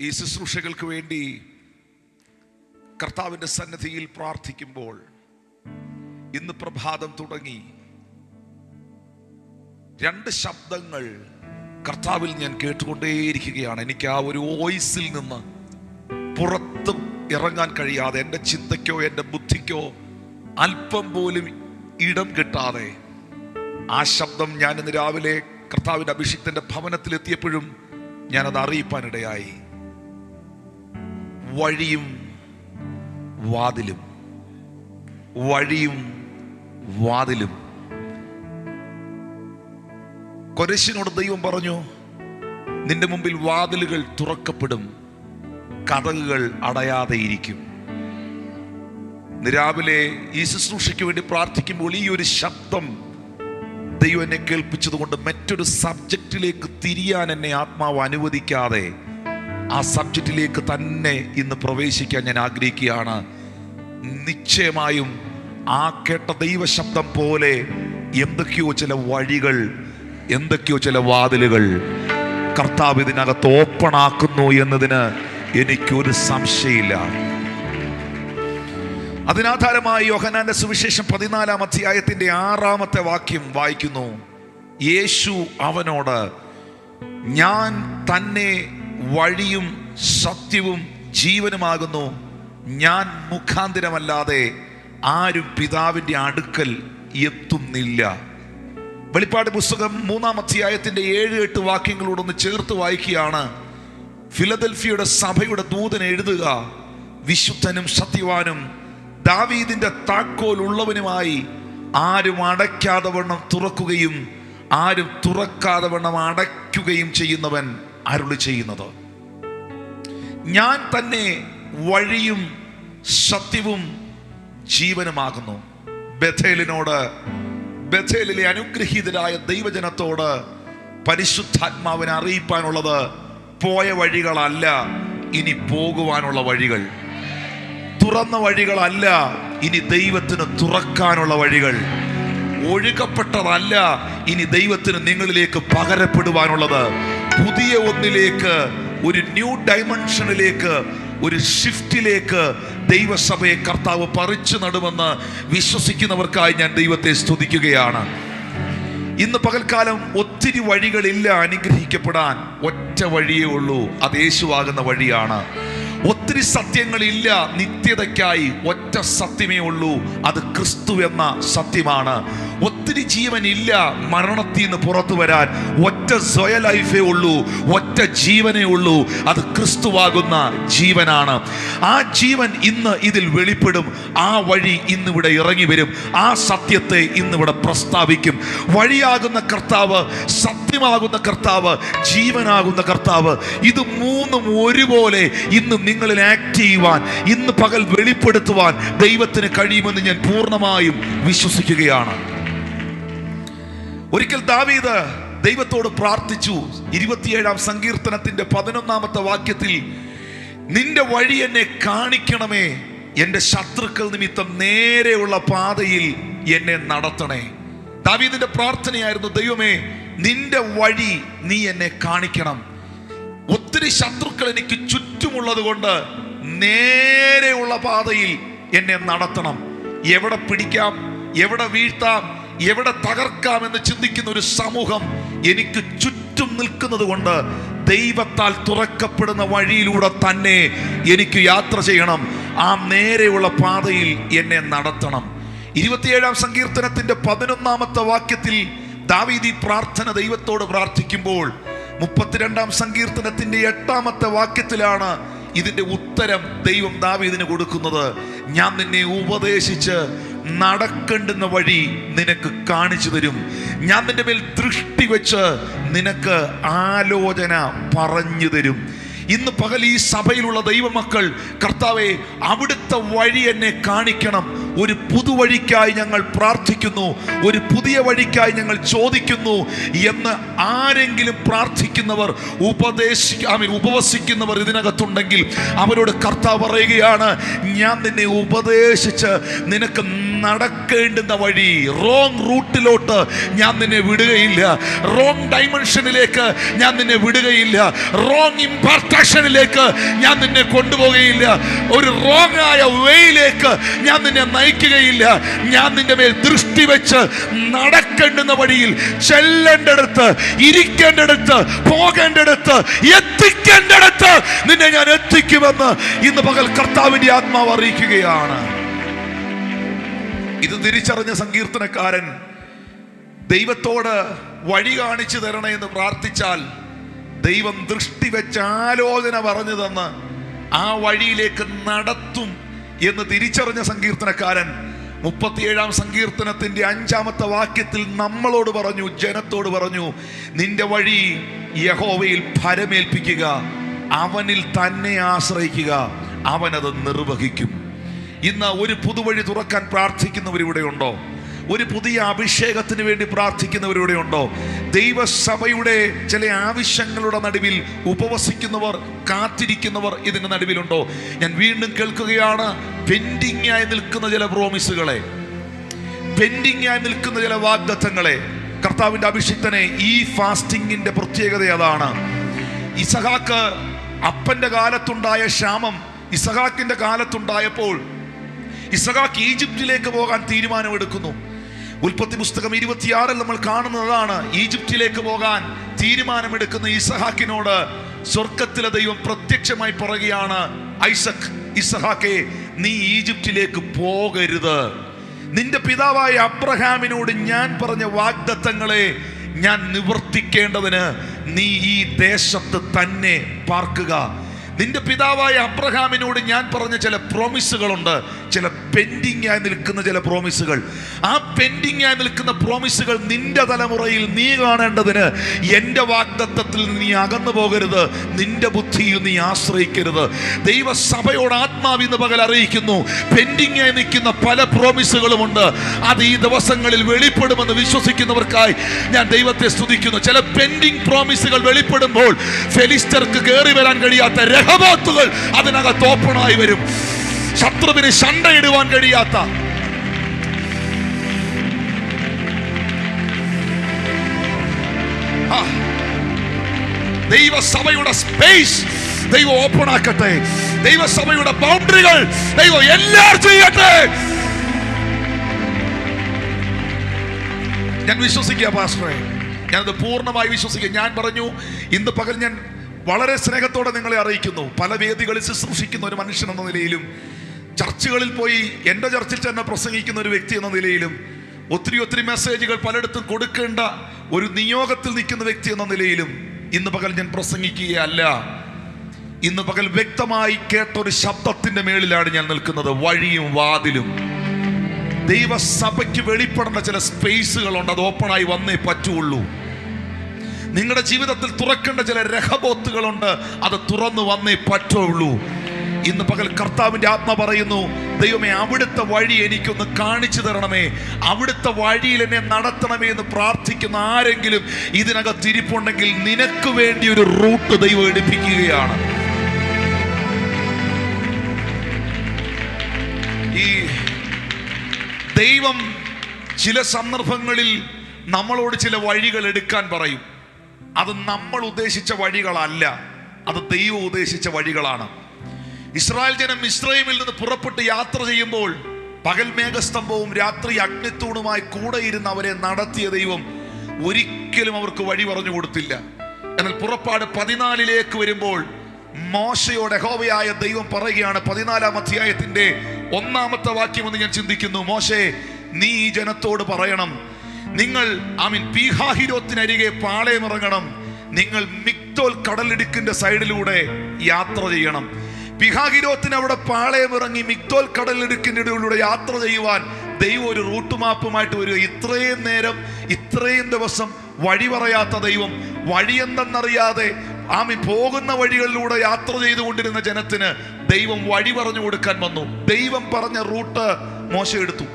ഈ ശുശ്രൂഷകൾക്ക് വേണ്ടി കർത്താവിൻ്റെ സന്നിധിയിൽ പ്രാർത്ഥിക്കുമ്പോൾ ഇന്ന് പ്രഭാതം തുടങ്ങി രണ്ട് ശബ്ദങ്ങൾ കർത്താവിൽ ഞാൻ കേട്ടുകൊണ്ടേയിരിക്കുകയാണ്. എനിക്ക് ആ ഒരു വോയിസിൽ നിന്ന് പുറത്ത് ഇറങ്ങാൻ കഴിയാതെ, എൻ്റെ ചിന്തയ്ക്കോ എൻ്റെ ബുദ്ധിക്കോ അല്പം പോലും ഇടം കിട്ടാതെ ആ ശബ്ദം ഞാൻ ഇന്ന് രാവിലെ കർത്താവിൻ്റെ അഭിഷിക്തന്റെ ഭവനത്തിലെത്തിയപ്പോഴും ഞാനത് അറിയിപ്പാനിടയായി. വഴിയും വാതിലും, വഴിയും വാതിലും. കൊരശ്യനോട് ദൈവം പറഞ്ഞു, നിന്റെ മുമ്പിൽ വാതിലുകൾ തുറക്കപ്പെടും, കതകുകൾ അടയാതെയിരിക്കും. രാവിലെ ഈ ശുശ്രൂഷയ്ക്ക് വേണ്ടി പ്രാർത്ഥിക്കുമ്പോൾ ഈ ഒരു ശബ്ദം ദൈവം എന്നെ കേൾപ്പിച്ചതുകൊണ്ട് മറ്റൊരു സബ്ജക്റ്റിലേക്ക് തിരിയാൻ എന്നെ ആത്മാവ് അനുവദിക്കാതെ ആ സബ്ജക്റ്റിലേക്ക് തന്നെ ഇന്ന് പ്രവേശിക്കാൻ ഞാൻ ആഗ്രഹിക്കുകയാണ്. നിശ്ചയമായും ആ കേട്ട ദൈവശബ്ദം പോലെ എന്തൊക്കെയോ ചില വഴികൾ, എന്തൊക്കെയോ ചില വാതിലുകൾ കർത്താവ് ഇതിനകത്ത് ഓപ്പൺ ആക്കുന്നു എന്നതിന് എനിക്കൊരു സംശയമില്ല. അതിനാധാരമായി യോഹന്നാന്റെ സുവിശേഷം 14-ാം അധ്യായത്തിന്റെ 6-ാമത്തെ വാക്യം വായിക്കുന്നു. യേശു അവനോട്, ഞാൻ തന്നെ വഴിയും സത്യവും ജീവനുമാകുന്നു, ഞാൻ മുഖാന്തരമല്ലാതെ ആരും പിതാവിന്റെ അടുക്കൽ എത്തുന്നില്ല. വെളിപ്പാട് പുസ്തകം 3-ാം അധ്യായത്തിന്റെ 7-8 വാക്യങ്ങളോടൊന്ന് ചേർത്ത് വായിക്കുകയാണ്. ഫിലദൽഫിയയുടെ സഭയുടെ ദൂതൻ എഴുതുക, വിശുദ്ധനും സത്യവാനും ദാവീദിന്റെ താക്കോൽ ഉള്ളവനുമായി, ആരും അടയ്ക്കാതെ വണ്ണം തുറക്കുകയും ആരും തുറക്കാതെ വണ്ണം അടയ്ക്കുകയും ചെയ്യുന്നവൻ അരുളി ചെയ്യുന്നത്, ഞാൻ തന്നെ വഴിയും സത്യവും ജീവനുമാകുന്നു. ബഥേലിനോട്, ബഥേലിലെ അനുഗ്രഹീതരായ ദൈവജനത്തോട് പരിശുദ്ധാത്മാവിനെ അറിയിപ്പാനുള്ളത് പോയ വഴികളല്ല, ഇനി പോകുവാനുള്ള വഴികൾ. തുറന്ന വഴികളല്ല, ഇനി ദൈവത്തിന് തുറക്കാനുള്ള വഴികൾ. ഒഴുകപ്പെട്ടതല്ല, ഇനി ദൈവത്തിന് നിങ്ങളിലേക്ക് പകരപ്പെടുവാനുള്ളത്. പുതിയ ഒന്നിലേക്ക്, ഒരു ന്യൂ ഡൈമെൻഷനിലേക്ക്, ഒരു ഷിഫ്റ്റിലേക്ക് ദൈവസഭയെ കർത്താവ് പറിച്ചു നടുമെന്ന് വിശ്വസിക്കുന്നവർക്കായി ഞാൻ ദൈവത്തെ സ്തുതിക്കുകയാണ്. ഇന്ന് പകൽക്കാലം ഒത്തിരി വഴികളില്ല അനുഗ്രഹിക്കപ്പെടാൻ. ഒറ്റ വഴിയേ ഉള്ളൂ, അത് യേശുവാകുന്ന വഴിയാണ്. ഒത്തിരി സത്യങ്ങളില്ല നിത്യതയ്ക്കായി, ഒറ്റ സത്യമേ ഉള്ളൂ, അത് ക്രിസ്തു എന്ന സത്യമാണ്. ഒത്തിരി ജീവനില്ല മരണത്തിൽ നിന്ന് പുറത്തു വരാൻ, ഒറ്റ സ്വയ ലൈഫേ ഉള്ളൂ, ഒറ്റ ജീവനേ ഉള്ളൂ, അത് ക്രിസ്തുവാകുന്ന ജീവനാണ്. ആ ജീവൻ ഇന്ന് ഇതിൽ വെളിപ്പെടും. ആ വഴി ഇന്നിവിടെ ഇറങ്ങി വരും. ആ സത്യത്തെ ഇന്നിവിടെ പ്രസ്താവിക്കും. വഴിയാകുന്ന കർത്താവ്, സത്യമാകുന്ന കർത്താവ്, ജീവനാകുന്ന കർത്താവ്, ഇത് മൂന്നും ഒരുപോലെ ഇന്ന് നിങ്ങളിൽ ആക്ട് ചെയ്യുവാൻ, ഇന്ന് പകൽ വെളിപ്പെടുത്തുവാൻ ദൈവത്തിന് കഴിയുമെന്ന് ഞാൻ പൂർണ്ണമായും വിശ്വസിക്കുകയാണ്. ഒരിക്കൽ ദാവീദ് ദൈവത്തോട് പ്രാർത്ഥിച്ചു. 27-ാം സങ്കീർത്തനത്തിന്റെ 11-ാമത്തെ വാക്യത്തിൽ, നിന്റെ വഴി എന്നെ കാണിക്കണമേ, എന്റെ ശത്രുക്കൾ നിമിത്തം നേരെയുള്ള പാതയിൽ എന്നെ നടത്തണേ. ദാവീദിന്റെ പ്രാർത്ഥനയായിരുന്നു, ദൈവമേ നിന്റെ വഴി നീ എന്നെ കാണിക്കണം. ഒത്തിരി ശത്രുക്കൾ എനിക്ക് ചുറ്റുമുള്ളത് കൊണ്ട് നേരെയുള്ള പാതയിൽ എന്നെ നടത്തണം. എവിടെ പിടിക്കാം, എവിടെ വീഴ്ത്താം, എവിടെ തകർക്കാം എന്ന് ചിന്തിക്കുന്ന ഒരു സമൂഹം എനിക്ക് ചുറ്റും നിൽക്കുന്നത് കൊണ്ട് ദൈവത്താൽ തുറക്കപ്പെടുന്ന വഴിയിലൂടെ തന്നെ എനിക്ക് യാത്ര ചെയ്യണം. ആ നേരെയുള്ള പാതയിൽ എന്നെ നടത്തണം. 27-ാം സങ്കീർത്തനത്തിന്റെ 11-ാമത്തെ വാക്യത്തിൽ ദാവീദ് ഈ പ്രാർത്ഥന ദൈവത്തോട് പ്രാർത്ഥിക്കുമ്പോൾ 32-ാം സങ്കീർത്തനത്തിന്റെ 8-ാമത്തെ വാക്യത്തിലാണ് ഇതിന്റെ ഉത്തരം ദൈവം ദാവീദിന് കൊടുക്കുന്നത്. ഞാൻ നിന്നെ ഉപദേശിച്ച് നടക്കേണ്ടുന്ന വഴി നിനക്ക് കാണിച്ചു തരും. ഞാൻ നിന്റെ മേൽ ദൃഷ്ടി വെച്ച് നിനക്ക് ആലോചന പറഞ്ഞു തരും. ഇന്ന് പകൽ ഈ സഭയിലുള്ള ദൈവമക്കൾ, കർത്താവേ അവിടുത്തെ വഴി എന്നെ കാണിക്കണം. ഒരു പുതുവഴിക്കായി ഞങ്ങൾ പ്രാർത്ഥിക്കുന്നു, ഒരു പുതിയ വഴിക്കായി ഞങ്ങൾ ചോദിക്കുന്നു എന്ന് ആരെങ്കിലും പ്രാർത്ഥിക്കുന്നവർ, ഉപവസിക്കുന്നവർ ഇതിനകത്തുണ്ടെങ്കിൽ അവരോട് കർത്താവ് പറയുകയാണ്, ഞാൻ നിന്നെ ഉപദേശിച്ച് നിനക്ക് നടക്കേണ്ടുന്ന വഴി, റോങ് റൂട്ടിലോട്ട് ഞാൻ നിന്നെ വിടുകയില്ല, റോങ് ഡൈമെൻഷനിലേക്ക് ഞാൻ നിന്നെ വിടുകയില്ല, റോങ് ഇംപാർട്ടേഷനിലേക്ക് ഞാൻ നിന്നെ കൊണ്ടുപോകുകയില്ല, ഒരു റോങ് ആയ വേയിലേക്ക് ഞാൻ നിന്നെ നയിക്കുകയില്ല. ഞാൻ നിന്റെ മേൽ ദൃഷ്ടി വെച്ച് നടക്കേണ്ടുന്ന വഴിയിൽ, ചെല്ലേണ്ടടുത്ത്, ഇരിക്കേണ്ടടുത്ത്, പോകേണ്ടടുത്ത്, എത്തിക്കേണ്ടടുത്ത് നിന്നെ ഞാൻ എത്തിക്കുമെന്ന് ഇന്ന് പകൽ കർത്താവിന്റെ ആത്മാവ് അറിയിക്കുകയാണ്. ഇത് തിരിച്ചറിഞ്ഞ സങ്കീർത്തനക്കാരൻ ദൈവത്തോട് വഴി കാണിച്ചു തരണേ എന്ന് പ്രാർത്ഥിച്ചാൽ ദൈവം ദൃഷ്ടി വെച്ച് ആലോചന പറഞ്ഞു തന്ന് ആ വഴിയിലേക്ക് നടത്തും എന്ന് തിരിച്ചറിഞ്ഞ സങ്കീർത്തനക്കാരൻ 37-ാം സങ്കീർത്തനത്തിന്റെ 5-ാമത്തെ വാക്യത്തിൽ നമ്മളോട് പറഞ്ഞു, ജനത്തോട് പറഞ്ഞു, നിന്റെ വഴി യഹോവയിൽ ഭരമേൽപ്പിക്കുക, അവനിൽ തന്നെ ആശ്രയിക്കുക, അവനത് നിർവഹിക്കും. ഇന്ന് ഒരു പുതുവഴി തുറക്കാൻ പ്രാർത്ഥിക്കുന്നവരിവിടെ ഉണ്ടോ? ഒരു പുതിയ അഭിഷേകത്തിന് വേണ്ടി പ്രാർത്ഥിക്കുന്നവരിവിടെ ഉണ്ടോ? ദൈവസഭയുടെ ചില ആവശ്യങ്ങളുടെ നടുവിൽ ഉപവസിക്കുന്നവർ, കാത്തിരിക്കുന്നവർ ഇതിന്റെ നടുവിലുണ്ടോ? ഞാൻ വീണ്ടും കേൾക്കുകയാണ്, പെൻഡിങ് ആയി നിൽക്കുന്ന ചില പ്രോമിസുകളെ, പെൻഡിങ് ആയി നിൽക്കുന്ന ചില വാഗ്ദത്തങ്ങളെ കർത്താവിന്റെ അഭിഷിക്തനെ, ഈ ഫാസ്റ്റിങ്ങിന്റെ പ്രത്യേകത അതാണ്. ഇസഹാക്ക് അപ്പന്റെ കാലത്തുണ്ടായ ക്ഷാമം ഇസഹാക്കിന്റെ കാലത്തുണ്ടായപ്പോൾ ഇസഹാക്ക് ഈജിപ്തിലേക്ക് പോകാൻ തീരുമാനമെടുക്കുന്നു. ഉൽപ്പത്തി പുസ്തകം 26 നമ്മൾ കാണുന്നതാണ്. ഈജിപ്തിലേക്ക് പോകാൻ തീരുമാനമെടുക്കുന്ന ഇസഹാക്കിനോട് സ്വർഗത്തിലെ ദൈവം പ്രത്യക്ഷമായി പറയുകയാണ്, ഇസഹാക്കേ, നീ ഈജിപ്തിലേക്ക് പോകരുത്. നിന്റെ പിതാവായ അബ്രഹാമിനോട് ഞാൻ പറഞ്ഞ വാഗ്ദത്തങ്ങളെ ഞാൻ നിവർത്തിക്കേണ്ടതിന് നീ ഈ ദേശത്ത് തന്നെ പാർക്കുക. നിന്റെ പിതാവായ അബ്രഹാമിനോട് ഞാൻ പറഞ്ഞ ചില പ്രോമിസുകളുണ്ട്, ചില പെൻഡിങ് ആയി നിൽക്കുന്ന ചില പ്രോമിസുകൾ. ആ പെൻഡിങ് ആയി നിൽക്കുന്ന പ്രോമിസുകൾ നിന്റെ തലമുറയിൽ നീ കാണേണ്ടതിന് എൻ്റെ വാഗ്ദത്തത്തിൽ നീ അകന്നു പോകരുത്, നിന്റെ ബുദ്ധിയിൽ നീ ആശ്രയിക്കരുത്. ദൈവസഭയോട് ആത്മാവിന്ന് പകൽ അറിയിക്കുന്നു, പെൻഡിങ് ആയി നിൽക്കുന്ന പല പ്രോമിസുകളുമുണ്ട്. അത് ഈ ദിവസങ്ങളിൽ വെളിപ്പെടുമെന്ന് വിശ്വസിക്കുന്നവർക്കായി ഞാൻ ദൈവത്തെ സ്തുതിക്കുന്നു. ചില പെൻഡിങ് പ്രോമിസുകൾ വെളിപ്പെടുമ്പോൾ ഫെലിസ്തർക്ക് കയറി വരാൻ കഴിയാത്ത രഹബോത്തുകൾ അതിനകത്ത് ഓപ്പണായി വരും. ശത്രുവിന് ശണ്ടയിടുവാൻ കഴിയാത്ത, ദൈവസഭയുടെ സ്പേസ് ദൈവം ഓപ്പൺ ആക്കട്ടെ. ദൈവസഭയുടെ ബൗണ്ടറികൾ ദൈവം എല്ലാം ചെയ്യട്ടെ. ഞാൻ വിശ്വസിക്കുക പാസ്റ്ററെ, ഞാനത് പൂർണ്ണമായി വിശ്വസിക്കുക. ഞാൻ പറഞ്ഞു, ഇന്ന് പകൽ ഞാൻ വളരെ സ്നേഹത്തോടെ നിങ്ങളെ അറിയിക്കുന്നു, പല വേദികളിൽ ശുശ്രൂഷിക്കുന്ന ഒരു മനുഷ്യൻ എന്ന നിലയിലും, ചർച്ചുകളിൽ പോയി എൻ്റെ ചർച്ചിൽ തന്നെ പ്രസംഗിക്കുന്ന ഒരു വ്യക്തി എന്ന നിലയിലും, ഒത്തിരി മെസ്സേജുകൾ പലയിടത്തും കൊടുക്കേണ്ട ഒരു നിയോഗത്തിൽ നിൽക്കുന്ന വ്യക്തി എന്ന നിലയിലും ഇന്ന് പകൽ ഞാൻ പ്രസംഗിക്കുകയല്ല. ഇന്ന് പകൽ വ്യക്തമായി കേട്ടൊരു ശബ്ദത്തിന്റെ മേളിലാണ് ഞാൻ നിൽക്കുന്നത്. വഴിയും വാതിലും, ദൈവസഭയ്ക്ക് വെളിപ്പെടേണ്ട ചില സ്പേസുകളുണ്ട്, അത് ഓപ്പണായി വന്നേ പറ്റുള്ളൂ. നിങ്ങളുടെ ജീവിതത്തിൽ തുറക്കേണ്ട ചില രഹബോത്തുകളുണ്ട്, അത് തുറന്നു വന്നേ പറ്റുള്ളൂ. ഇന്ന് പകൽ കർത്താവിന്റെ ആത്മ പറയുന്നു, ദൈവമേ, അവിടുത്തെ വഴി എനിക്കൊന്ന് കാണിച്ചു തരണമേ, അവിടുത്തെ വഴിയിൽ എന്നെ നടത്തണമേ എന്ന് പ്രാർത്ഥിക്കുന്ന ആരെങ്കിലും ഇതിനകത്ത് ഇരിപ്പുണ്ടെങ്കിൽ നിനക്ക് വേണ്ടി ഒരു റൂട്ട് ദൈവം എടുപ്പിക്കുകയാണ്. ഈ ദൈവം ചില സന്ദർഭങ്ങളിൽ നമ്മളോട് ചില വഴികൾ എടുക്കാൻ പറയും. അത് നമ്മൾ ഉദ്ദേശിച്ച വഴികളല്ല, അത് ദൈവം ഉദ്ദേശിച്ച വഴികളാണ്. ഇസ്രായേൽ ജനം മിസ്രയീമിൽ നിന്ന് പുറപ്പെട്ട് യാത്ര ചെയ്യുമ്പോൾ പകൽ മേഘസ്തംഭവും രാത്രി അഗ്നിത്തൂണുമായി കൂടെ ഇരുന്ന് അവരെ നടത്തിയ ദൈവം ഒരിക്കലും അവർക്ക് വഴി പറഞ്ഞു കൊടുത്തില്ല. എന്നാൽ പുറപ്പാട് 14 വരുമ്പോൾ മോശയോട് യഹോവയായ ദൈവം പറയുകയാണ്, 14-ാം അധ്യായത്തിന്റെ 1-ാമത്തെ വാക്യം ഞാൻ ചിന്തിക്കുന്നു. മോശേ, നീ ഈ ജനത്തോട് പറയണം, നിങ്ങൾ പീഹാഹിരോത്തിനരികെ പാളയമിറങ്ങണം, നിങ്ങൾ മിഗ്ദോൽ കടലിടുക്കിന്റെ സൈഡിലൂടെ യാത്ര ചെയ്യണം. പിഹാഹിരോത്തിന് അവിടെ പാളയമിറങ്ങി മിഗ്ദോൽ കടലിടുക്കിന്റെ ഇടയിലൂടെ യാത്ര ചെയ്യുവാൻ ദൈവം ഒരു റൂട്ട് മാപ്പുമായിട്ട് വരിക. ഇത്രയും നേരം, ഇത്രയും ദിവസം വഴി പറയാത്ത ദൈവം, വഴി എന്തെന്നറിയാതെ പോകുന്ന വഴികളിലൂടെ യാത്ര ചെയ്തുകൊണ്ടിരുന്ന ജനത്തിന് ദൈവം വഴി പറഞ്ഞു കൊടുക്കാൻ വന്നു. ദൈവം പറഞ്ഞ റൂട്ട് മോശ എടുത്തു.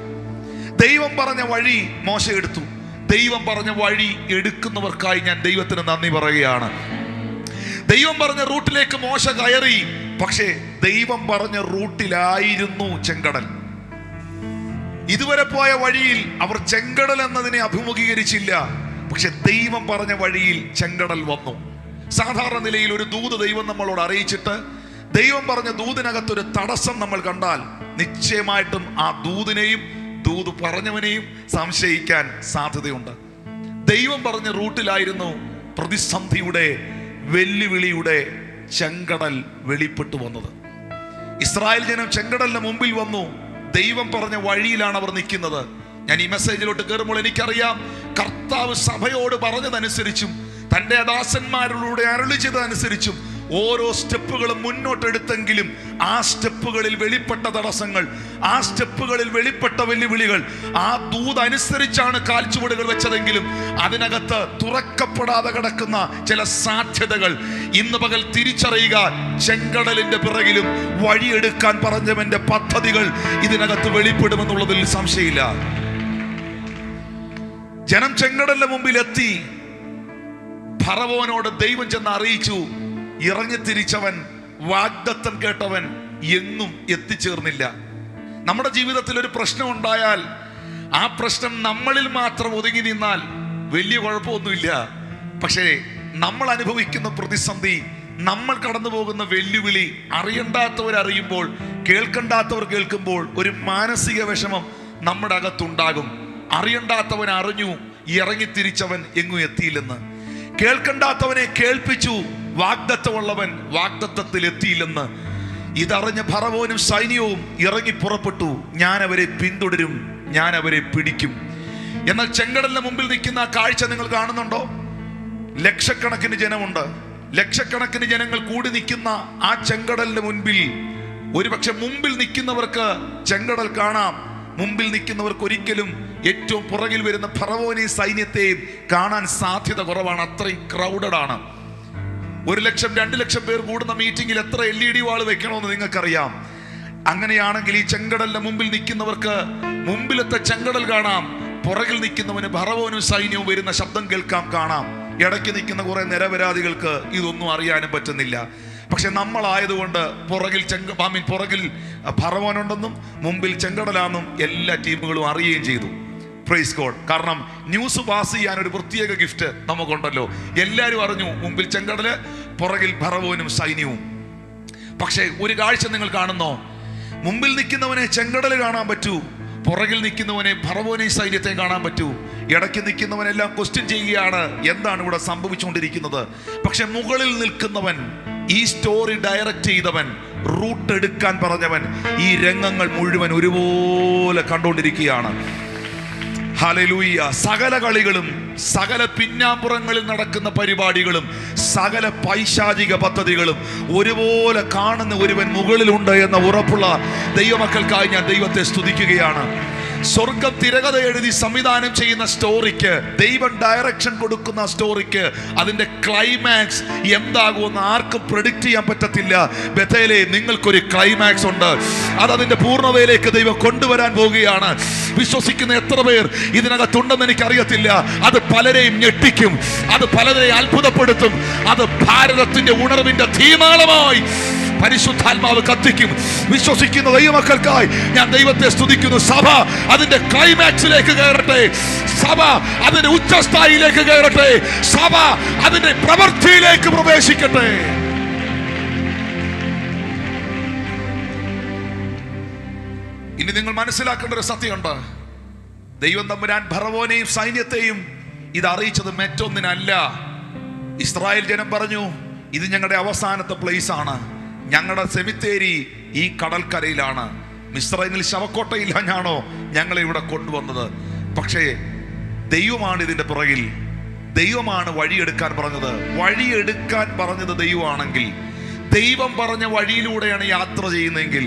ദൈവം പറഞ്ഞ വഴി മോശ എടുത്തു. ദൈവം പറഞ്ഞ വഴി എടുക്കുന്നവർക്കായി ഞാൻ ദൈവത്തിന് നന്ദി പറയുകയാണ്. ദൈവം പറഞ്ഞ റൂട്ടിലേക്ക് മോശ കയറി. പക്ഷേ ദൈവം പറഞ്ഞ റൂട്ടിലായിരുന്നു ചെങ്കടൽ. ഇതുവരെ പോയ വഴിയിൽ അവർ ചെങ്കടൽ എന്നതിനെ അഭിമുഖീകരിച്ചില്ല. പക്ഷെ ദൈവം പറഞ്ഞ വഴിയിൽ ചെങ്കടൽ വന്നു. സാധാരണ നിലയിൽ ഒരു ദൂത് ദൈവം നമ്മളോട് അറിയിച്ചിട്ട് ദൈവം പറഞ്ഞ ദൂതിനകത്തൊരു തടസ്സം നമ്മൾ കണ്ടാൽ നിശ്ചയമായിട്ടും ആ ദൂതിനെയും ദൂത് പറഞ്ഞവനെയും സംശയിക്കാൻ സാധ്യതയുണ്ട്. ദൈവം പറഞ്ഞ റൂട്ടിലായിരുന്നു പ്രതിസന്ധിയുടെ, വെല്ലുവിളിയുടെ ചെങ്കടൽ വെളിപ്പെട്ടു വന്നത്. ഇസ്രായേൽ ജനം ചെങ്കടലിന് മുമ്പിൽ വന്നു. ദൈവം പറഞ്ഞ വഴിയിലാണ് അവർ നിൽക്കുന്നത്. ഞാൻ ഈ മെസ്സേജിലോട്ട് കയറുമ്പോൾ എനിക്കറിയാം, കർത്താവ് സഭയോട് പറഞ്ഞതനുസരിച്ചും തൻ്റെ ദാസന്മാരിലൂടെ അരുളി ചെയ്തതനുസരിച്ചും ഓരോ സ്റ്റെപ്പുകളും മുന്നോട്ടെടുത്തെങ്കിലും ആ സ്റ്റെപ്പുകളിൽ വെളിപ്പെട്ട തടസ്സങ്ങൾ, ആ സ്റ്റെപ്പുകളിൽ വെളിപ്പെട്ട വെല്ലുവിളികൾ, ആ ദൂത് അനുസരിച്ചാണ് കാൽച്ചുവടുകൾ വെച്ചതെങ്കിലും അതിനകത്ത് തുറക്കപ്പെടാതെ കിടക്കുന്ന ചില സാധ്യതകൾ ഇന്ന് പകൽ തിരിച്ചറിയുക. ചെങ്കടലിന്റെ പിറകിലും വഴിയെടുക്കാൻ പറഞ്ഞവന്റെ പദ്ധതികൾ ഇതിനകത്ത് വെളിപ്പെടുമെന്നുള്ളതിൽ സംശയമില്ല. ജനം ചെങ്കടലിന്റെ മുമ്പിൽ എത്തി. ഫറവോനോട് ദൈവം ചെന്ന് അറിയിച്ചു. ഇറങ്ങിത്തിരിച്ചവൻ, വാഗ്ദത്തം കേട്ടവൻ എങ്ങും എത്തിച്ചേർന്നില്ല. നമ്മുടെ ജീവിതത്തിൽ ഒരു പ്രശ്നം ഉണ്ടായാൽ ആ പ്രശ്നം നമ്മളിൽ മാത്രം ഒതുങ്ങി നിന്നാൽ വലിയ കുഴപ്പമൊന്നുമില്ല. പക്ഷേ നമ്മൾ അനുഭവിക്കുന്ന പ്രതിസന്ധി, നമ്മൾ കടന്നു പോകുന്ന വെല്ലുവിളി അറിയണ്ടാത്തവരറിയുമ്പോൾ, കേൾക്കണ്ടാത്തവർ കേൾക്കുമ്പോൾ ഒരു മാനസിക വിഷമം നമ്മുടെ അകത്തുണ്ടാകും. അറിയണ്ടാത്തവൻ അറിഞ്ഞു, ഇറങ്ങിത്തിരിച്ചവൻ എങ്ങും എത്തിയില്ലെന്ന്. കേൾക്കണ്ടാത്തവനെ കേൾപ്പിച്ചു, വാഗ്ദത്തമുള്ളവൻ വാഗ്ദത്തത്തിൽ എത്തിയില്ലെന്ന്. ഇതറിഞ്ഞ ഫറവോനും സൈന്യവും ഇറങ്ങി പുറപ്പെട്ടു. ഞാൻ അവരെ പിന്തുടരും, ഞാൻ അവരെ പിടിക്കും. എന്നാൽ ചെങ്കടലിന് മുമ്പിൽ നിൽക്കുന്ന ആ കാഴ്ച നിങ്ങൾ കാണുന്നുണ്ടോ? ലക്ഷക്കണക്കിന് ജനമുണ്ട്. ലക്ഷക്കണക്കിന് ജനങ്ങൾ കൂടി നിൽക്കുന്ന ആ ചെങ്കടലിന് മുൻപിൽ ഒരുപക്ഷെ മുമ്പിൽ നിൽക്കുന്നവർക്ക് ചെങ്കടൽ കാണാം. മുമ്പിൽ നിൽക്കുന്നവർക്ക് ഒരിക്കലും ഏറ്റവും പുറകിൽ വരുന്ന ഫറവോനെയും സൈന്യത്തെയും കാണാൻ സാധ്യത കുറവാണ്. അത്രയും ക്രൗഡഡ് ആണ്. 1 ലക്ഷം 2 ലക്ഷം പേർ കൂടുന്ന മീറ്റിംഗിൽ എത്ര LED വാൾ വെക്കണമെന്ന് നിങ്ങൾക്കറിയാം. അങ്ങനെയാണെങ്കിൽ ഈ ചെങ്കടലിന്റെ മുമ്പിൽ നിൽക്കുന്നവർക്ക് മുമ്പിലത്തെ ചെങ്കടൽ കാണാം. പുറകിൽ നിൽക്കുന്നവന് ഫറവോനും സൈന്യവും വരുന്ന ശബ്ദം കേൾക്കാം, കാണാം. ഇടയ്ക്ക് നിൽക്കുന്ന കുറെ നിരപരാധികൾക്ക് ഇതൊന്നും അറിയാനും പറ്റുന്നില്ല. പക്ഷെ നമ്മളായതുകൊണ്ട് പുറകിൽ ഫറവോനുണ്ടെന്നും മുമ്പിൽ ചെങ്കടലാണെന്നും എല്ലാ ടീമുകളും അറിയുകയും ചെയ്തു. Praise God. കാരണം ന്യൂസ് പാസ് ചെയ്യാൻ ഒരു പ്രത്യേക ഗിഫ്റ്റ് നമുക്കുണ്ടല്ലോ. എല്ലാവരും അറിഞ്ഞു, മുമ്പിൽ ചെങ്കടല്, പുറകിൽ ഫറവോനും സൈന്യവും. പക്ഷേ ഒരു കാഴ്ച നിങ്ങൾ കാണുന്നോ? മുമ്പിൽ നിൽക്കുന്നവനെ ചെങ്കടല് കാണാൻ പറ്റൂ, പുറകിൽ നിൽക്കുന്നവനെ ഫറവോനെയും സൈന്യത്തെ കാണാൻ പറ്റൂ. ഇടയ്ക്ക് നിൽക്കുന്നവനെല്ലാം ക്വസ്റ്റ്യൻ ചെയ്യുകയാണ്, എന്താണ് ഇവിടെ സംഭവിച്ചുകൊണ്ടിരിക്കുന്നത്. പക്ഷെ മുകളിൽ നിൽക്കുന്നവൻ, ഈ സ്റ്റോറി ഡയറക്റ്റ് ചെയ്തവൻ, റൂട്ട് എടുക്കാൻ പറഞ്ഞവൻ ഈ രംഗങ്ങൾ മുഴുവൻ ഒരുപോലെ കണ്ടുകൊണ്ടിരിക്കുകയാണ്. ഹല്ലേലൂയ. സകല കളികളും, സകല പിന്നാമ്പുറങ്ങളിൽ നടക്കുന്ന പരിപാടികളും, സകല പൈശാചിക പദ്ധതികളും ഒരുപോലെ കാണുന്ന ഒരുവൻ മുകളിലുണ്ട് എന്ന ഉറപ്പുള്ള ദൈവമക്കൾക്കായി ഞാൻ ദൈവത്തെ സ്തുതിക്കുകയാണ്. സ്വർഗം തിരകഥ എഴുതി സംവിധാനം ചെയ്യുന്ന സ്റ്റോറിക്ക്, ദൈവം ഡയറക്ഷൻ കൊടുക്കുന്ന സ്റ്റോറിക്ക് അതിന്റെ ക്ലൈമാക്സ് എന്താകുമെന്ന് ആർക്കും പ്രെഡിക്റ്റ് ചെയ്യാൻ പറ്റത്തില്ല. ബഥേലേ, നിങ്ങൾക്കൊരു ക്ലൈമാക്സ് ഉണ്ട്. അതിന്റെ പൂർണ്ണതയിലേക്ക് ദൈവം കൊണ്ടുവരാൻ പോവുകയാണ്. വിശ്വസിക്കുന്ന എത്ര പേർ ഇതിനകത്തുണ്ടെന്ന് എനിക്കറിയത്തില്ല. അത് പലരെയും ഞെട്ടിക്കും, അത് പലരെയും അത്ഭുതപ്പെടുത്തും. അത് ഭാരതത്തിന്റെ ഉണർവിന്റെ തീമാളമായി പരിശുദ്ധാത്മാവ് കത്തിക്കും. വിശ്വസിക്കുന്ന ദൈവമക്കൾക്കായി ഞാൻ ദൈവത്തെ സ്തുതിക്കുന്നു. സഭ അതിന്റെ ക്ലൈമാക്സിലേക്ക് കയറട്ടെ. സഭ അതിന്റെ ഉച്ചസ്ഥായിലേക്ക് കയറട്ടെ. സഭ അതിന്റെ പ്രവൃത്തിയിലേക്ക് പ്രവേശിക്കട്ടെ. ഇനി നിങ്ങൾ മനസ്സിലാക്കേണ്ട ഒരു സത്യമുണ്ട്. ദൈവം തമ്പുരാൻ ഫറവോനെയും സൈന്യത്തെയും ഇത് അറിയിച്ചത് മറ്റൊന്നിനല്ല. ഇസ്രായേൽ ജനം പറഞ്ഞു, ഇത് ഞങ്ങളുടെ അവസാനത്തെ പ്ലേസ് ആണ്, ഞങ്ങളുടെ സെമിത്തേരി ഈ കടൽക്കരയിലാണ്. മിസ്രൈമിൽ ശവക്കോട്ടയില്ലാഞ്ഞാണോ ഞങ്ങളെ ഇവിടെ കൊണ്ടുവന്നത്? പക്ഷേ ദൈവമാണ് ഇതിന്റെ പുറകിൽ. ദൈവമാണ് വഴിയെടുക്കാൻ പറഞ്ഞത്. വഴിയെടുക്കാൻ പറഞ്ഞത് ദൈവമാണെങ്കിൽ, ദൈവം പറഞ്ഞ വഴിയിലൂടെയാണ് യാത്ര ചെയ്യുന്നതെങ്കിൽ,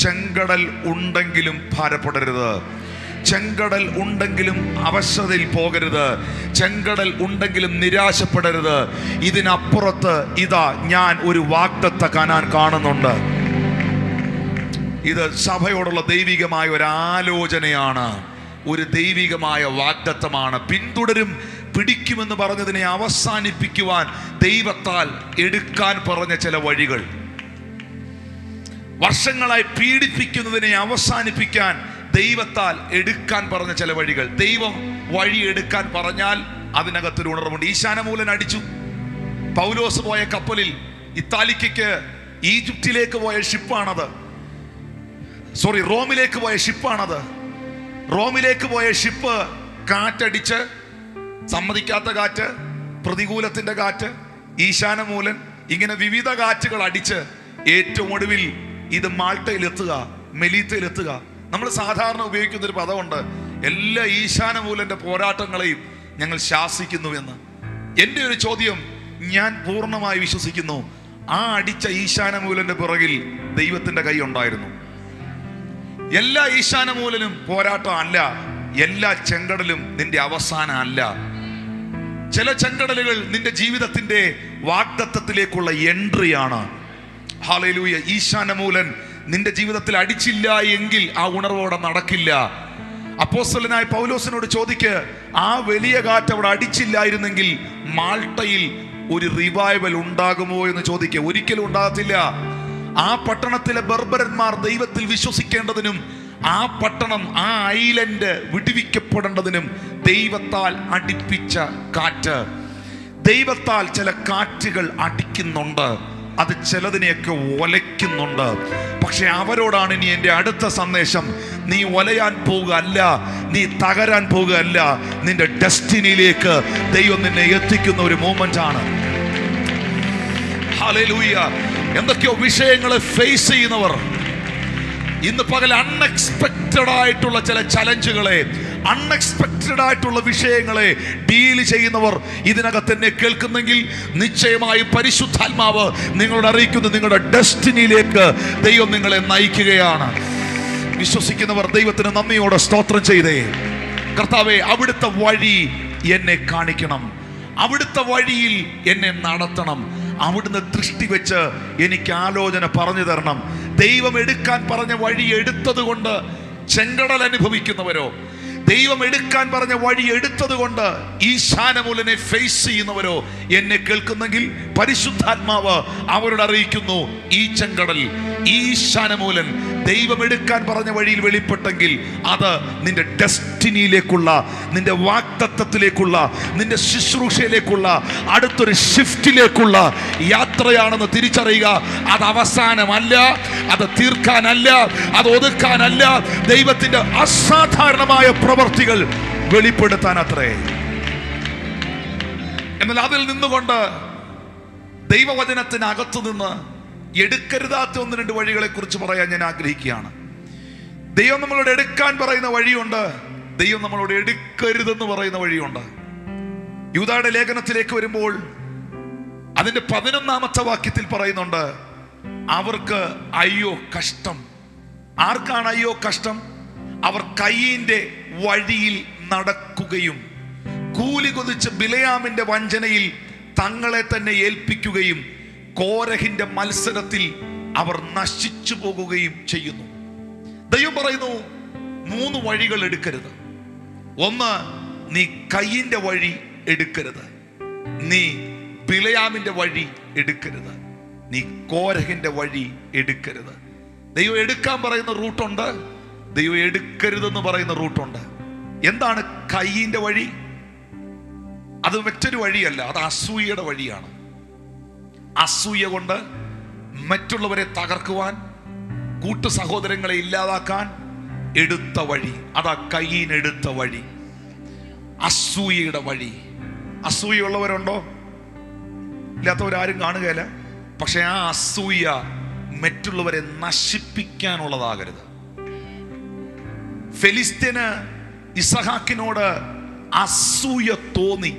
ചെങ്കടൽ ഉണ്ടെങ്കിലും ഭാരപ്പെടരുത്. ചെങ്കടൽ ഉണ്ടെങ്കിലും അവശതയിൽ പോകരുത്. ചെങ്കടൽ ഉണ്ടെങ്കിലും നിരാശപ്പെടരുത്. ഇതിനപ്പുറത്ത് ഇതാ ഞാൻ ഒരു വാഗ്ദത്ത കനാൻ കാണുന്നുണ്ട്. ഇത് സഭയോടുള്ള ദൈവികമായ ഒരു ആലോചനയാണ്, ഒരു ദൈവികമായ വാഗ്ദത്തമാണ്. പിന്തുടരും, പിടിക്കുമെന്ന് പറഞ്ഞതിനെ അവസാനിപ്പിക്കുവാൻ ദൈവത്താൽ എടുക്കാൻ പറഞ്ഞ ചില വഴികൾ, വർഷങ്ങളായി പീഡിപ്പിക്കുന്നതിനെ അവസാനിപ്പിക്കാൻ ദൈവത്താൽ എടുക്കാൻ പറഞ്ഞ ചില വഴികൾ. ദൈവം വഴി എടുക്കാൻ പറഞ്ഞാൽ അതിനകത്തൊരു ഉണർവുണ്ട്. ഈശാനമൂലൻ അടിച്ചു. പൗലോസ് പോയ കപ്പലിൽ ഇത്താലിക്കയ്ക്ക് ഈജിപ്തിലേക്ക് പോയ ഷിപ്പാണത്, റോമിലേക്ക് പോയ ഷിപ്പാണത്. റോമിലേക്ക് പോയ ഷിപ്പ് കാറ്റടിച്ച്, സമ്മതിക്കാത്ത കാറ്റ്, പ്രതികൂലത്തിന്റെ കാറ്റ്, ഈശാനമൂലൻ, ഇങ്ങനെ വിവിധ കാറ്റുകൾ അടിച്ച് ഏറ്റവും ഒടുവിൽ ഇത് മാൾട്ടയിലെത്തുക, മെലീത്തയിലെത്തുക. നമ്മൾ സാധാരണ ഉപയോഗിക്കുന്ന ഒരു പദമുണ്ട്, എല്ലാ ഈശാനമൂലന്റെ പോരാട്ടങ്ങളെയും ഞങ്ങൾ ശാസിക്കുന്നു എന്ന്. എൻ്റെ ഒരു ചോദ്യം, ഞാൻ പൂർണ്ണമായി വിശ്വസിക്കുന്നു ആ അടിച്ച ഈശാനമൂലന്റെ പിറകിൽ ദൈവത്തിന്റെ കൈ ഉണ്ടായിരുന്നു. എല്ലാ ഈശാനമൂലനും പോരാട്ടം അല്ല, എല്ലാ ചെങ്കടലും നിന്റെ അവസാനം അല്ല. ചില ചെങ്കടലുകൾ നിന്റെ ജീവിതത്തിന്റെ വാഗ്ദത്തത്തിലേക്കുള്ള എൻട്രിയാണ്. ഹല്ലേലൂയ. ഈശാനമൂലൻ നിന്റെ ജീവിതത്തിൽ അടിച്ചില്ല എങ്കിൽ ആ ഉണർവോടെ നടക്കില്ല. അപ്പോസ്തലനായ പൗലോസിനോട് ചോദിക്ക്, ആ വലിയ കാറ്റ് അവിടെ അടിച്ചില്ലായിരുന്നെങ്കിൽ മാൾട്ടയിൽ ഒരു റിവൈവൽ ഉണ്ടാകുമോ എന്ന് ചോദിക്കുക. ഒരിക്കലും ഉണ്ടാകത്തില്ല. ആ പട്ടണത്തിലെ ബർബരന്മാർ ദൈവത്തിൽ വിശ്വസിക്കേണ്ടതിനും ആ പട്ടണം, ആ ഐലൻഡ് വിടുവിക്കപ്പെടേണ്ടതിനും ദൈവത്താൽ അടിപ്പിച്ച കാറ്റ്, ദൈവത്താൽ ചില കാറ്റുകൾ അടിക്കുന്നുണ്ട്. അത് ചിലതിനെയൊക്കെ ഒലയ്ക്കുന്നുണ്ട്. പക്ഷെ അവരോടാണ് ഇനി എൻ്റെ അടുത്ത സന്ദേശം. നീ ഒലയാൻ പോകുക അല്ല, നീ തകരാൻ പോകുക അല്ല, നിന്റെ ഡെസ്റ്റിനിയിലേക്ക് ദൈവം നിന്നെ എത്തിക്കുന്ന ഒരു മൂമെന്റ് ആണ്. ഹല്ലേലൂയ. എന്തൊക്കെയോ വിഷയങ്ങളെ ഫേസ് ചെയ്യുന്നവർ ഇന്ന് പകൽ അൺഎക്സ്പെക്റ്റഡ് ആയിട്ടുള്ള ചില ചലഞ്ചുകളെ, അൺഎക്സ്പെക്റ്റഡ് ആയിട്ടുള്ള വിഷയങ്ങളെ ഡീൽ ചെയ്യുന്നവർ ഇതിനകത്ത് എന്നെ കേൾക്കുന്നെങ്കിൽ നിശ്ചയമായി പരിശുദ്ധാത്മാവ് നിങ്ങളോട് അറിയിക്കുന്നു, നിങ്ങളുടെ ഡെസ്റ്റിനിയിലേക്ക് ദൈവം നിങ്ങളെ നയിക്കുകയാണ്. വിശ്വസിക്കുന്നവർ ദൈവത്തിന് നന്ദിയോടെ സ്തോത്രം ചെയ്തേ. കർത്താവേ, അവിടുത്തെ വഴി എന്നെ കാണിക്കണം, അവിടുത്തെ വഴിയിൽ എന്നെ നടത്തണം, അവിടുന്ന് ദൃഷ്ടി വെച്ച് എനിക്ക് ആലോചന പറഞ്ഞു തരണം. ദൈവം എടുക്കാൻ പറഞ്ഞ വഴി എടുത്തത് കൊണ്ട് ചെങ്കടൽ അനുഭവിക്കുന്നവരോ, ദൈവം എടുക്കാൻ പറഞ്ഞ വഴി എടുത്തത് കൊണ്ട് ഈശാനമൂലനെ ഫേസ് ചെയ്യുന്നവരോ എന്നെ കേൾക്കുന്നെങ്കിൽ പരിശുദ്ധാത്മാവ് അവരോട് അറിയിക്കുന്നു, ഈ ചെങ്കടൽ, ഈ ഈശാനമൂലൻ ദൈവം എടുക്കാൻ പറഞ്ഞ വഴിയിൽ വെളിപ്പെട്ടെങ്കിൽ അത് നിന്റെ ഡെസ്റ്റിനിയിലേക്കുള്ള, നിന്റെ വാഗ്ദത്തത്തിലേക്കുള്ള, നിന്റെ ശുശ്രൂഷയിലേക്കുള്ള അടുത്തൊരു ഷിഫ്റ്റിലേക്കുള്ള യാത്രയാണെന്ന് തിരിച്ചറിയുക. അത് അവസാനമല്ല, അത് തീർക്കാനല്ല, അത് ഒതുക്കാനല്ല, ദൈവത്തിന്റെ അസാധാരണമായ പ്രവർത്തികൾ വെളിപ്പെടുത്താൻ അത്രേ. എന്നാൽ അതിൽ നിന്നുകൊണ്ട് ദൈവവചനത്തിനകത്തു നിന്ന് എടുക്കരുതാത്ത ഒന്ന് രണ്ട് വഴികളെ കുറിച്ച് പറയാൻ ഞാൻ ആഗ്രഹിക്കുകയാണ്. ദൈവം നമ്മളോട് എടുക്കാൻ പറയുന്ന വഴിയുണ്ട്, ദൈവം നമ്മളോട് എടുക്കരുതെന്ന് പറയുന്ന വഴിയുണ്ട്. യൂദായുടെ ലേഖനത്തിലേക്ക് വരുമ്പോൾ അതിന്റെ 11-ാമത്തെ വാക്യത്തിൽ പറയുന്നുണ്ട്, അവർക്ക് അയ്യോ കഷ്ടം. ആർക്കാണ് അയ്യോ കഷ്ടം? അവർ കയീന്റെ വഴിയിൽ നടക്കുകയും കൂലി കൊതിച്ച് ബിലയാമിന്റെ വഞ്ചനയിൽ തങ്ങളെ തന്നെ ഏൽപ്പിക്കുകയും കോരഹിന്റെ മത്സരത്തിൽ അവർ നശിച്ചു പോകുകയും ചെയ്യുന്നു. ദൈവം പറയുന്നു, 3 വഴികൾ എടുക്കരുത്. ഒന്ന്, നീ കയീന്റെ വഴി എടുക്കരുത്, നീ ബിലയാമിന്റെ വഴി എടുക്കരുത്, നീ കോരഹിന്റെ വഴി എടുക്കരുത്. ദൈവം എടുക്കാൻ പറയുന്ന റൂട്ടുണ്ട്, ദൈവം എടുക്കരുതെന്ന് പറയുന്ന റൂട്ടുണ്ട്. എന്താണ് കയീന്റെ വഴി? അത് മറ്റൊരു വഴിയല്ല, അത് അസൂയയുടെ വഴിയാണ്. അസൂയ കൊണ്ട് മറ്റുള്ളവരെ തകർക്കുവാൻ, കൂട്ടു സഹോദരങ്ങളെ ഇല്ലാതാക്കാൻ എടുത്ത വഴി, അതാ കയീൻ എടുത്ത വഴി, അസൂയയുടെ വഴി. അസൂയുള്ളവരുണ്ടോ? ഇല്ലാത്തവരാരും കാണുകയില്ല. പക്ഷെ ആ അസൂയ മറ്റുള്ളവരെ നശിപ്പിക്കാനുള്ളതാകരുത്. ഫെലിസ്ത്യന് ഇസഹാക്കിനോട് അസൂയ തോന്നി.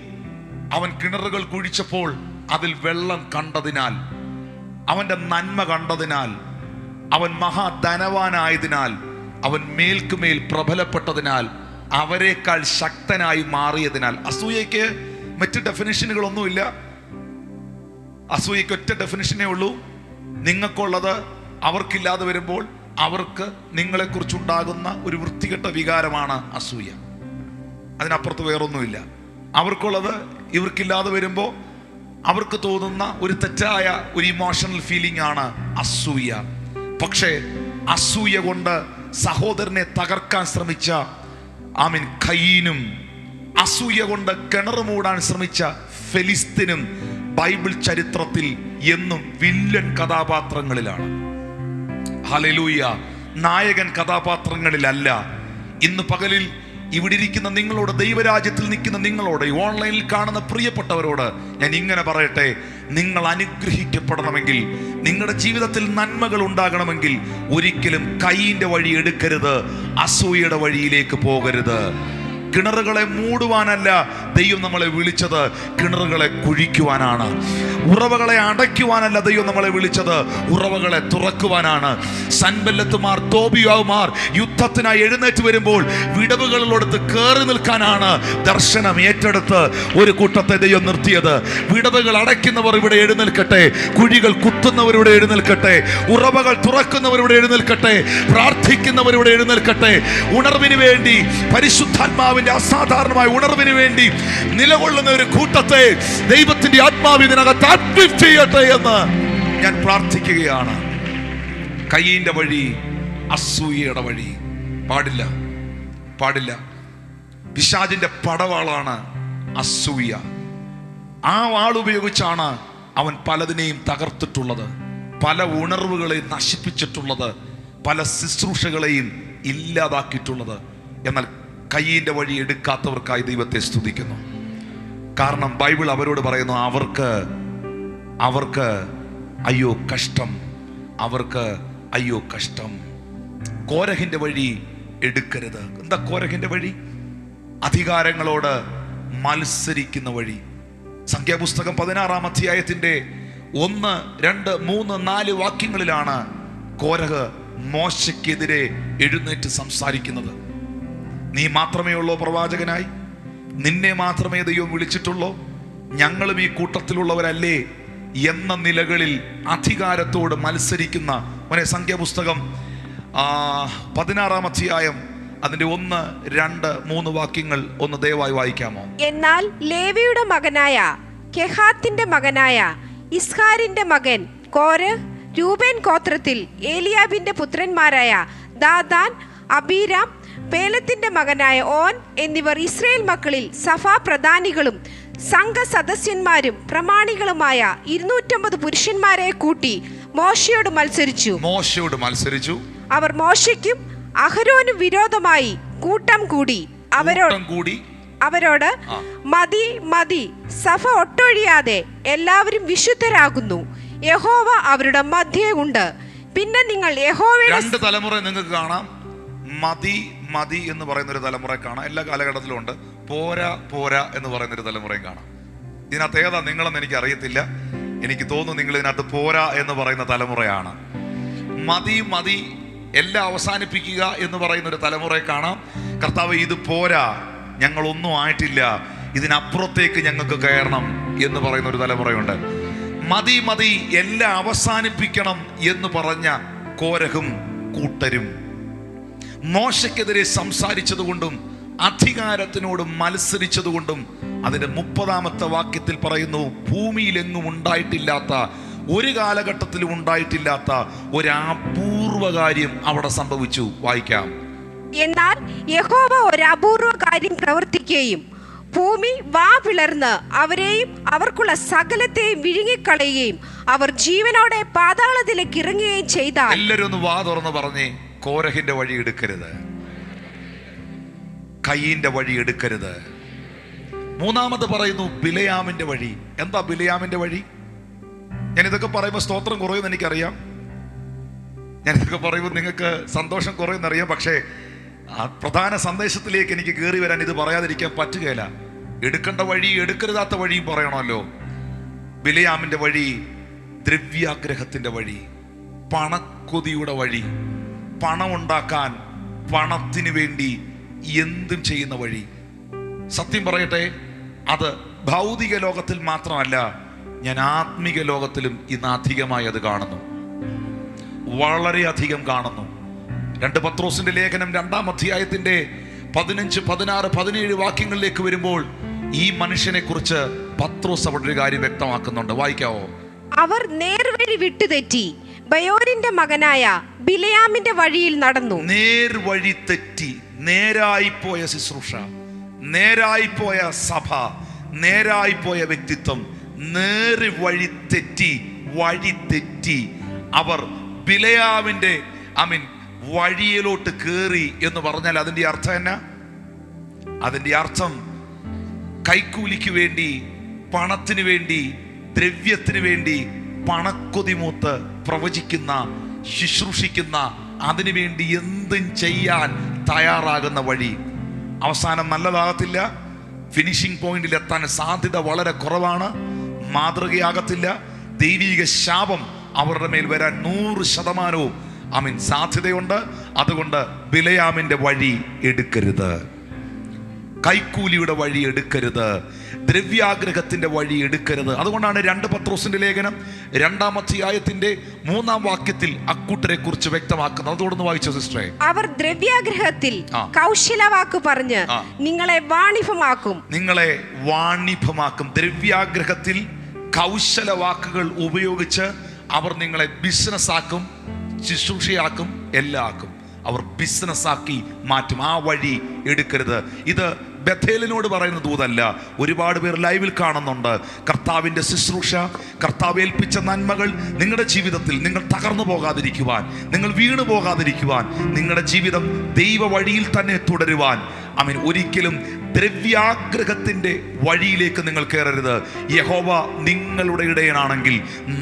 അവൻ കിണറുകൾ കുഴിച്ചപ്പോൾ അതിൽ വെള്ളം കണ്ടതിനാൽ, അവന്റെ നന്മ കണ്ടതിനാൽ, അവൻ മഹാധനവാനായതിനാൽ, അവൻ മേൽക്കുമേൽ പ്രബലപ്പെട്ടതിനാൽ, അവരെക്കാൾ ശക്തനായി മാറിയതിനാൽ. അസൂയയ്ക്ക് മറ്റ് ഡെഫിനിഷനുകളൊന്നുമില്ല. അസൂയയ്ക്ക് ഒറ്റ ഡെഫിനിഷനേ ഉള്ളൂ, നിങ്ങൾക്കുള്ളത് അവർക്കില്ലാതെ വരുമ്പോൾ അവർക്ക് നിങ്ങളെക്കുറിച്ചുണ്ടാകുന്ന ഒരു വൃത്തികെട്ട വികാരമാണ് അസൂയ. അതിനപ്പുറത്ത് വേറൊന്നുമില്ല. അവർക്കുള്ളത് ഇവർക്കില്ലാതെ വരുമ്പോൾ അവർക്ക് തോന്നുന്ന ഒരു തെറ്റായ ഒരു ഇമോഷണൽ ഫീലിംഗ് ആണ് അസൂയ. പക്ഷേ അസൂയ കൊണ്ട് സഹോദരനെ തകർക്കാൻ ശ്രമിച്ച കയീനും, അസൂയ കൊണ്ട് കിണർ മൂടാൻ ശ്രമിച്ച ഫെലിസ്തീനും ബൈബിൾ ചരിത്രത്തിൽ എന്നും വില്ലൻ കഥാപാത്രങ്ങളിലാണ്. ഹല്ലേലൂയ. നായകൻ കഥാപാത്രങ്ങളിലല്ല. ഇന്ന് പകലിൽ ഇവിടെ ഇരിക്കുന്ന നിങ്ങളോട്, ദൈവരാജ്യത്തിൽ നിൽക്കുന്ന നിങ്ങളോട്, ഓൺലൈനിൽ കാണുന്ന പ്രിയപ്പെട്ടവരോട് ഞാൻ ഇങ്ങനെ പറയട്ടെ, നിങ്ങൾ അനുഗ്രഹിക്കപ്പെടണമെങ്കിൽ, നിങ്ങളുടെ ജീവിതത്തിൽ നന്മകൾ ഉണ്ടാകണമെങ്കിൽ ഒരിക്കലും കയ്യിൻ്റെ വഴി എടുക്കരുത്, അസൂയയുടെ വഴിയിലേക്ക് പോകരുത്. കിണറുകളെ മൂടുവാനല്ല ദൈവം നമ്മളെ വിളിച്ചത്, കിണറുകളെ കുഴിക്കുവാനാണ്. ഉറവകളെ അടയ്ക്കുവാനല്ല ദൈവം നമ്മളെ വിളിച്ചത്, ഉറവകളെ തുറക്കുവാനാണ്. സൻബല്ലത്തുമാർ, തോബിയാവുമാർ യുദ്ധത്തിനായി എഴുന്നേറ്റ് വരുമ്പോൾ വിടവുകളിലോടത്ത് കയറി നിൽക്കാനാണ് ദർശനം ഏറ്റെടുത്ത് ഒരു കൂട്ടത്തെ ദൈവം നിർത്തിയത്. വിടവുകൾ അടയ്ക്കുന്നവർ ഇവിടെ എഴുന്നേൽക്കട്ടെ, കുഴികൾ കുത്തുന്നവരിവിടെ എഴുന്നേൽക്കട്ടെ, ഉറവകൾ തുറക്കുന്നവരിവിടെ എഴുന്നേൽക്കട്ടെ, പ്രാർത്ഥിക്കുന്നവരിവിടെ എഴുന്നേൽക്കട്ടെ. ഉണർവിന് വേണ്ടി, പരിശുദ്ധാത്മാവിന്റെ അസാധാരണമായ ഉണർവിന് വേണ്ടി നിലകൊള്ളുന്ന ഒരു കൂട്ടത്തെ ദൈവത്തിന്റെ ആത്മാവ് ഇതിനകത്ത് അഡ്മിറ്റ് ചെയ്യട്ടെ എന്ന് ഞാൻ പ്രാർത്ഥിക്കുകയാണ്. കയ്യിന്റെ വഴി, അസൂയയുടെ വഴി പാടില്ല, പാടില്ല. പിശാചിന്റെ പടവാളാണ് അസൂയ. ആ വാളുപയോഗിച്ചാണ് അവൻ പലതിനെയും തകർത്തിട്ടുള്ളത്, പല ഉണർവുകളെയും നശിപ്പിച്ചിട്ടുള്ളത്, പല ശുശ്രൂഷകളെയും ഇല്ലാതാക്കിയിട്ടുള്ളത്. എന്നാൽ കയ്യിൻ്റെ വഴി എടുക്കാത്തവർക്കായി ദൈവത്തെ സ്തുതിക്കുന്നു. കാരണം ബൈബിൾ അവരോട് പറയുന്നു, അവർക്ക് അയ്യോ കഷ്ടം, അവർക്ക് അയ്യോ കഷ്ടം. കോരഹിന്റെ വഴി എടുക്കരുത്. എന്താ കോരഹിന്റെ വഴി? അധികാരങ്ങളോട് മത്സരിക്കുന്ന വഴി. സംഖ്യാപുസ്തകം 16-ാം അധ്യായത്തിന്റെ 1, 2, 3, 4 വാക്യങ്ങളിലാണ് കോരഹ് മോശയ്ക്കെതിരെ എഴുന്നേറ്റ് സംസാരിക്കുന്നത്. നീ മാത്രമേ ഉള്ളോ പ്രവാചകനായി? നിന്നെ മാത്രമേ ദൈവം വിളിച്ചിട്ടുള്ളൂ? ഞങ്ങളും ഈ കൂട്ടത്തിലുള്ളവരല്ലേ എന്ന നിലകളിൽ അധികാരത്തോട് മത്സരിക്കുന്ന സംഖ്യാപുസ്തകം 16-ാം അധ്യായം അതിന്റെ 1, 2, 3 വാക്യങ്ങൾ ഒന്ന് ദയവായി വായിക്കാമോ? എന്നാൽ ലേവിയുടെ മകനായ കെഹാത്തിന്റെ മകനായ ഇസ്ഹാരിന്റെ മകൻ കോരഹ് രൂബേൻ ഗോത്രത്തിൽ ഏലിയാബിന്റെ പുത്രന്മാരായ ദാദാൻ, അബീരാം, പേലത്തിന്റെ മകനായ ഓൻ എന്നിവർ ഇസ്രായേൽ മക്കളിൽ സഭാ പ്രധാനികളും സംഘ സദസ്യന്മാരും പ്രമാണികളുമായ 250 പുരുഷന്മാരെ കൂട്ടി മോശയോട് മത്സരിച്ചു. അവർ മോശയ്ക്കും അഹരോനും വിരോധമായി കൂട്ടം കൂടി അവരോട് മതി മതി, സഭ ഒട്ടൊഴിയാതെ എല്ലാവരും വിശുദ്ധരാകുന്നു, യഹോവ അവരുടെ മധ്യേ ഉണ്ട്. പിന്നെ നിങ്ങൾ യഹോവയുടെ 2 തലമുറ നിങ്ങൾക്ക് കാണാം. മതി മതി എന്ന് പറയുന്ന ഒരു തലമുറ കാണാം. എല്ലാ കാലഘട്ടത്തിലും ഉണ്ട്. പോരാ പോരാ എന്ന് പറയുന്ന ഒരു തലമുറയും കാണാം. ഇതിനകത്ത് ഏതാ നിങ്ങളെന്ന് എനിക്ക് അറിയത്തില്ല. എനിക്ക് തോന്നുന്നു നിങ്ങൾ ഇതിനകത്ത് പോരാ എന്ന് പറയുന്ന തലമുറയാണ്. മതി മതി, എല്ലാം അവസാനിപ്പിക്കുക എന്ന് പറയുന്ന ഒരു തലമുറയെ കാണാം. കർത്താവ്, ഇത് പോരാ, ഞങ്ങളൊന്നും ആയിട്ടില്ല, ഇതിനപ്പുറത്തേക്ക് ഞങ്ങൾക്ക് കയറണം എന്ന് പറയുന്ന ഒരു തലമുറയുണ്ട്. മതി മതി, എല്ലാം അവസാനിപ്പിക്കണം എന്ന് പറഞ്ഞ കോരഹും കൂട്ടരും മോശയ്ക്കെതിരെ സംസാരിച്ചതുകൊണ്ടും അധികാരത്തിനോട് മത്സരിച്ചതുകൊണ്ടും അതിന്റെ 30-ാമത്തെ വാക്യത്തിൽ പറയുന്നു, ഭൂമിയിലെങ്ങും ഉണ്ടായിട്ടില്ലാത്ത, ഒരു കാലഘട്ടത്തിലും ഉണ്ടായിട്ടില്ലാത്ത ഒരു അപൂർവ കാര്യം അവിടെ സംഭവിച്ചു. വായിക്കാം. എന്നാൽ യഹോവ ഒരു അപൂർവ കാര്യം പ്രവർത്തിക്കുകയും ഭൂമി വാ പിളർന്ന് അവരെയും അവർക്കുള്ള സകലത്തെയും വിഴുങ്ങിക്കളയുകയും അവർ ജീവനോടെ പാതാളത്തിലേക്ക് ഇറങ്ങുകയും ചെയ്താൽ. എല്ലാവരും ഒന്ന് വാ തുറന്ന് പറഞ്ഞേ, കോരഹിന്റെ വഴി എടുക്കരുത്, കയ്യിന്റെ വഴി എടുക്കരുത്. 3-ാമത് പറയുന്നു ബിലയാമിന്റെ വഴി. എന്താ ബിലയാമിന്റെ വഴി? ഞാനിതൊക്കെ പറയുമ്പോൾ സ്തോത്രം കുറയുമെന്ന് എനിക്കറിയാം, ഞാനിതൊക്കെ പറയുമ്പോൾ നിങ്ങൾക്ക് സന്തോഷം കുറയുമെന്നറിയാം. പക്ഷേ പ്രധാന സന്ദേശത്തിലേക്ക് എനിക്ക് കയറി വരാൻ ഇത് പറയാതിരിക്കാൻ പറ്റുകയില്ല. എടുക്കേണ്ട വഴി, എടുക്കരുതാത്ത വഴിയും പറയണമല്ലോ. ബിലയാമിന്റെ വഴി ദ്രവ്യാഗ്രഹത്തിന്റെ വഴി, പണക്കൊതിയുടെ വഴി, പണം ഉണ്ടാക്കാൻ പണത്തിന് വേണ്ടി എന്തും ചെയ്യുന്ന വഴി. സത്യം പറയട്ടെ, അത് ഭൗതിക ലോകത്തിൽ മാത്രമല്ല, ഞാൻ ആത്മീക ലോകത്തിലും ഇന്ന് അധികമായി അത് കാണുന്നു, വളരെയധികം കാണുന്നു. 2 പത്രോസിന്റെ ലേഖനം 2-ാം അധ്യായത്തിന്റെ 15, 16, 17 വാക്യങ്ങളിലേക്ക് വരുമ്പോൾ ഈ മനുഷ്യനെ കുറിച്ച് പത്രോസ് അവിടെ ഒരു കാര്യം വ്യക്തമാക്കുന്നുണ്ട്. വായിക്കാവോ? അവർ നേർവഴി വിട്ടുതെറ്റി ബയോരിന്റെ മകനായ ബിലയാമിന്റെ വഴിയിൽ നടന്നു. നേർവഴി തെറ്റി, നേരായിപ്പോയ ശുശ്രൂഷ, നേരായിപ്പോയ സഭ, നേരായിപ്പോയ വ്യക്തിത്വം, നേർവഴി തെറ്റി, വഴി തെറ്റി അവർ ബിലയാമിന്റെ വഴിയിലോട്ട് കയറി എന്ന് പറഞ്ഞാൽ അതിന്റെ അർത്ഥം എന്നാ? അതിന്റെ അർത്ഥം കൈക്കൂലിക്ക് വേണ്ടി, പണത്തിന് വേണ്ടി, ദ്രവ്യത്തിന് വേണ്ടി പണക്കൊതിമൂത്ത് പ്രവചിക്കുന്ന, ശുശ്രൂഷിക്കുന്ന, അതിനുവേണ്ടി എന്തും ചെയ്യാൻ തയ്യാറാകുന്ന വഴി അവസാനം നല്ലതാകത്തില്ല. ഫിനിഷിംഗ് പോയിന്റിൽ എത്താൻ സാധ്യത വളരെ കുറവാണ്. മാതൃകയാകത്തില്ല. ദൈവിക ശാപം അവരുടെ മേൽ വരാൻ 100% സാധ്യതയുണ്ട്. അതുകൊണ്ട് ബിലയാമിന്റെ വഴി എടുക്കരുത്, കൈക്കൂലിയുടെ വഴി എടുക്കരുത്, ദ്രവ്യാഗ്രഹത്തിന്റെ വഴി എടുക്കരുത്. അതുകൊണ്ടാണ് 2 പത്രോസിന്റെ ലേഖനം 2-ാം അധ്യായത്തിന്റെ 3-ാം വാക്യത്തിൽ അക്കൂട്ടരെ കുറിച്ച് വ്യക്തമാക്കുന്നത്. അതോടൊന്ന് വായിച്ചോ സിസ്റ്ററെ. അവർ ദ്രവ്യാഗ്രഹത്തിൽ കൗശലവാക്ക് പറഞ്ഞ് നിങ്ങളെ വാണിഭമാക്കും. നിങ്ങളെ വാണിഭമാക്കും. ദ്രവ്യാഗ്രഹത്തിൽ കൗശല വാക്കുകൾ ഉപയോഗിച്ച് അവർ നിങ്ങളെ ബിസിനസ്സാക്കും, ശുശ്രൂഷയാക്കും, എല്ലാം ആക്കും. അവർ ബിസിനസ്സാക്കി മാറ്റും. ആ വഴി എടുക്കരുത്. ഇത് ബഥേലിനോട് പറയുന്ന ദൂതല്ല. ഒരുപാട് പേർ ലൈവിൽ കാണുന്നുണ്ട്. കർത്താവിൻ്റെ ശുശ്രൂഷ, കർത്താവ് ഏൽപ്പിച്ച നന്മകൾ നിങ്ങളുടെ ജീവിതത്തിൽ നിങ്ങൾ തകർന്നു പോകാതിരിക്കുവാൻ, നിങ്ങൾ വീണു പോകാതിരിക്കുവാൻ, നിങ്ങളുടെ ജീവിതം ദൈവ വഴിയിൽ തന്നെ തുടരുവാൻ ഒരിക്കലും ദ്രവ്യാഗ്രഹത്തിന്റെ വഴിയിലേക്ക് നിങ്ങൾ കയറരുത്. യഹോവ നിങ്ങളുടെ ഇടയനാണെങ്കിൽ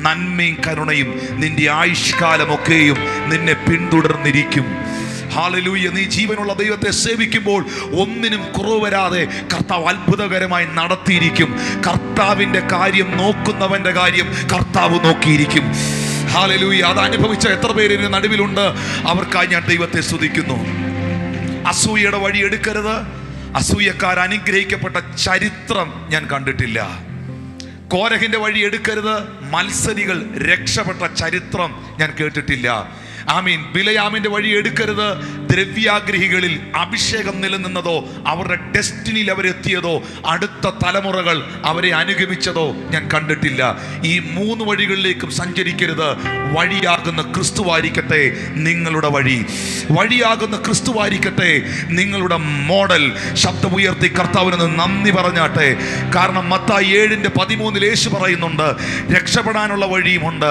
നന്മയും കരുണയും നിന്റെ ആയുഷ്കാലമൊക്കെയും നിന്നെ പിന്തുടർന്നിരിക്കും. ഹല്ലേലൂയ. നീ ജീവനുള്ള ദൈവത്തെ സേവിക്കുമ്പോൾ ഒന്നിനും കുറവ് വരാതെ കർത്താവ് അത്ഭുതകരമായി നടത്തിയിരിക്കും. കർത്താവിന്റെ കാര്യം നോക്കുന്നവന്റെ കാര്യം കർത്താവ് നോക്കിയിരിക്കും. ഹല്ലേലൂയ. അത് അനുഭവിച്ച എത്ര പേര് നടുവിലുണ്ട്? അവർക്കായി ഞാൻ ദൈവത്തെ സ്തുതിക്കുന്നു. അസൂയയുടെ വഴി എടുക്കരുത്. അസൂയക്കാർ അനുഗ്രഹിക്കപ്പെട്ട ചരിത്രം ഞാൻ കണ്ടിട്ടില്ല. കോരഹിന്റെ വഴി എടുക്കരുത്. മത്സരികൾ രക്ഷപ്പെട്ട ചരിത്രം ഞാൻ കേട്ടിട്ടില്ല. ബിലയാമിന്റെ വഴി എടുക്കരുത്. ദ്രവ്യാഗ്രഹികളിൽ അഭിഷേകം നിലനിന്നതോ, അവരുടെ ഡെസ്റ്റിനിയിൽ അവരെത്തിയതോ, അടുത്ത തലമുറകൾ അവരെ അനുഗമിച്ചതോ ഞാൻ കണ്ടിട്ടില്ല. ഈ 3 വഴികളിലേക്കും സഞ്ചരിക്കരുത്. വഴിയാകുന്ന ക്രിസ്തുവായിരിക്കട്ടെ നിങ്ങളുടെ വഴി. വഴിയാകുന്ന ക്രിസ്തുവായിരിക്കട്ടെ നിങ്ങളുടെ മോഡൽ. ശബ്ദമുയർത്തി കർത്താവിന് നന്ദി പറഞ്ഞാട്ടെ. കാരണം മത്തായി 7:13 യേശു പറയുന്നുണ്ട്, രക്ഷപ്പെടാനുള്ള വഴിയുമുണ്ട്,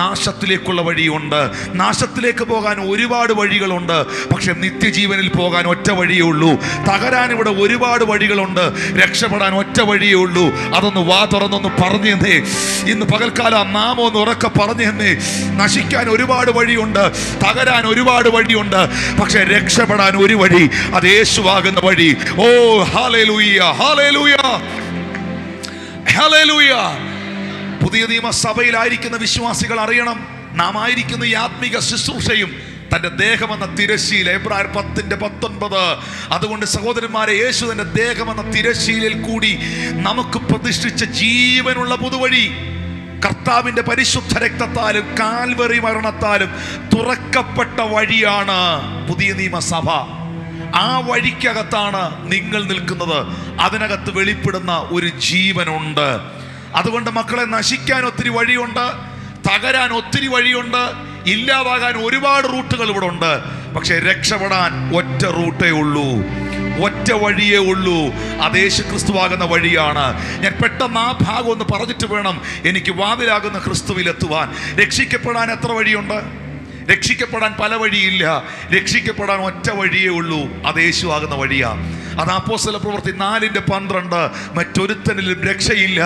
നാശത്തിലേക്കുള്ള വഴിയുണ്ട്. നാശത്തിലേക്ക് പോകാൻ ഒരുപാട് വഴികളുണ്ട്, പക്ഷെ നിത്യജീവനിൽ പോകാൻ ഒറ്റ വഴിയേ ഉള്ളൂ. തകരാൻ ഇവിടെ ഒരുപാട് വഴികളുണ്ട്, രക്ഷപ്പെടാൻ ഒറ്റ വഴിയേ ഉള്ളൂ. അതൊന്ന് വാ തുറന്നൊന്ന് പറഞ്ഞു തന്നേ. ഇന്ന് പകൽക്കാലം നാമം ഒന്ന് ഉറക്കെ പറഞ്ഞു തന്നേ. നശിക്കാൻ ഒരുപാട് വഴിയുണ്ട്, തകരാൻ ഒരുപാട് വഴിയുണ്ട്, പക്ഷെ രക്ഷപ്പെടാൻ ഒരു വഴി, അത് യേശുവാകുന്ന വഴി. ഓ ഹല്ലേലൂയ, ഹല്ലേലൂയ, ഹല്ലേലൂയ. പുതിയ നിയമസഭയിലായിരിക്കുന്ന വിശ്വാസികൾ അറിയണം, നാം ആയിരിക്കുന്ന ഈ ആത്മീക ശുശ്രൂഷയും തന്റെ ദേഹമെന്ന തിരശ്ശീല. എബ്രായർ 10:19. അതുകൊണ്ട് സഹോദരന്മാരെ, യേശു തന്റെ ദേഹമെന്ന തിരശ്ശീലയിൽ കൂടി നമുക്ക് പ്രതിഷ്ഠിച്ച ജീവനുള്ള പുതുവഴി, കർത്താവിന്റെ പരിശുദ്ധ രക്തത്താലും കാൽവറി മരണത്താലും തുറക്കപ്പെട്ട വഴിയാണ് പുതിയ നിയമസഭ. ആ വഴിക്കകത്താണ് നിങ്ങൾ നിൽക്കുന്നത്. അതിനകത്ത് വെളിപ്പെടുന്ന ഒരു ജീവനുണ്ട്. അതുകൊണ്ട് മക്കളെ, നശിക്കാൻ ഒത്തിരി വഴിയുണ്ട്, തകരാൻ ഒത്തിരി വഴിയുണ്ട്, ഇല്ലാതാകാൻ ഒരുപാട് റൂട്ടുകൾ ഇവിടെ ഉണ്ട്. പക്ഷെ രക്ഷപ്പെടാൻ ഒറ്റ റൂട്ടേ ഉള്ളൂ, ഒറ്റ വഴിയേ ഉള്ളൂ. അത് യേശു ക്രിസ്തുവാകുന്ന വഴിയാണ്. ഞാൻ പെട്ടെന്ന് ആ ഭാഗം ഒന്ന് പറഞ്ഞിട്ട് വേണം എനിക്ക് വാതിലാകുന്ന ക്രിസ്തുവിലെത്തുവാൻ. രക്ഷിക്കപ്പെടാൻ എത്ര വഴിയുണ്ട്? രക്ഷിക്കപ്പെടാൻ പല വഴിയില്ല. രക്ഷിക്കപ്പെടാൻ ഒറ്റ വഴിയേ ഉള്ളൂ, അത് യേശു ആകുന്ന വഴിയാണ്. അത് അപ്പോസ്തല പ്രവൃത്തി 4:12. മറ്റൊരുത്തനിലും രക്ഷയില്ല,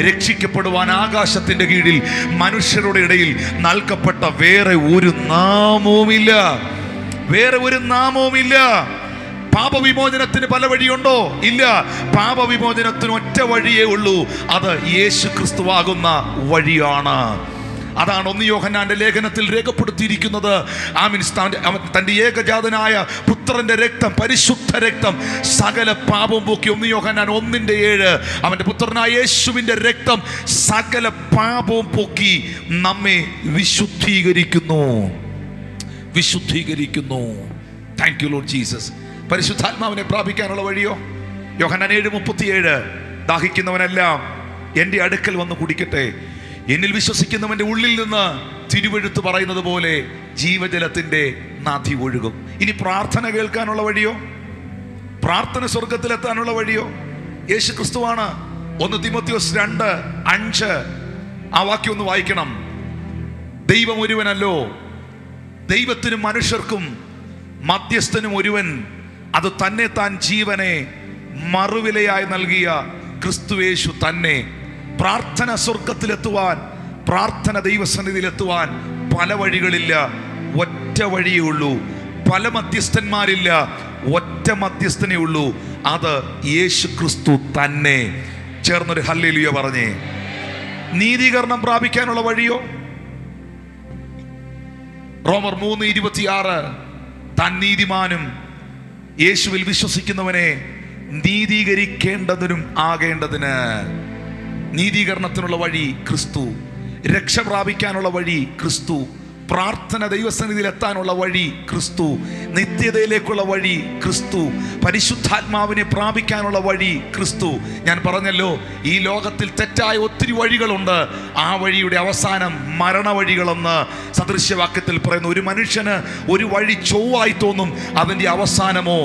രക്ഷിക്കപ്പെടുവാൻ ആകാശത്തിന്റെ കീഴിൽ മനുഷ്യരുടെ ഇടയിൽ നൽകപ്പെട്ട വേറെ ഒരു നാമവുമില്ല, വേറെ ഒരു നാമവുമില്ല. പാപവിമോചനത്തിന് പല വഴിയുണ്ടോ? ഇല്ല. പാപവിമോചനത്തിന് ഒറ്റ വഴിയേ ഉള്ളൂ, അത് യേശു ക്രിസ്തുവാകുന്ന വഴിയാണ്. അതാണ് 1 യോഹന്നാന്റെ ലേഖനത്തിൽ രേഖപ്പെടുത്തിയിരിക്കുന്നത്. തന്റെ ഏകജാതനായ പുത്രന്റെ രക്തം, പരിശുദ്ധ രക്തം, സകല പാപം പോക്കി. 1 യോഹന്നാൻ 1:7. അവന്റെ പുത്രനായ യേശുവിന്റെ രക്തം സകല പാപവും പോക്കി നമ്മെ വിശുദ്ധീകരിക്കുന്നു. വിശുദ്ധീകരിക്കുന്നു. Thank you Lord Jesus. പരിശുദ്ധാത്മാവിനെ പ്രാപിക്കാനുള്ള വഴിയോ? യോഹന്നാൻ 7:37, ദാഹിക്കുന്നവനെല്ലാം എൻ്റെ അടുക്കൽ വന്ന് കുടിക്കട്ടെ, എന്നിൽ വിശ്വസിക്കുന്നവന്റെ ഉള്ളിൽ നിന്ന് തിരുവെഴുത്ത് പറയുന്നത് പോലെ ജീവജലത്തിന്റെ നദി ഒഴുകും. ഇനി പ്രാർത്ഥന കേൾക്കാനുള്ള വഴിയോ? പ്രാർത്ഥന സ്വർഗത്തിലെത്താനുള്ള വഴിയോ? യേശു ക്രിസ്തുവാണ്. 1 തിമോത്തിയോസ് 2:5 ആ വാക്യം ഒന്ന് വായിക്കണം. ദൈവം ഒരുവനല്ലോ, ദൈവത്തിനും മനുഷ്യർക്കും മധ്യസ്ഥനും ഒരുവൻ, അത് തന്നെ താൻ ജീവനെ മറുവിലയായി നൽകിയ ക്രിസ്തുയേശു തന്നെ. പ്രാർത്ഥന സ്വർഗത്തിലെത്തുവാൻ, പ്രാർത്ഥന ദൈവസന്നിധിയിലെത്തുവാൻ പല വഴികളില്ല, ഒറ്റ വഴിയേ ഉള്ളൂ. പല മധ്യസ്ഥന്മാരില്ല, ഒറ്റ മധ്യസ്ഥനേ ഉള്ളൂ, അത് യേശു ക്രിസ്തു തന്നെ. ചേർന്നൊരു ഹല്ലേലൂയ പറഞ്ഞേ. നീതീകരണം പ്രാപിക്കാനുള്ള വഴിയോ? റോമർ 3:26, താൻ നീതിമാനും യേശുവിൽ വിശ്വസിക്കുന്നവനെ നീതീകരിക്കേണ്ടതിനും ആകേണ്ടതിന്. നീതീകരണത്തിനുള്ള വഴി ക്രിസ്തു, രക്ഷ പ്രാപിക്കാനുള്ള വഴി ക്രിസ്തു, പ്രാർത്ഥന ദൈവസന്നിധിയിൽ എത്താനുള്ള വഴി ക്രിസ്തു, നിത്യതയിലേക്കുള്ള വഴി ക്രിസ്തു, പരിശുദ്ധാത്മാവിനെ പ്രാപിക്കാനുള്ള വഴി ക്രിസ്തു. ഞാൻ പറഞ്ഞല്ലോ, ഈ ലോകത്തിൽ തെറ്റായ ഒത്തിരി വഴികളുണ്ട്. ആ വഴിയുടെ അവസാനം മരണവഴികളെന്ന് സദൃശ്യവാക്യത്തിൽ പറയുന്നു. ഒരു മനുഷ്യന് ഒരു വഴി ചൊവ്വായി തോന്നും, അതിൻ്റെ അവസാനമോ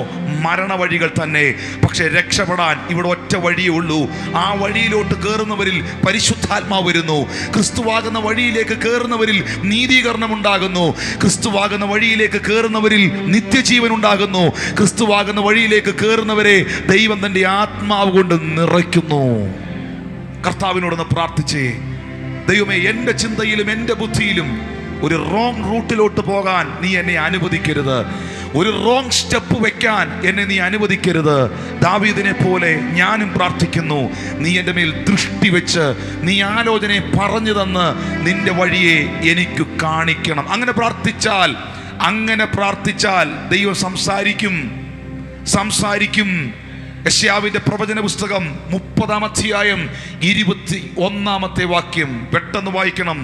മരണവഴികൾ തന്നെ. പക്ഷെ രക്ഷപ്പെടാൻ ഇവിടെ ഒറ്റ വഴിയേ ഉള്ളൂ. ആ വഴിയിലോട്ട് കയറുന്നവരിൽ പരിശുദ്ധാത്മാവ് വരുന്നു. ക്രിസ്തുവാകുന്ന വഴിയിലേക്ക് കയറുന്നവരിൽ നീതീകരണം ഉണ്ടാകുന്നു. ക്രിസ്തുവാകുന്ന വഴിയിലേക്ക് കയറുന്നവരിൽ നിത്യജീവൻ ഉണ്ടാകുന്നു. ക്രിസ്തുവാകുന്ന വഴിയിലേക്ക് കയറുന്നവരെ ദൈവം തന്റെ ആത്മാവ് കൊണ്ട് നിറയ്ക്കുന്നു. കർത്താവിനോടൊന്ന് പ്രാർത്ഥിച്ചേ, ദൈവമേ, എൻ്റെ ചിന്തയിലും എൻ്റെ ബുദ്ധിയിലും ഒരു റോങ് റൂട്ടിലോട്ട് പോകാൻ നീ എന്നെ അനുവദിക്കരുത്. ഒരു റോങ് സ്റ്റെപ്പ് വെക്കാൻ എന്നെ നീ അനുവദിക്കരുത്. ദാവീദിനെ പോലെ ഞാനും പ്രാർത്ഥിക്കുന്നു, നീ എൻ്റെ മേൽ ദൃഷ്ടി വെച്ച് നീ ആലോചനയെ പറഞ്ഞു തന്ന് നിന്റെ വഴിയെ എനിക്ക് കാണിക്കണം. അങ്ങനെ പ്രാർത്ഥിച്ചാൽ ദൈവം സംസാരിക്കും. യെശയ്യാവിന്റെ പ്രവചന പുസ്തകം 30-ാം അധ്യായം 21-ാമത്തെ വാക്യം പെട്ടെന്ന് വായിക്കണം.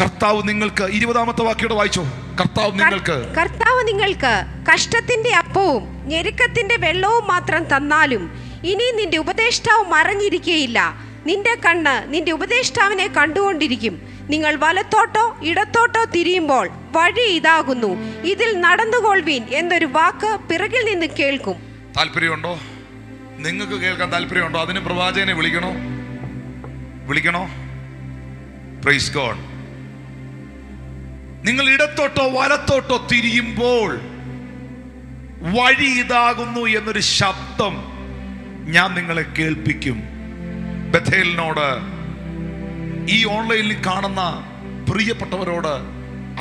കർത്താവ് നിങ്ങൾക്ക് 20-ാമത്തെ വാക്യോടെ വായിച്ചോ. കർത്താവ് നിങ്ങൾക്ക് കഷ്ടത്തിന്റെ അപ്പവും ഞെരുക്കത്തിന്റെ വെള്ളവും മാത്രം തന്നാലും ഇനി നിന്റെ ഉപദേഷ്ടാവ് മറഞ്ഞിരിക്കുകയില്ല. നിന്റെ കണ്ണ് നിന്റെ ഉപദേഷ്ടാവിനെ കണ്ടുകൊണ്ടിരിക്കും. നിങ്ങൾ വലത്തോട്ടോ ഇടത്തോട്ടോ തിരിയുമ്പോൾ വഴി ഇതാകുന്നു, ഇതിൽ നടന്നുകൊള്ളുവീൻ എന്നൊരു വാക്ക് പിറകിൽ നിന്ന് കേൾക്കും. താല്പര്യമുണ്ടോ? നിങ്ങൾക്ക് കേൾക്കാൻ താല്പര്യമുണ്ടോ? അതിന് പ്രവാചകനെ വിളിക്കണോ? Praise God. നിങ്ങൾ ഇടത്തോട്ടോ വലത്തോട്ടോ തിരിയുമ്പോൾ വഴി ഇതാകുന്നു എന്നൊരു ശബ്ദം ഞാൻ നിങ്ങളെ കേൾപ്പിക്കും. ബഥേലിനോട്, ഈ ഓൺലൈനിൽ കാണുന്ന പ്രിയപ്പെട്ടവരോട്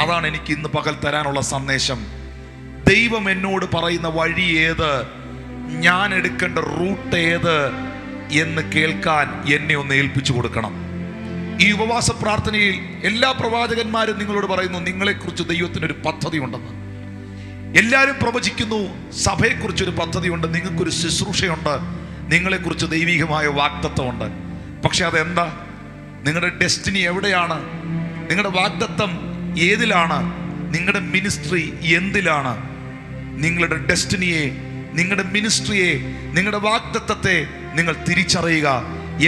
അതാണ് എനിക്ക് ഇന്ന് പകൽ തരാനുള്ള സന്ദേശം. ദൈവം എന്നോട് പറയുന്ന വഴി ഏത്, ഞാൻ എടുക്കേണ്ട റൂട്ട് ഏത് എന്ന് കേൾക്കാൻ എന്നെ ഒന്ന് ഏൽപ്പിച്ചു കൊടുക്കണം. ഈ ഉപവാസ പ്രാർത്ഥനയിൽ എല്ലാ പ്രവാചകന്മാരും നിങ്ങളോട് പറയുന്നു, നിങ്ങളെക്കുറിച്ച് ദൈവത്തിനൊരു പദ്ധതി ഉണ്ടെന്ന്. എല്ലാവരും പ്രവചിക്കുന്നു, സഭയെക്കുറിച്ചൊരു പദ്ധതിയുണ്ട്, നിങ്ങൾക്കൊരു ശുശ്രൂഷയുണ്ട്, നിങ്ങളെക്കുറിച്ച് ദൈവികമായ വാഗ്ദത്തമുണ്ട്. പക്ഷെ അതെന്താ? നിങ്ങളുടെ ഡെസ്റ്റിനി എവിടെയാണ്? നിങ്ങളുടെ വാഗ്ദത്തം ഏതിലാണ്? നിങ്ങളുടെ മിനിസ്ട്രി എന്തിലാണ്? നിങ്ങളുടെ ഡെസ്റ്റിനിയെ, നിങ്ങളുടെ മിനിസ്ട്രിയെ, നിങ്ങളുടെ വാഗ്ദത്തത്തെ നിങ്ങൾ തിരിച്ചറിയുക.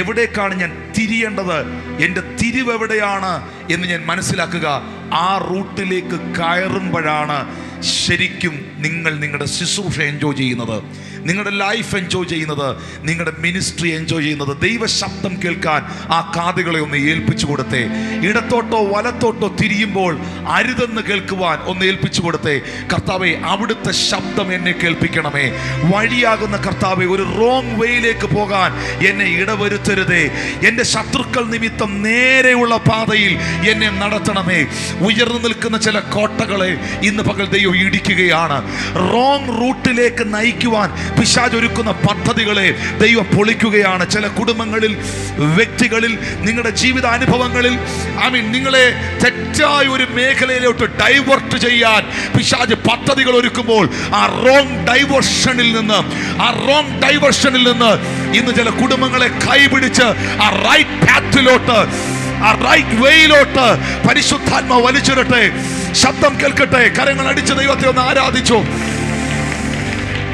എവിടേക്കാണ് ഞാൻ തിരിയേണ്ടത്, എൻ്റെ തിരിവെവിടെയാണ് എന്ന് ഞാൻ മനസ്സിലാക്കുക. ആ റൂട്ടിലേക്ക് കയറുമ്പോഴാണ് ശരിക്കും നിങ്ങൾ നിങ്ങളുടെ ശുശ്രൂഷ എൻജോയ് ചെയ്യുന്നത്, നിങ്ങളുടെ ലൈഫ് എൻജോയ് ചെയ്യുന്നത്, നിങ്ങളുടെ മിനിസ്ട്രി എൻജോയ് ചെയ്യുന്നത്. ദൈവശബ്ദം കേൾക്കാൻ ആ കാതുകളെ ഒന്ന് ഏൽപ്പിച്ചു കൊടുത്തേ. ഇടത്തോട്ടോ വലത്തോട്ടോ തിരിയുമ്പോൾ അരുതെന്ന് കേൾക്കുവാൻ ഒന്ന് ഏൽപ്പിച്ചു കൊടുത്തേ. കർത്താവേ, അവിടുത്തെ ശബ്ദം എന്നെ കേൾപ്പിക്കണമേ. വഴിയാകുന്ന കർത്താവേ, ഒരു റോങ് വേയിലേക്ക് പോകാൻ എന്നെ ഇടവരുത്തരുതേ. എൻ്റെ ശത്രുക്കൾ നിമിത്തം നേരെയുള്ള പാതയിൽ എന്നെ നടത്തണമേ. ഉയർന്നു നിൽക്കുന്ന ചില കോട്ടകളെ ഇന്ന് പകൽ ദൈവം ഇടിക്കുകയാണ്. റോങ് റൂട്ടിലേക്ക് നയിക്കുവാൻ പിശാച് ഒരുക്കുന്ന പദ്ധതികളെ ദൈവം പൊളിക്കുകയാണ്. ചില കുടുംബങ്ങളിൽ, വ്യക്തികളിൽ, നിങ്ങളുടെ ജീവിതാനുഭവങ്ങളിൽ നിങ്ങളെ തെറ്റായ ഒരു മേഖലയിലോട്ട് ഡൈവേർട്ട് ചെയ്യാൻ പിശാച് പദ്ധതികൾ ഒരുക്കുമ്പോൾ ആ റോങ് ഡൈവേർഷനിൽ നിന്ന് ഇന്ന് ചില കുടുംബങ്ങളെ കൈപിടിച്ച് ആ റൈറ്റ് പാത്തിലോട്ട് ആ റൈറ്റ് വേയിലോട്ട് പരിശുദ്ധാത്മാവ് വലിച്ചിടട്ടെ. ശബ്ദം കേൾക്കട്ടെ. കരങ്ങൾ അടിച്ച് ദൈവത്തെ ഒന്ന് ആരാധിച്ചു.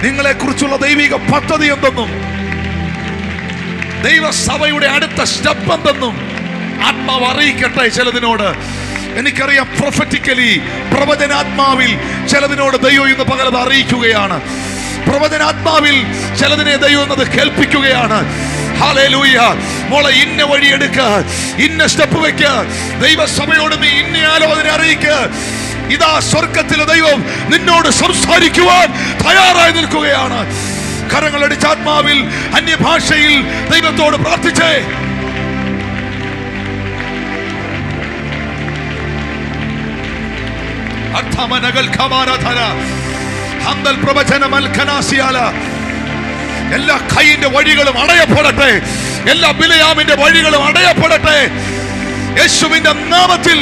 നിങ്ങളെ കുറിച്ചുള്ള ദൈവിക പദ്ധതി എന്തെന്നും ദൈവസഭയുടെ അടുത്ത സ്റ്റെപ്പ് എന്തെന്നും ആത്മാവ് അറിയിക്കട്ടെ. ചിലതിനോട് എനിക്കറിയാം, പ്രൊഫറ്റിക്കലി പ്രവചനാത്മാവിൽ ചിലതിനോട് ദൈവം ഇന്ന് പകലത് അറിയിക്കുകയാണ്. പ്രവചനാത്മാവിൽ ചിലതിനെ ദൈവം എന്നത് കേൾപ്പിക്കുകയാണ്. ഹല്ലേലൂയ. മോളെ, ഇന്ന വഴി എടുക്ക, ഇന്ന സ്റ്റെപ്പ് വെക്ക, ദൈവസഭയോട് നീ ഇന്ന ആലോചന അറിയിക്ക. ഇതാ സ്വർഗത്തിലെ ദൈവം നിന്നോട് സംസാരിക്കുവാൻ തയ്യാറായി നിൽക്കുകയാണ്. കരങ്ങളടിച്ച ആത്മാവിൽ അന്യഭാഷയിൽ ദൈവത്തോട് പ്രാർത്ഥിച്ചേ. എല്ലാ കൈയിന്റെ വഴികളും അടയപ്പെടട്ടെ. എല്ലാ ബിലയാമിന്റെ വഴികളും അടയപ്പെടട്ടെ യേശുവിന്റെ നാമത്തിൽ.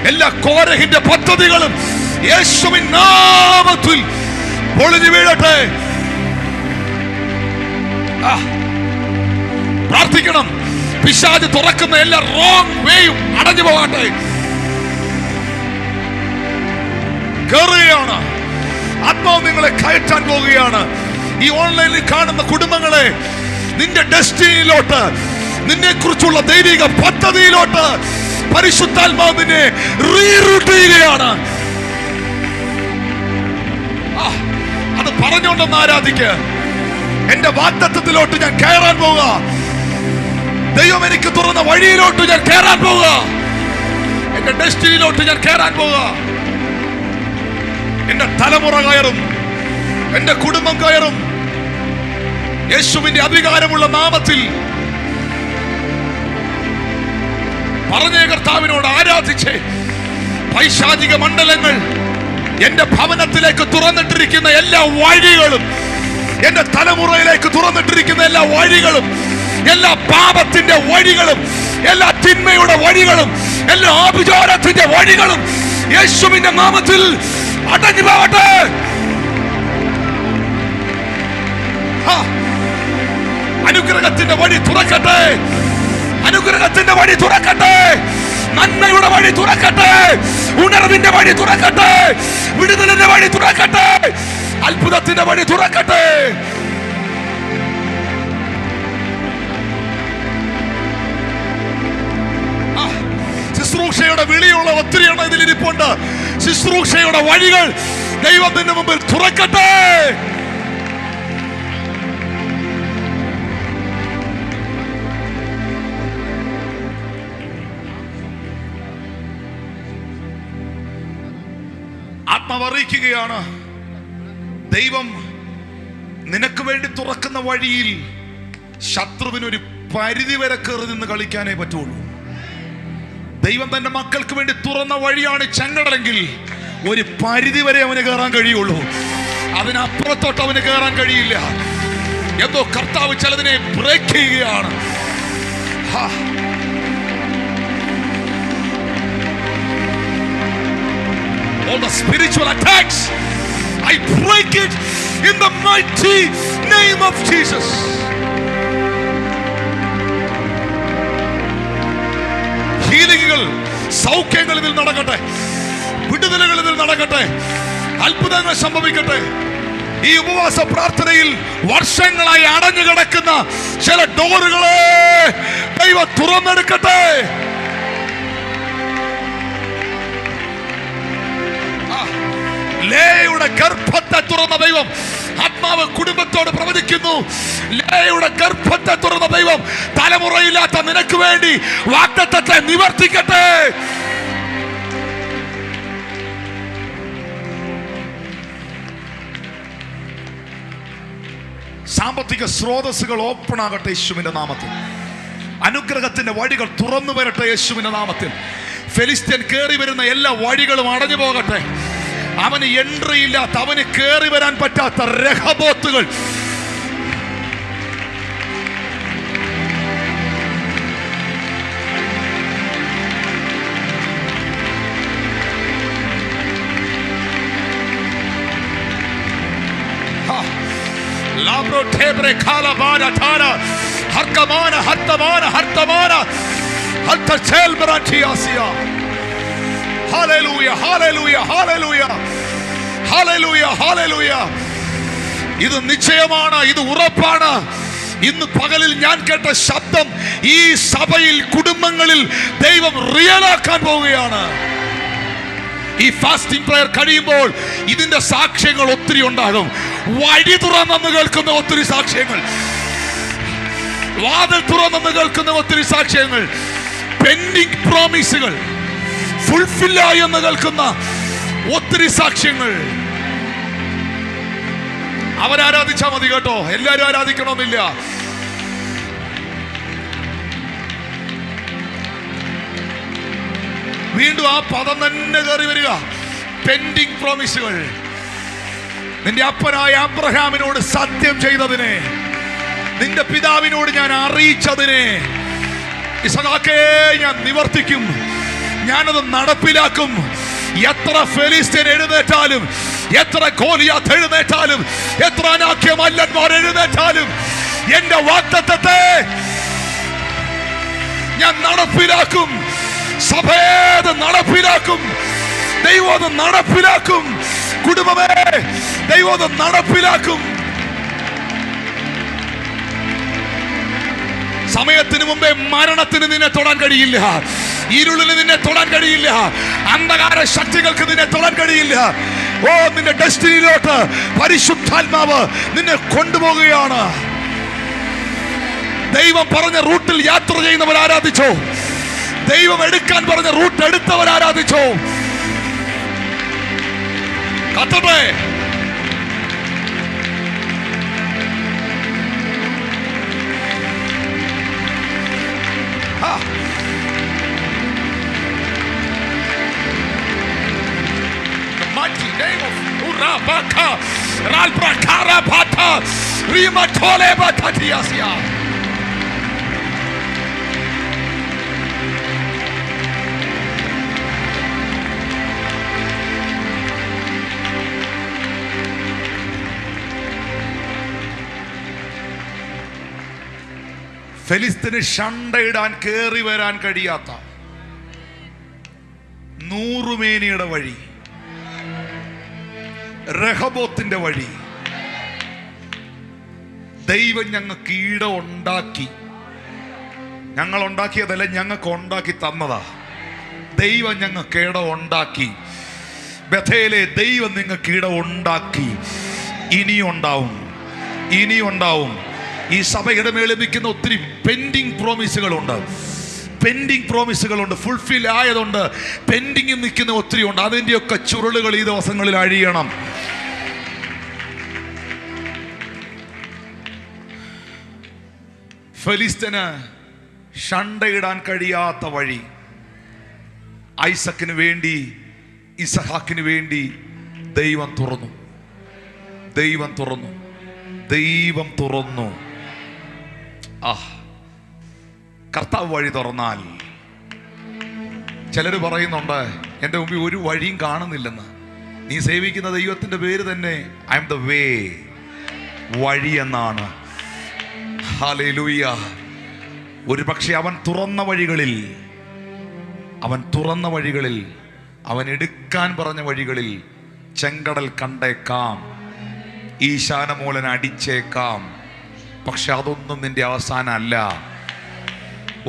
എല്ലാ കോരഹിന്റെ പദ്ധതികളും യേശുവിൻ നാമത്തിൽ പൊളിഞ്ഞു വീഴട്ടെ. പ്രാർത്ഥിക്കണം. പിശാച് തുറക്കുന്ന എല്ലാ റോങ് വേയും അടഞ്ഞു പോകട്ടെ. കേറുകയാണ്. ആത്മാവ് നിങ്ങളെ കയറ്റാൻ പോവുകയാണ്. ഈ ഓൺലൈനിൽ കാണുന്ന കുടുംബങ്ങളെ നിന്റെ ഡെസ്റ്റിനിയിലോട്ട്, നിന്നെ കുറിച്ചുള്ള ദൈവിക പദ്ധതിയിലോട്ട് പരിശുദ്ധാത്മാവ് നിന്നെ റീറൂട്ട് ചെയ്യുകയാണ്. അത് പറഞ്ഞുകൊണ്ടെന്ന് ആരാധിക്ക്. എന്റെ വാഗ്ദത്തത്തിലോട്ട് ഞാൻ കയറാൻ പോവുക. ദൈവം എനിക്ക് തുറന്ന വഴിയിലോട്ട് ഞാൻ കയറാൻ പോവുക. എന്റെ ഡെസ്റ്റിനിയിലോട്ട് ഞാൻ കയറാൻ പോവുക. എന്റെ തലമുറ കയറും, എന്റെ കുടുംബം കയറും. യേശുവിന്റെ അധികാരമുള്ള നാമത്തിൽ പറഞ്ഞ കർത്താവിനോട് ആരാധിച്ച് പൈശാചിക മണ്ഡലങ്ങൾ എന്റെ ഭവനത്തിലേക്ക് തുറന്നിട്ടിരിക്കുന്ന എല്ലാ വഴികളും, എന്റെ തലമുറയിലേക്ക് തുറന്നിട്ടിരിക്കുന്ന എല്ലാ വഴികളും, എല്ലാ പാപത്തിന്റെ വഴികളും, എല്ലാ തിന്മയുടെ വഴികളും, എല്ലാ ആഭിചാരത്തിന്റെ വഴികളും യേശുവിന്റെ നാമത്തിൽ അടഞ്ഞു പോകട്ടെ. അനുഗ്രഹത്തിന്റെ വഴി തുറക്കട്ടെ. അനുഗ്രഹത്തിന്റെ വഴി തുറക്കട്ടെ. നന്മയുടെ വഴി തുറക്കട്ടെ. ഉണർവിന്റെ വഴി തുറക്കട്ടെ. വിടുതലിന്റെ വഴി തുറക്കട്ടെ. അത്ഭുതത്തിന്റെ വഴി തുറക്കട്ടെ. ശുശ്രൂഷയുടെ വിളിയുള്ള ഒത്തിരി എണ്ണം ഇതിലിരിപ്പുണ്ട്. ശുശ്രൂഷയുടെ വഴികൾ ദൈവത്തിന്റെ മുമ്പിൽ തുറക്കട്ടെ. ആത്മാവ് അറിയിക്കുകയാണ്, ദൈവം നിനക്ക് വേണ്ടി തുറക്കുന്ന വഴിയിൽ ശത്രുവിനൊരു പരിധി വരെ കയറി നിന്ന് കളിക്കാനേ പറ്റുള്ളൂ. ദൈവം തന്റെ മക്കൾക്ക് വേണ്ടി തുറന്ന വഴിയാണ് ചെങ്കടലെങ്കിൽ ഒരു പരിധി വരെ അവന് കയറാൻ കഴിയുള്ളൂ. അതിനപ്പുറത്തോട്ട് അവന് കയറാൻ കഴിയില്ല. എന്തോ കർത്താവ് ചിലതിനെ ബ്രേക്ക് ചെയ്യുകയാണ്. All the spiritual attacks, I break it in the mighty name of Jesus. ഹീലിംഗുകൾ, സൗഖ്യങ്ങൾ ഇതിൽ നടക്കട്ടെ. വിടുതലുകൾ ഇതിൽ നടക്കട്ടെ. അത്ഭുതങ്ങൾ സംഭവിക്കട്ടെ. ഈ ഉപവാസ പ്രാർത്ഥനയിൽ വർഷങ്ങളായി അടഞ്ഞു കിടക്കുന്ന ചില ഡോറുകളെ ദൈവം തുറന്നെടുക്കട്ടെ. ലേയുടെ ഗർഭത്തെ തുറന്ന ദൈവം ആത്മാവ് കുടുംബത്തോട് പ്രവചിക്കുന്നു. ലേയുടെ ഗർഭത്തെ തുറന്ന ദൈവം തലമുറയില്ലാത്ത നിനക്ക് വേണ്ടി വാഗ്ദത്തത്തെ നിവർത്തിക്കട്ടെ. സാമ്പത്തിക സ്രോതസ്സുകൾ ഓപ്പൺ ആകട്ടെ യേശുവിന്റെ നാമത്തിൽ. അനുഗ്രഹത്തിന്റെ വഴികൾ തുറന്നു വരട്ടെ യേശുവിന്റെ നാമത്തിൽ. ഫെലിസ്ത്യൻ കയറി വരുന്ന എല്ലാ വഴികളും അടഞ്ഞു പോകട്ടെ. അവന് എൻട്രി ഇല്ലാത്ത, അവന് കയറി വരാൻ പറ്റാത്ത രഹബോത്തുകൾ Labro tebre kalabana tara harkamana hartamana hartamana hartasel branchiasia. Hallelujah, hallelujah, hallelujah, hallelujah, hallelujah. ഇത് നിശ്ചയമാണ്, ഇത് ഉറപ്പാണ്. ഇന്ന് പകലിൽ ഞാൻ കേട്ട ശബ്ദം ഈ സഭയിൽ, കുടുംബങ്ങളിൽ ദൈവം റിയലാക്കാൻ പോവുകയാണ്. ഈ ഫാസ്റ്റിംഗ് പ്രയർ കഴിയുമ്പോൾ ഇതിന്റെ സാക്ഷ്യങ്ങൾ ഒത്തിരി ഉണ്ടാകും. വഴി തുറന്നെന്ന് കേൾക്കുന്ന ഒത്തിരി സാക്ഷ്യങ്ങൾ, വാതിൽ തുറന്നെന്ന് കേൾക്കുന്ന ഒത്തിരി സാക്ഷ്യങ്ങൾ, പെൻഡിങ് പ്രോമിസുകൾ ഫുൾഫിൽ ആയി എന്ന് കേൾക്കുന്ന ഒത്തിരി സാക്ഷ്യങ്ങൾ. അവരാരാധിച്ചാൽ മതി കേട്ടോ, എല്ലാരും ആരാധിക്കണമെന്നില്ല. വീണ്ടും ആ പദം തന്നെ കയറി വരിക, പെൻഡിങ് പ്രോമിസുകൾ. നിന്റെ അപ്പനായ അബ്രഹാമിനോട് സത്യം ചെയ്തതിനെ, നിന്റെ പിതാവിനോട് ഞാൻ അറിയിച്ചതിനെ, ഇസഹാക്കേ ഞാൻ നിവർത്തിക്കും, ഞാനത് നടപ്പിലാക്കും. എത്ര ഫെലിസ്ത്യൻ എഴുന്നേറ്റാലും, എത്ര ഗോലിയാത്ത് എഴുന്നേറ്റാലും, എത്ര അനാക്യമല്ലന്മാർ എഴുന്നേറ്റാലും, എന്റെ വാഗ്ദത്തത്തെ ഞാൻ നടപ്പിലാക്കും. സഭേത് നടപ്പിലാക്കും. ദൈവം നടപ്പിലാക്കും. കുടുംബമേ, ദൈവം നടപ്പിലാക്കും. സമയത്തിന് മുമ്പേ മരണത്തിന് നിന്നെ തൊടാൻ കഴിയില്ല, ഇരുളിന് നിന്നെ തൊടാൻ കഴിയില്ല, അന്ധകാര ശക്തികൾക്ക് നിന്നെ തൊടാൻ കഴിയില്ല. ഓ, നിന്റെ ഡെസ്റ്റിനിയിലോട്ട് പരിശുദ്ധാത്മാവ് നിന്നെ കൊണ്ടുപോകുകയാണ്. ദൈവം പറഞ്ഞ റൂട്ടിൽ യാത്ര ചെയ്യുന്നവർ ആരാധിച്ചോ? ദൈവം എടുക്കാൻ പറഞ്ഞ റൂട്ട് എടുത്തവർ ആരാധിച്ചോ? കത്തട്ടെ. Mighty name of Urabaka Ralbrakara Bata Rimatole Batatiasia. ഫെലിസ്തീന് ഷണ്ടയിടാൻ കേറി വരാൻ കഴിയാത്ത നൂറുമേനിയുടെ വഴി, രഹബോത്തിന്റെ വഴി ദൈവം ഞങ്ങൾക്ക് ഈട ഉണ്ടാക്കി. ഞങ്ങൾ ഉണ്ടാക്കിയതല്ല, ഞങ്ങൾക്ക് ഉണ്ടാക്കി തന്നതാ. ദൈവം ഞങ്ങൾക്ക് ഇട ഉണ്ടാക്കി. ബഥേലെ ദൈവം നിങ്ങൾക്ക് ഇട ഉണ്ടാക്കി. ഇനിയുണ്ടാവും, ഇനിയുണ്ടാവും. ഈ സഭയുടെ മേൽ ലഭിക്കുന്ന ഒത്തിരി പെൻഡിങ് പ്രോമിസുകളുണ്ട്, പെൻഡിങ് പ്രോമിസുകളുണ്ട്. ഫുൾഫിൽ ആയതുണ്ട്, പെൻഡിങ് നിൽക്കുന്ന ഒത്തിരി ഉണ്ട്. അതിൻ്റെയൊക്കെ ചുരുളുകൾ ഈ ദിവസങ്ങളിൽ അഴിയണം. ഫെലിസ്തീന് ഷണ്ടയിടാൻ കഴിയാത്ത വഴി ഐസക്കിന് വേണ്ടി, ഇസഹാക്കിന് വേണ്ടി ദൈവം തുറന്നു. ദൈവം തുറന്നു. ദൈവം തുറന്നു. കർത്താവ് വഴി തുറന്നാൽ, ചിലർ പറയുന്നുണ്ട് എൻ്റെ മുമ്പിൽ ഒരു വഴിയും കാണുന്നില്ലെന്ന്. നീ സേവിക്കുന്ന ദൈവത്തിൻ്റെ പേര് തന്നെ ഐ എം ദ വേ, വഴി എന്നാണ്. ഹല്ലേലൂയ. ഒരു പക്ഷെ അവൻ തുറന്ന വഴികളിൽ, അവൻ എടുക്കാൻ പറഞ്ഞ വഴികളിൽ ചെങ്കടൽ കണ്ടേക്കാം, ഈശാനമൂലൻ അടിച്ചേക്കാം. പക്ഷെ അതൊന്നും നിന്റെ അവസാനമല്ല,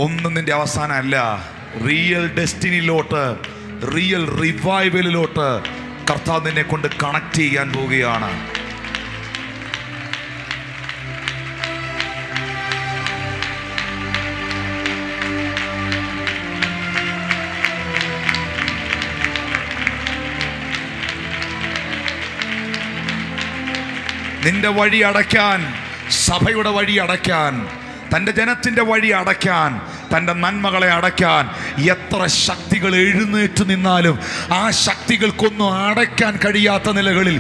ഒന്നും നിന്റെ അവസാനമല്ല. റിയൽ ഡെസ്റ്റിനിയിലോട്ട്, റിയൽ റിവൈവലിലോട്ട് കർത്താവ് നിന്നെ കൊണ്ട് കണക്ട് ചെയ്യാൻ പോവുകയാണ്. നിന്റെ വഴി അടയ്ക്കാൻ, സഭയുടെ വഴി അടയ്ക്കാൻ, തൻ്റെ ജനത്തിൻ്റെ വഴി അടയ്ക്കാൻ, തൻ്റെ നന്മകളെ അടയ്ക്കാൻ എത്ര ശക്തികൾ എഴുന്നേറ്റ് നിന്നാലും ആ ശക്തികൾക്കൊന്നും അടയ്ക്കാൻ കഴിയാത്ത നിലകളിൽ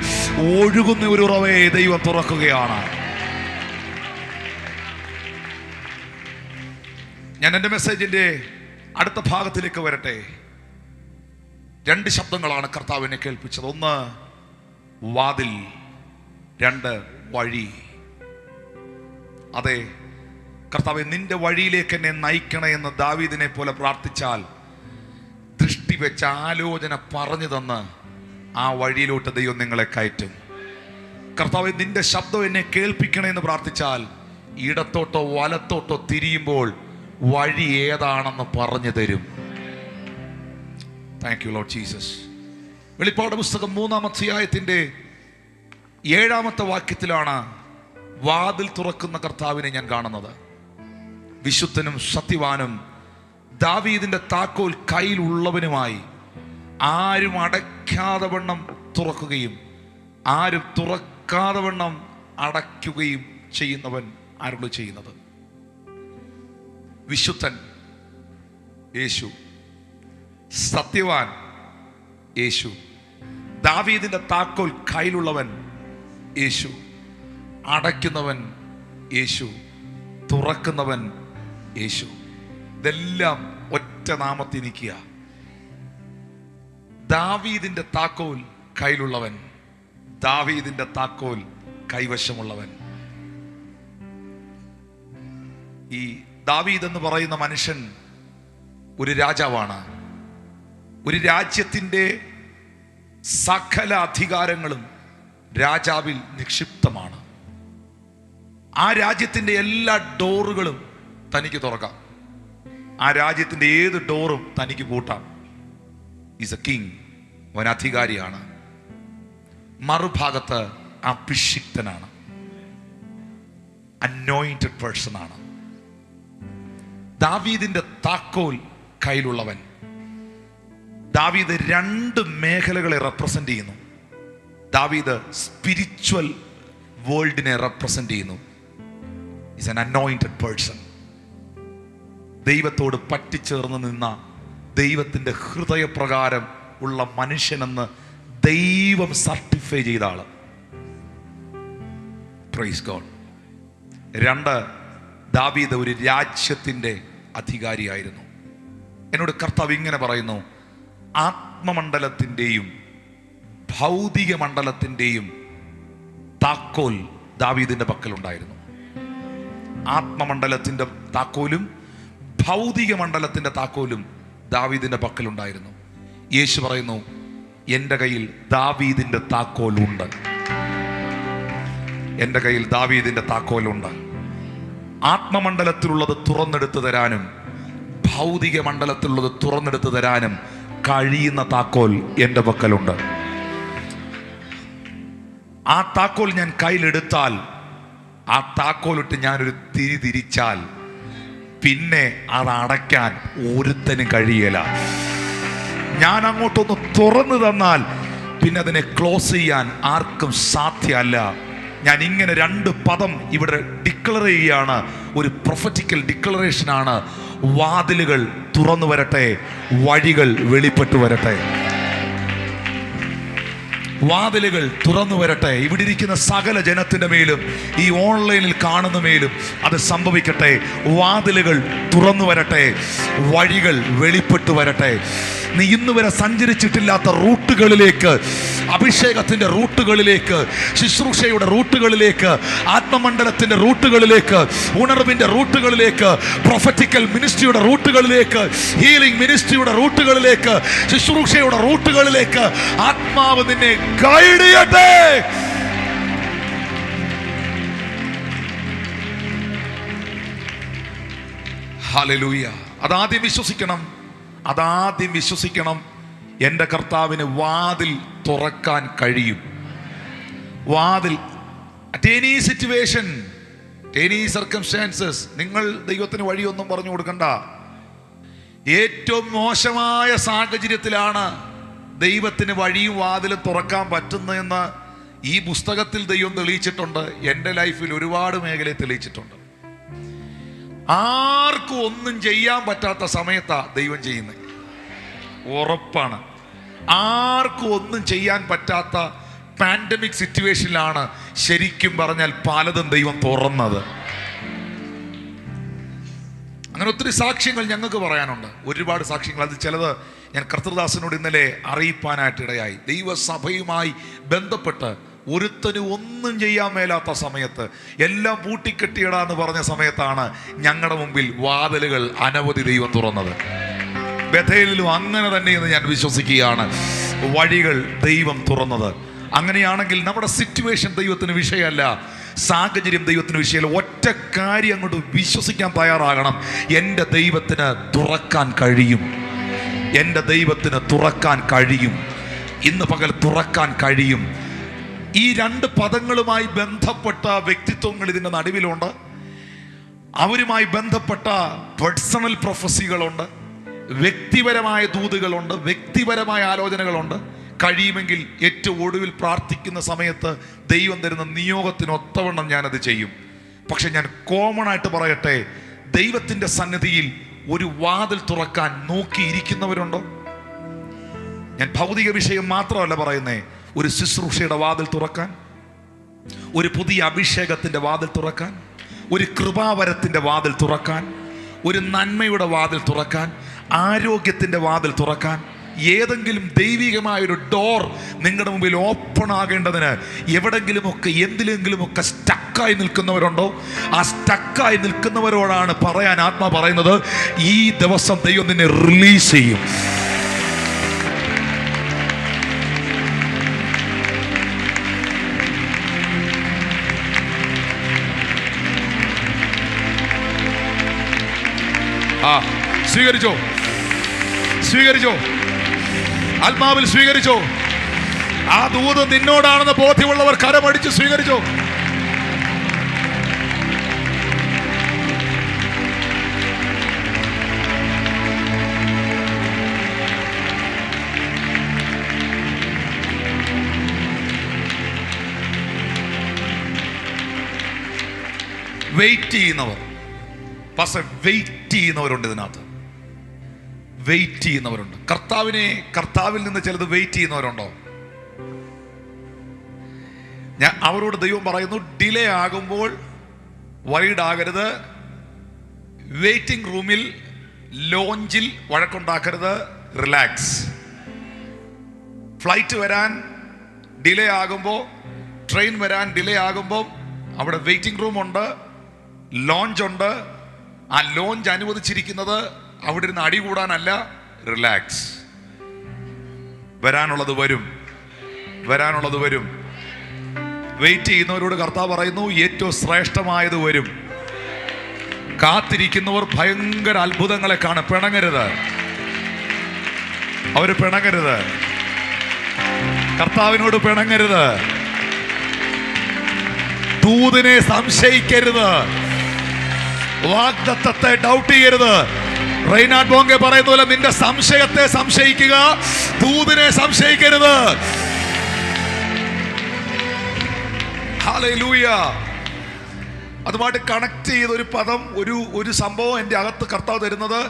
ഒഴുകുന്ന ഒരു ഉറവയെ ദൈവം തുറക്കുകയാണ്. ഞാൻ എൻ്റെ മെസ്സേജിൻ്റെ അടുത്ത ഭാഗത്തിലേക്ക് വരട്ടെ. 2 ശബ്ദങ്ങളാണ് കർത്താവിനെ കേൾപ്പിച്ചത്. 1 വാതിൽ, 2 വഴി. അതെ കർത്താവേ, നിന്റെ വഴിയിലേക്ക് എന്നെ നയിക്കണേ എന്ന് ദാവീദിനെ പോലെ പ്രാർത്ഥിച്ചാൽ ദൃഷ്ടി വെച്ച ആലോചന പറഞ്ഞു തന്ന് ആ വഴിയിലോട്ട് ദൈവം നിങ്ങളെ കയറ്റും. കർത്താവേ, നിന്റെ ശബ്ദം എന്നെ കേൾപ്പിക്കണേ എന്ന് പ്രാർത്ഥിച്ചാൽ ഇടത്തോട്ടോ വലത്തോട്ടോ തിരിയുമ്പോൾ വഴി ഏതാണെന്ന് പറഞ്ഞു തരും. Thank you Lord Jesus. വെളിപ്പാട് പുസ്തകം 3-ാം അധ്യായത്തിന്റെ 7-ാമത്തെ വാക്യത്തിലാണ് വാതിൽ തുറക്കുന്ന കർത്താവിനെ ഞാൻ കാണുന്നത്. വിശുദ്ധനും സത്യവാനും ദാവീദിന്റെ താക്കോൽ കയ്യിലുള്ളവനുമായി ആരും അടയ്ക്കാതെ വണ്ണം തുറക്കുകയും ആരും തുറക്കാതെ വണ്ണം അടയ്ക്കുകയും ചെയ്യുന്നവൻ ആരോട് ചെയ്യുന്നത്? വിശുദ്ധൻ യേശു, സത്യവാൻ യേശു, ദാവീദിന്റെ താക്കോൽ കയ്യിലുള്ളവൻ യേശു, അടയ്ക്കുന്നവൻ യേശു, തുറക്കുന്നവൻ യേശു. ഇതെല്ലാം ഒറ്റ നാമത്തിൽ നിൽക്കുക. ദാവീദിന്റെ താക്കോൽ കയ്യിലുള്ളവൻ, ദാവീദിന്റെ താക്കോൽ കൈവശമുള്ളവൻ. ഈ ദാവീദ് എന്ന് പറയുന്ന മനുഷ്യൻ ഒരു രാജാവാണ്. ഒരു രാജ്യത്തിൻ്റെ സകല അധികാരങ്ങളും രാജാവിൽ നിക്ഷിപ്തമാണ്. ആ രാജ്യത്തിൻ്റെ എല്ലാ ഡോറുകളും തനിക്ക് തുറക്കാം. ആ രാജ്യത്തിൻ്റെ ഏത് ഡോറും തനിക്ക് പൂട്ടാം. ഈസ് എ കിങ്, അവൻ അധികാരിയാണ്. മറുഭാഗത്ത് അഭിഷിക്തനാണ്, അനോയിന്റഡ് പേഴ്സൺ ആണ്. ദാവീദിന്റെ താക്കോൽ കയ്യിലുള്ളവൻ. ദാവീദ് 2 മേഖലകളെ റെപ്രസെന്റ് ചെയ്യുന്നു. ദാവീദ് സ്പിരിച്വൽ വേൾഡിനെ റെപ്രസെന്റ് ചെയ്യുന്നു. Is an anointed person. ദൈവത്തോട് പറ്റിച്ചേർന്ന് നിന്ന ദൈവത്തിന്റെ ഹൃദയപ്രകാരം ഉള്ള മനുഷ്യനെന്ന് ദൈവം സർട്ടിഫൈ ചെയ്ത ആള്. Praise God. 2, ദാവീദ് ഒരു രാജ്യത്തിൻ്റെ അധികാരിയായിരുന്നു. എന്നോട് കർത്താവ് ഇങ്ങനെ പറയുന്നു, ആത്മമണ്ഡലത്തിൻ്റെയും ഭൗതിക മണ്ഡലത്തിൻ്റെയും താക്കോൽ ദാവീദിന്റെ പക്കലുണ്ടായിരുന്നു. ആത്മമണ്ഡലത്തിൻ്റെ താക്കോലും ഭൗതിക മണ്ഡലത്തിൻ്റെ താക്കോലും ദാവീദിന്റെ പക്കലുണ്ടായിരുന്നു. യേശു പറയുന്നു, എൻ്റെ കയ്യിൽ ദാവീദിന്റെ താക്കോലുണ്ട്. എൻ്റെ കയ്യിൽ ദാവീദിന്റെ താക്കോലുണ്ട്. ആത്മമണ്ഡലത്തിലുള്ളത് തുറന്നെടുത്തു തരാനും ഭൗതിക മണ്ഡലത്തിലുള്ളത് തുറന്നെടുത്തു തരാനും കഴിയുന്ന താക്കോൽ എൻ്റെ പക്കലുണ്ട്. ആ താക്കോൽ ഞാൻ കയ്യിലെടുത്താൽ, ആ താക്കോലിട്ട് ഞാനൊരു തിരിച്ചാൽ പിന്നെ അത് അടയ്ക്കാൻ ഒരുത്തനും കഴിയല. ഞാൻ അങ്ങോട്ടൊന്ന് തുറന്നു തന്നാൽ പിന്നെ അതിനെ ക്ലോസ് ചെയ്യാൻ ആർക്കും സാധ്യമല്ല. ഞാൻ ഇങ്ങനെ 2 പദം ഇവിടെ ഡിക്ലർ ചെയ്യുകയാണ്. ഒരു പ്രൊഫറ്റിക്കൽ ഡിക്ലറേഷനാണ്. വാതിലുകൾ തുറന്നു വരട്ടെ, വഴികൾ വെളിപ്പെട്ടു വരട്ടെ. വാതിലുകൾ തുറന്നു വരട്ടെ. ഇവിടെ ഇരിക്കുന്ന സകല ജനത്തിന്റെ മേലും ഈ ഓൺലൈനിൽ കാണുന്ന മേലും അത് സംഭവിക്കട്ടെ. വാതിലുകൾ തുറന്നു വരട്ടെ, വഴികൾ വെളിപ്പെട്ടു വരട്ടെ. നീ ഇന്ന് വരെ സഞ്ചരിച്ചിട്ടില്ലാത്ത റൂട്ടുകളിലേക്ക്, അഭിഷേകത്തിന്റെ റൂട്ടുകളിലേക്ക്, ശുശ്രൂഷയുടെ റൂട്ടുകളിലേക്ക്, ആത്മമണ്ഡലത്തിന്റെ റൂട്ടുകളിലേക്ക്, ഉണർവിന്റെ റൂട്ടുകളിലേക്ക്, പ്രൊഫറ്റിക്കൽ മിനിസ്ട്രിയുടെ റൂട്ടുകളിലേക്ക്, ഹീലിംഗ് മിനിസ്ട്രിയുടെ റൂട്ടുകളിലേക്ക്, ശുശ്രൂഷയുടെ റൂട്ടുകളിലേക്ക് ആത്മാവ് നിന്നെ ഗൈഡ് ചെയ്യട്ടെ. ഹല്ലേലൂയ. അതാദ്യം വിശ്വസിക്കണം, അതാദ്യം വിശ്വസിക്കണം. എൻ്റെ കർത്താവിന് വാതിൽ തുറക്കാൻ കഴിയും. വാതിൽ at any situation, any circumstances. നിങ്ങൾ ദൈവത്തിന് വഴിയൊന്നും പറഞ്ഞു കൊടുക്കണ്ട. ഏറ്റവും മോശമായ സാഹചര്യത്തിലാണ് ദൈവത്തിന് വഴിയും വാതിലും തുറക്കാൻ പറ്റുന്നതെന്ന് ഈ പുസ്തകത്തിൽ ദൈവം തെളിയിച്ചിട്ടുണ്ട്. എൻ്റെ ലൈഫിൽ ഒരുപാട് മേഖലയെ തെളിയിച്ചിട്ടുണ്ട്. ആർക്കും ഒന്നും ചെയ്യാൻ പറ്റാത്ത സമയത്താ ദൈവം ചെയ്യുന്നത്, ഉറപ്പാണ്. ആർക്കും ഒന്നും ചെയ്യാൻ പറ്റാത്ത പാൻഡമിക് സിറ്റുവേഷനിലാണ് ശരിക്കും പറഞ്ഞാൽ പലതും ദൈവം തുറന്നത്. അങ്ങനെ ഒത്തിരി സാക്ഷ്യങ്ങൾ ഞങ്ങൾക്ക് പറയാനുണ്ട്, ഒരുപാട് സാക്ഷ്യങ്ങൾ. അത് ചിലത് ഞാൻ കർത്തൃദാസനോട് ഇന്നലെ അറിയിപ്പാനായിട്ട് ഇടയായി. ദൈവസഭയുമായി ബന്ധപ്പെട്ട് ഒരുത്തനും ഒന്നും ചെയ്യാൻ മേലാത്ത സമയത്ത്, എല്ലാം പൂട്ടിക്കെട്ടിയിടാന്ന് പറഞ്ഞ സമയത്താണ് ഞങ്ങളുടെ മുമ്പിൽ വാതിലുകൾ അനവധി ദൈവം തുറന്നത്. ബഥേലിലും അങ്ങനെ തന്നെയെന്ന് ഞാൻ വിശ്വസിക്കുകയാണ്, വഴികൾ ദൈവം തുറന്നത്. അങ്ങനെയാണെങ്കിൽ നമ്മുടെ സിറ്റുവേഷൻ ദൈവത്തിന് വിഷയമല്ല, സാഹചര്യം ദൈവത്തിന് വിഷയമല്ല. ഒറ്റ കാര്യം അങ്ങോട്ട് വിശ്വസിക്കാൻ തയ്യാറാകണം, എൻ്റെ ദൈവത്തിന് തുറക്കാൻ കഴിയും, എൻ്റെ ദൈവത്തിന് തുറക്കാൻ കഴിയും, ഇന്ന് പകൽ തുറക്കാൻ കഴിയും. ഈ രണ്ട് പദങ്ങളുമായി ബന്ധപ്പെട്ട വ്യക്തിത്വങ്ങൾ ഇതിൻ്റെ നടുവിലുണ്ട്. അവരുമായി ബന്ധപ്പെട്ട പേഴ്സണൽ പ്രൊഫസികളുണ്ട്, വ്യക്തിപരമായ ദൂതുകളുണ്ട്, വ്യക്തിപരമായ ആലോചനകളുണ്ട്. കഴിയുമെങ്കിൽ ഏറ്റവും ഒടുവിൽ പ്രാർത്ഥിക്കുന്ന സമയത്ത് ദൈവം തരുന്ന നിയോഗത്തിനൊത്തവണ്ണം ഞാനത് ചെയ്യും. പക്ഷെ ഞാൻ കോമൺ ആയിട്ട് പറയട്ടെ, ദൈവത്തിൻ്റെ സന്നിധിയിൽ ഒരു വാതിൽ തുറക്കാൻ നോക്കിയിരിക്കുന്നവരുണ്ടോ? ഞാൻ ഭൗതിക വിഷയം മാത്രമല്ല പറയുന്നേ, ഒരു ശുശ്രൂഷയുടെ വാതിൽ തുറക്കാൻ, ഒരു പുതിയ അഭിഷേകത്തിൻ്റെ വാതിൽ തുറക്കാൻ, ഒരു കൃപാവരത്തിൻ്റെ വാതിൽ തുറക്കാൻ, ഒരു നന്മയുടെ വാതിൽ തുറക്കാൻ, ആരോഗ്യത്തിൻ്റെ വാതിൽ തുറക്കാൻ, ഏതെങ്കിലും ദൈവികമായൊരു ഡോർ നിങ്ങളുടെ മുമ്പിൽ ഓപ്പൺ ആകേണ്ടതിന് എവിടെങ്കിലുമൊക്കെ എന്തിലെങ്കിലുമൊക്കെ സ്റ്റക്കായി നിൽക്കുന്നവരുണ്ടോ? ആ സ്റ്റക്കായി നിൽക്കുന്നവരോടാണ് പറയാൻ ആത്മാ പറയുന്നത്, ഈ ദിവസം ദൈവം നിന്നെ റിലീസ് ചെയ്യും. സ്വീകരിച്ചോ, സ്വീകരിച്ചോ, ആത്മാവിൽ സ്വീകരിച്ചോ. ആ ദൂത് നിന്നോടാണെന്ന് ബോധ്യമുള്ളവർ കരമടിച്ച് സ്വീകരിച്ചോ. വെയിറ്റ് ചെയ്യുന്നവർ, പക്ഷെ വെയിറ്റ് ചെയ്യുന്നവരുണ്ട് ഇതിനകത്ത്, വെയിറ്റ് ചെയ്യുന്നവരുണ്ട്. കർത്താവിൽ നിന്ന് ചിലത് വെയിറ്റ് ചെയ്യുന്നവരുണ്ടോ? ഞാൻ അവരോട് ദൈവം പറയുന്നു, ഡിലേ ആകുമ്പോൾ വൈഡ് ആകരുത്, വെയിറ്റിംഗ് റൂമിൽ ലോഞ്ചിൽ വഴക്കുണ്ടാക്കരുത്, റിലാക്സ്. ഫ്ലൈറ്റ് വരാൻ ഡിലേ ആകുമ്പോൾ, ട്രെയിൻ വരാൻ ഡിലേ ആകുമ്പോൾ അവിടെ വെയിറ്റിംഗ് റൂം ഉണ്ട്, ലോഞ്ച് ഉണ്ട്. ആ ലോഞ്ച് അനുവദിച്ചിരിക്കുന്നത് അവിടെ ഇരുന്ന് അടി കൂടാനല്ല, റിലാക്സ്. വരാനുള്ളത് വരും, വരാനുള്ളത് വരും. വെയിറ്റ് ചെയ്യുന്നവരോട് കർത്താവ് പറയുന്നു, ഏറ്റവും ശ്രേഷ്ഠമായത് വരും. കാത്തിരിക്കുന്നവർ ഭയങ്കര അത്ഭുതങ്ങളെ കാണും. പിണങ്ങരുത്, അവര് പിണങ്ങരുത്, കർത്താവിനോട് പിണങ്ങരുത്, ദൂതിനെ സംശയിക്കരുത്, വാഗ്ദത്തത്തെ ഡൗട്ട് ചെയ്യരുത്. റെയ്നാഡ് ബോങ്കെ പറയുന്ന പോലെ നിന്റെ സംശയത്തെ സംശയിക്കുക, ദൂതിനെ സംശയിക്കരുത്. ഹല്ലേലൂയ. അതുമായിട്ട് കണക്ട് ചെയ്ത ഒരു പദം, ഒരു സംഭവം എൻ്റെ അകത്ത് കർത്താവ് തരുന്നത്,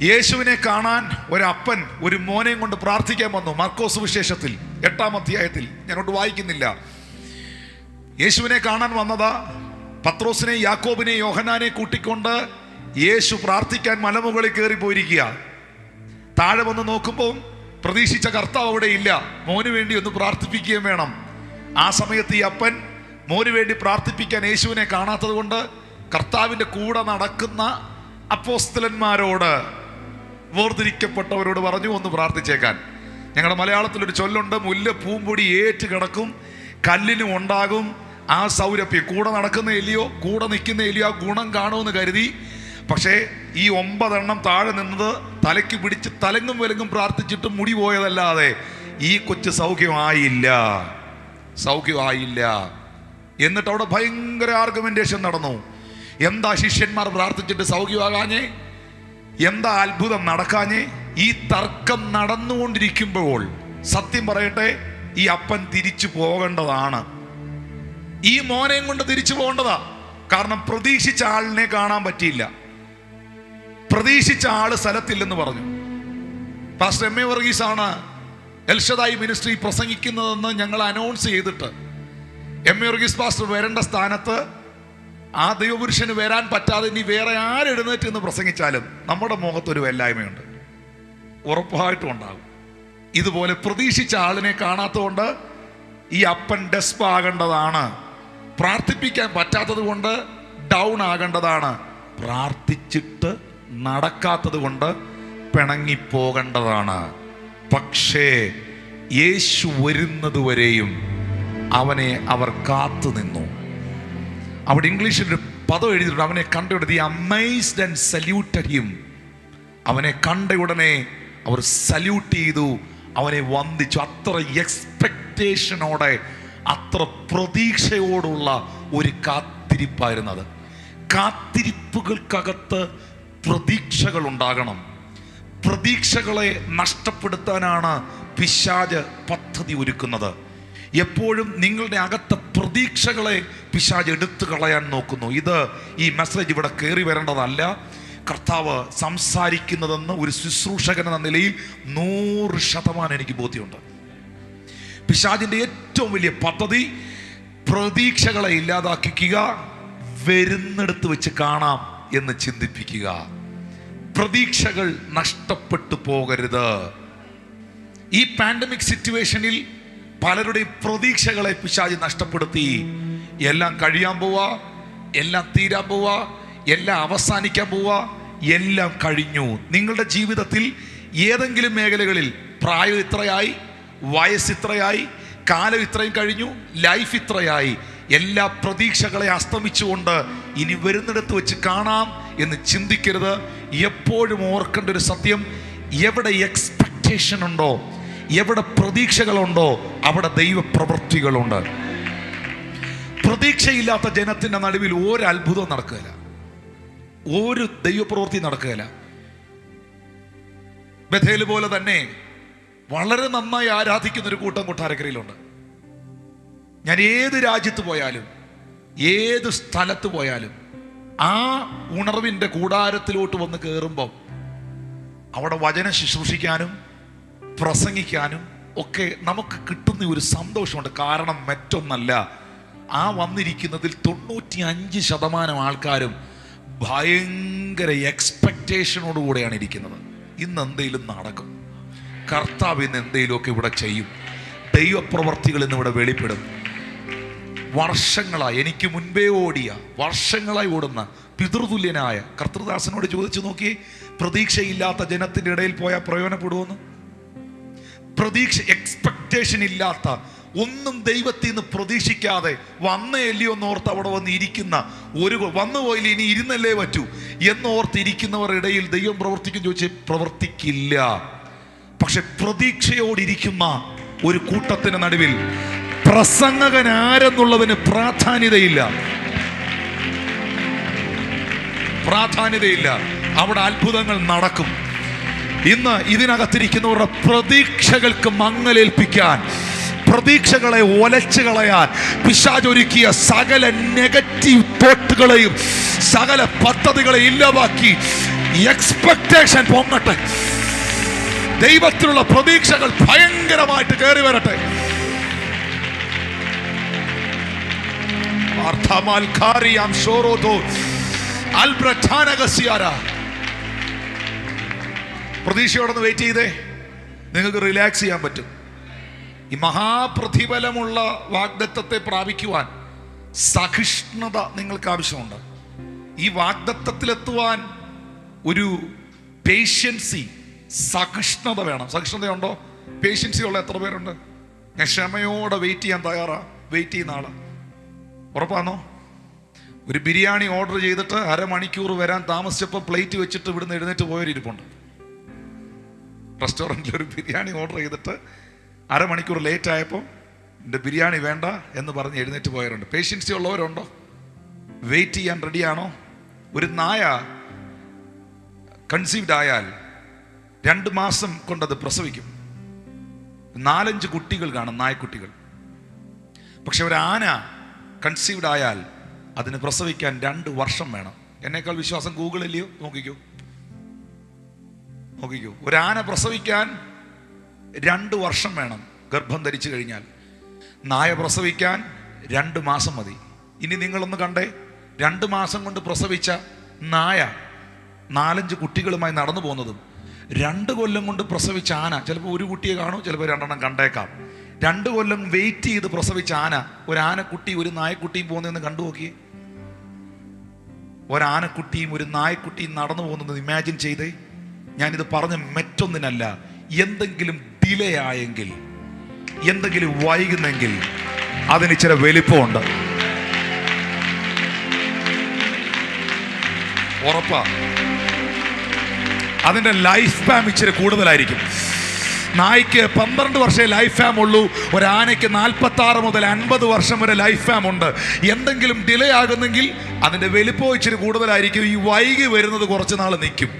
യേശുവിനെ കാണാൻ ഒരപ്പൻ ഒരു മോനെയും കൊണ്ട് പ്രാർത്ഥിക്കാൻ വന്നു. മാർക്കോസ് സുവിശേഷത്തിൽ 8-ാം അധ്യായത്തിൽ, ഞാനോട്ട് വായിക്കുന്നില്ല. യേശുവിനെ കാണാൻ വന്നതാ. പത്രോസിനെ, യാക്കോബിനെ, യോഹന്നാനെ കൂട്ടിക്കൊണ്ട് യേശു പ്രാർത്ഥിക്കാൻ മലമുകളിൽ കയറി പോയിരിക്കുക. താഴെ വന്ന് നോക്കുമ്പോൾ പ്രതീക്ഷിച്ച കർത്താവ് അവിടെ ഇല്ല. മോന് വേണ്ടി ഒന്ന് പ്രാർത്ഥിപ്പിക്കുകയും വേണം. ആ സമയത്ത് ഈ അപ്പൻ മോന് വേണ്ടി പ്രാർത്ഥിപ്പിക്കാൻ യേശുവിനെ കാണാത്തത് കൊണ്ട് കർത്താവിൻ്റെ കൂടെ നടക്കുന്ന അപ്പോസ്തലന്മാരോട്, വേർതിരിക്കപ്പെട്ടവരോട് പറഞ്ഞു, ഒന്ന് പ്രാർത്ഥിച്ചേക്കാൻ. ഞങ്ങളുടെ മലയാളത്തിലൊരു ചൊല്ലുണ്ട്, മുല്ല പൂമ്പൊടി ഏറ്റ് കിടക്കും, കല്ലിനും ഉണ്ടാകും ആ സൗരഭ്യം. കൂടെ നടക്കുന്ന എലിയോ കൂടെ നിൽക്കുന്ന എലിയോ ആ ഗുണം കാണുമെന്ന് കരുതി. പക്ഷേ ഈ 9 എണ്ണം താഴെ നിന്നത് തലയ്ക്ക് പിടിച്ച് തലങ്ങും വിലങ്ങും പ്രാർത്ഥിച്ചിട്ട് മുടി പോയതല്ലാതെ ഈ കൊച്ചു സൗഖ്യമായില്ല, സൗഖ്യമായില്ല. എന്നിട്ട് അവിടെ ഭയങ്കര ആർഗ്യുമെന്റേഷൻ നടന്നു. എന്താ ശിഷ്യന്മാർ പ്രാർത്ഥിച്ചിട്ട് സൗഖ്യമാകാഞ്ഞേ? എന്താ അത്ഭുതം നടക്കാഞ്ഞേ? ഈ തർക്കം നടന്നുകൊണ്ടിരിക്കുമ്പോൾ സത്യം പറയട്ടെ, ഈ അപ്പൻ തിരിച്ചു പോകേണ്ടതാണ്. ഈ മോനെയും കൊണ്ട് തിരിച്ചു പോകേണ്ടതാ. കാരണം പ്രതീക്ഷിച്ച ആളിനെ കാണാൻ പറ്റിയില്ല, പ്രതീക്ഷിച്ച ആള് സ്ഥലത്തില്ലെന്ന് പറഞ്ഞു. പാസ്റ്റർ എം എ വർഗീസ് ആണ് എൽഷദായി മിനിസ്ട്രി പ്രസംഗിക്കുന്നതെന്ന് ഞങ്ങൾ അനൗൺസ് ചെയ്തിട്ട് എം എ വർഗീസ് പാസ്റ്റർ വരേണ്ട സ്ഥാനത്ത് ആ ദൈവപുരുഷന് വരാൻ പറ്റാതെ ഇനി വേറെ ആരെഴുന്നേറ്റ് എന്ന് പ്രസംഗിച്ചാലും നമ്മുടെ മുഖത്തൊരു വല്ലായ്മയുണ്ട്, ഉറപ്പായിട്ടും ഉണ്ടാകും. ഇതുപോലെ പ്രതീക്ഷിച്ച ആളിനെ കാണാത്തതുകൊണ്ട് ഈ അപ്പൻ ഡെസ്പ് ആകേണ്ടതാണ്. പ്രാർത്ഥിപ്പിക്കാൻ പറ്റാത്തത് കൊണ്ട് ഡൗൺ ആകേണ്ടതാണ്. പ്രാർത്ഥിച്ചിട്ട് നടക്കാത്തത് കൊണ്ട് പിണങ്ങിപ്പോകേണ്ടതാണ്. പക്ഷേ യേശു വരുന്നത് വരെയും അവനെ അവർ കാത്തു നിന്നു. അവിടെ ഇംഗ്ലീഷിൽ ഒരു പദം എഴുതിയിട്ടുണ്ട്, അവനെ കണ്ട ഉടനെ അമേസ്ഡ് ആൻഡ് സല്യൂട്ടഡ് ഹിം. അവനെ കണ്ട ഉടനെ അവർ സല്യൂട്ട് ചെയ്തു, അവനെ വന്ദിച്ചു. അത്ര എക്സ്പെക്ടേഷനോടെ, അത്ര പ്രതീക്ഷയോടുള്ള ഒരു കാത്തിരിപ്പായിരുന്നത്. കാത്തിരിപ്പുകൾക്കകത്ത് പ്രതീക്ഷകൾ ഉണ്ടാകണം. പ്രതീക്ഷകളെ നഷ്ടപ്പെടുത്താനാണ് പിശാച് പദ്ധതി ഒരുക്കുന്നത്. എപ്പോഴും നിങ്ങളുടെ അകത്തെ പ്രതീക്ഷകളെ പിശാച് എടുത്തു കളയാൻ നോക്കുന്നു. ഈ മെസ്സേജ് ഇവിടെ കയറി വരേണ്ടതല്ല. കർത്താവ് സംസാരിക്കുന്നതെന്ന് ഒരു ശുശ്രൂഷകൻ എന്ന നിലയിൽ 100% എനിക്ക് ബോധ്യമുണ്ട്. പിശാചിന്റെ ഏറ്റവും വലിയ പദ്ധതി പ്രതീക്ഷകളെ ഇല്ലാതാക്കിക്കുക, വരുന്നിടത്ത് വെച്ച് കാണാം എന്ന് ചിന്തിപ്പിക്കുക. പ്രതീക്ഷകൾ നഷ്ടപ്പെട്ടു പോകരുത്. ഈ പാൻഡമിക് സിറ്റുവേഷനിൽ പലരുടെയും പ്രതീക്ഷകളെ പിശാച് നഷ്ടപ്പെടുത്തി. എല്ലാം കഴിയാൻ പോവാ, എല്ലാം തീരാൻ പോവാ, എല്ലാം അവസാനിക്കാൻ പോവാ, എല്ലാം കഴിഞ്ഞു. നിങ്ങളുടെ ജീവിതത്തിൽ ഏതെങ്കിലും മേഖലകളിൽ പ്രായം ഇത്രയായി, വയസ്സ് ഇത്രയായി, കാലം ഇത്രയും കഴിഞ്ഞു, ലൈഫ് ഇത്രയായി, എല്ലാ പ്രതീക്ഷകളെ അസ്തമിച്ചുകൊണ്ട് ഇനി വരുന്നിടത്ത് വെച്ച് കാണാം എന്ന് ചിന്തിക്കരുത്. എപ്പോഴും ഓർക്കേണ്ട ഒരു സത്യം, എവിടെ എക്സ്പെക്ടേഷൻ ഉണ്ടോ, എവിടെ പ്രതീക്ഷകളുണ്ടോ, അവിടെ ദൈവപ്രവൃത്തികളുണ്ട്. പ്രതീക്ഷയില്ലാത്ത ജനത്തിന്റെ നടുവിൽ ഒരു അത്ഭുതവും നടക്കുകയില്ല, ഒരു ദൈവപ്രവൃത്തി നടക്കുകയില്ല. ബഥേൽ പോലെ തന്നെ വളരെ നന്നായി ആരാധിക്കുന്ന ഒരു കൂട്ടം കൊട്ടാരക്കരയിലുണ്ട്. ഞാൻ ഏത് രാജ്യത്ത് പോയാലും, ഏത് സ്ഥലത്ത് പോയാലും, ആ ഉണർവിൻ്റെ കൂടാരത്തിലോട്ട് വന്ന് കയറുമ്പം അവിടെ വചനം ശുശ്രൂഷിക്കാനും പ്രസംഗിക്കാനും ഒക്കെ നമുക്ക് കിട്ടുന്ന ഒരു സന്തോഷമുണ്ട്. കാരണം മറ്റൊന്നല്ല, ആ വന്നിരിക്കുന്നതിൽ 95% ആൾക്കാരും ഭയങ്കര എക്സ്പെക്റ്റേഷനോടുകൂടെയാണ് ഇരിക്കുന്നത്. ഇന്ന് എന്തെങ്കിലും നടക്കും, കർത്താവ് ഇന്ന് എന്തെങ്കിലുമൊക്കെ ഇവിടെ ചെയ്യും, ദൈവപ്രവർത്തികൾ ഇന്ന് ഇവിടെ വെളിപ്പെടും. വർഷങ്ങളായി, എനിക്ക് മുൻപേ ഓടിയ, വർഷങ്ങളായി ഓടുന്ന പിതൃതുല്യനായ കർത്തൃദാസനോട് ചോദിച്ചു നോക്കി, പ്രതീക്ഷയില്ലാത്ത ജനത്തിൻ്റെ ഇടയിൽ പോയാൽ പ്രയോജനപ്പെടുമെന്ന്. പ്രതീക്ഷ, എക്സ്പെക്ടേഷൻ ഇല്ലാത്ത, ഒന്നും ദൈവത്തിൽ നിന്ന് പ്രതീക്ഷിക്കാതെ വന്നേല്ലയോ എന്നോർത്ത് അവിടെ വന്ന് ഇരിക്കുന്ന വന്നു പോയില്ല, ഇനി ഇരുന്നല്ലേ പറ്റൂ എന്നോർത്ത് ഇരിക്കുന്നവരുടെ ഇടയിൽ ദൈവം പ്രവർത്തിക്കും ചോദിച്ചാൽ പ്രവർത്തിക്കില്ല. പക്ഷെ പ്രതീക്ഷയോടിരിക്കുന്ന ഒരു കൂട്ടത്തിന് നടുവിൽ പ്രസംഗകൻ ആരെന്നുള്ളതിന് പ്രാധാന്യതയില്ല. അവിടെ അത്ഭുതങ്ങൾ നടക്കും. ഇന്ന് ഇതിനകത്തിരിക്കുന്നവരുടെ പ്രതീക്ഷകൾക്ക് മങ്ങലേൽപ്പിക്കാൻ, പ്രതീക്ഷകളെ ഒലച്ചു കളയാൻ പിശാചൊരുക്കിയ സകല നെഗറ്റീവ് തോട്ടുകളെയും സകല പദ്ധതികളെ ഇല്ലാതാക്കി എക്സ്പെക്ടേഷൻ പൊങ്ങട്ടെ. ദൈവത്തിലുള്ള പ്രതീക്ഷകൾ ഭയങ്കരമായിട്ട് കയറി വരട്ടെ. പ്രതീക്ഷയോടൊന്ന് വെയിറ്റ് ചെയ്തേ, നിങ്ങൾക്ക് റിലാക്സ് ചെയ്യാൻ പറ്റും. ഈ മഹാപ്രതിഫലമുള്ള വാഗ്ദത്തത്തെ പ്രാപിക്കുവാൻ സഹിഷ്ണുത നിങ്ങൾക്ക് ആവശ്യമുണ്ട്. ഈ വാഗ്ദത്തത്തിലെത്തുവാൻ ഒരു പേഷ്യൻസി, സഹിഷ്ണുത വേണം. സഹിഷ്ണുതയുണ്ടോ? പേഷ്യൻസി ഉള്ള എത്ര പേരുണ്ട്? ഞാൻ ക്ഷമയോടെ വെയിറ്റ് ചെയ്യാൻ തയ്യാറാ. വെയിറ്റ് ചെയ്യുന്ന ആളാ, ഉറപ്പാണോ? ഒരു ബിരിയാണി ഓർഡർ ചെയ്തിട്ട് അരമണിക്കൂർ വരാൻ താമസിച്ചപ്പോൾ പ്ലേറ്റ് വെച്ചിട്ട് ഇവിടുന്ന് എഴുന്നേറ്റ് പോയൊരിപ്പുണ്ട്. റെസ്റ്റോറൻറ്റിൽ ഒരു ബിരിയാണി ഓർഡർ ചെയ്തിട്ട് അരമണിക്കൂർ ലേറ്റ് ആയപ്പോൾ എൻ്റെ ബിരിയാണി വേണ്ട എന്ന് പറഞ്ഞ് എഴുന്നേറ്റ് പോയവരുണ്ട്. പേഷ്യൻസി ഉള്ളവരുണ്ടോ? വെയിറ്റ് ചെയ്യാൻ റെഡിയാണോ? ഒരു നായ കൺസീവ്ഡ് ആയാൽ 2 മാസം കൊണ്ടത് പ്രസവിക്കും. 4-5 കുട്ടികൾ കാണും, നായ്ക്കുട്ടികൾ. പക്ഷെ ഒരു ആന കൺസീവ്ഡ് ആയാൽ അതിന് പ്രസവിക്കാൻ 2 വർഷം വേണം. എന്നേക്കാൾ വിശ്വാസം ഗൂഗിളില്ലയോ? നോക്കിക്കോ. ഒരു ആന പ്രസവിക്കാൻ 2 വർഷം വേണം ഗർഭം ധരിച്ചു കഴിഞ്ഞാൽ. നായ പ്രസവിക്കാൻ 2 മാസം മതി. ഇനി നിങ്ങളൊന്ന് കണ്ടേ, 2 മാസം കൊണ്ട് പ്രസവിച്ച നായ 4-5 കുട്ടികളുമായി നടന്നു പോകുന്നതും 2 കൊല്ലം കൊണ്ട് പ്രസവിച്ച ആന ചിലപ്പോൾ 1 കുട്ടിയെ കാണും, ചിലപ്പോൾ 2 കണ്ടേക്കാം. 2 കൊല്ലം വെയിറ്റ് ചെയ്ത് പ്രസവിച്ച ആന, ഒരു ആനക്കുട്ടി ഒരു നായക്കുട്ടിയും പോകുന്നതെന്ന് കണ്ടു നോക്കിയേ. ഒരാനക്കുട്ടിയും ഒരു നായക്കുട്ടിയും നടന്നു പോകുന്നത് ഇമാജിൻ ചെയ്തേ. ഞാനിത് പറഞ്ഞ മറ്റൊന്നിനല്ല, എന്തെങ്കിലും ഡിലേ ആയെങ്കിൽ, എന്തെങ്കിലും വൈകുന്നെങ്കിൽ അതിന് ചില വലിപ്പമുണ്ട്, ഉറപ്പാ. അതിൻ്റെ ലൈഫ് സ്പാൻ ഇച്ചിരി കൂടുതലായിരിക്കും. നായ്ക്ക് 12 വർഷമേ ലൈഫ് ഫാം ഉള്ളൂ, ഒരു ആനയ്ക്ക് 46 മുതൽ 50 വർഷം വരെ ലൈഫ് ഫാം ഉണ്ട്. എന്തെങ്കിലും ഡിലേ ആകുന്നെങ്കിൽ അതിൻ്റെ വലിപ്പം ഇച്ചിരി കൂടുതലായിരിക്കും. ഈ വൈകി വരുന്നത് കുറച്ച് നാൾ നിൽക്കും.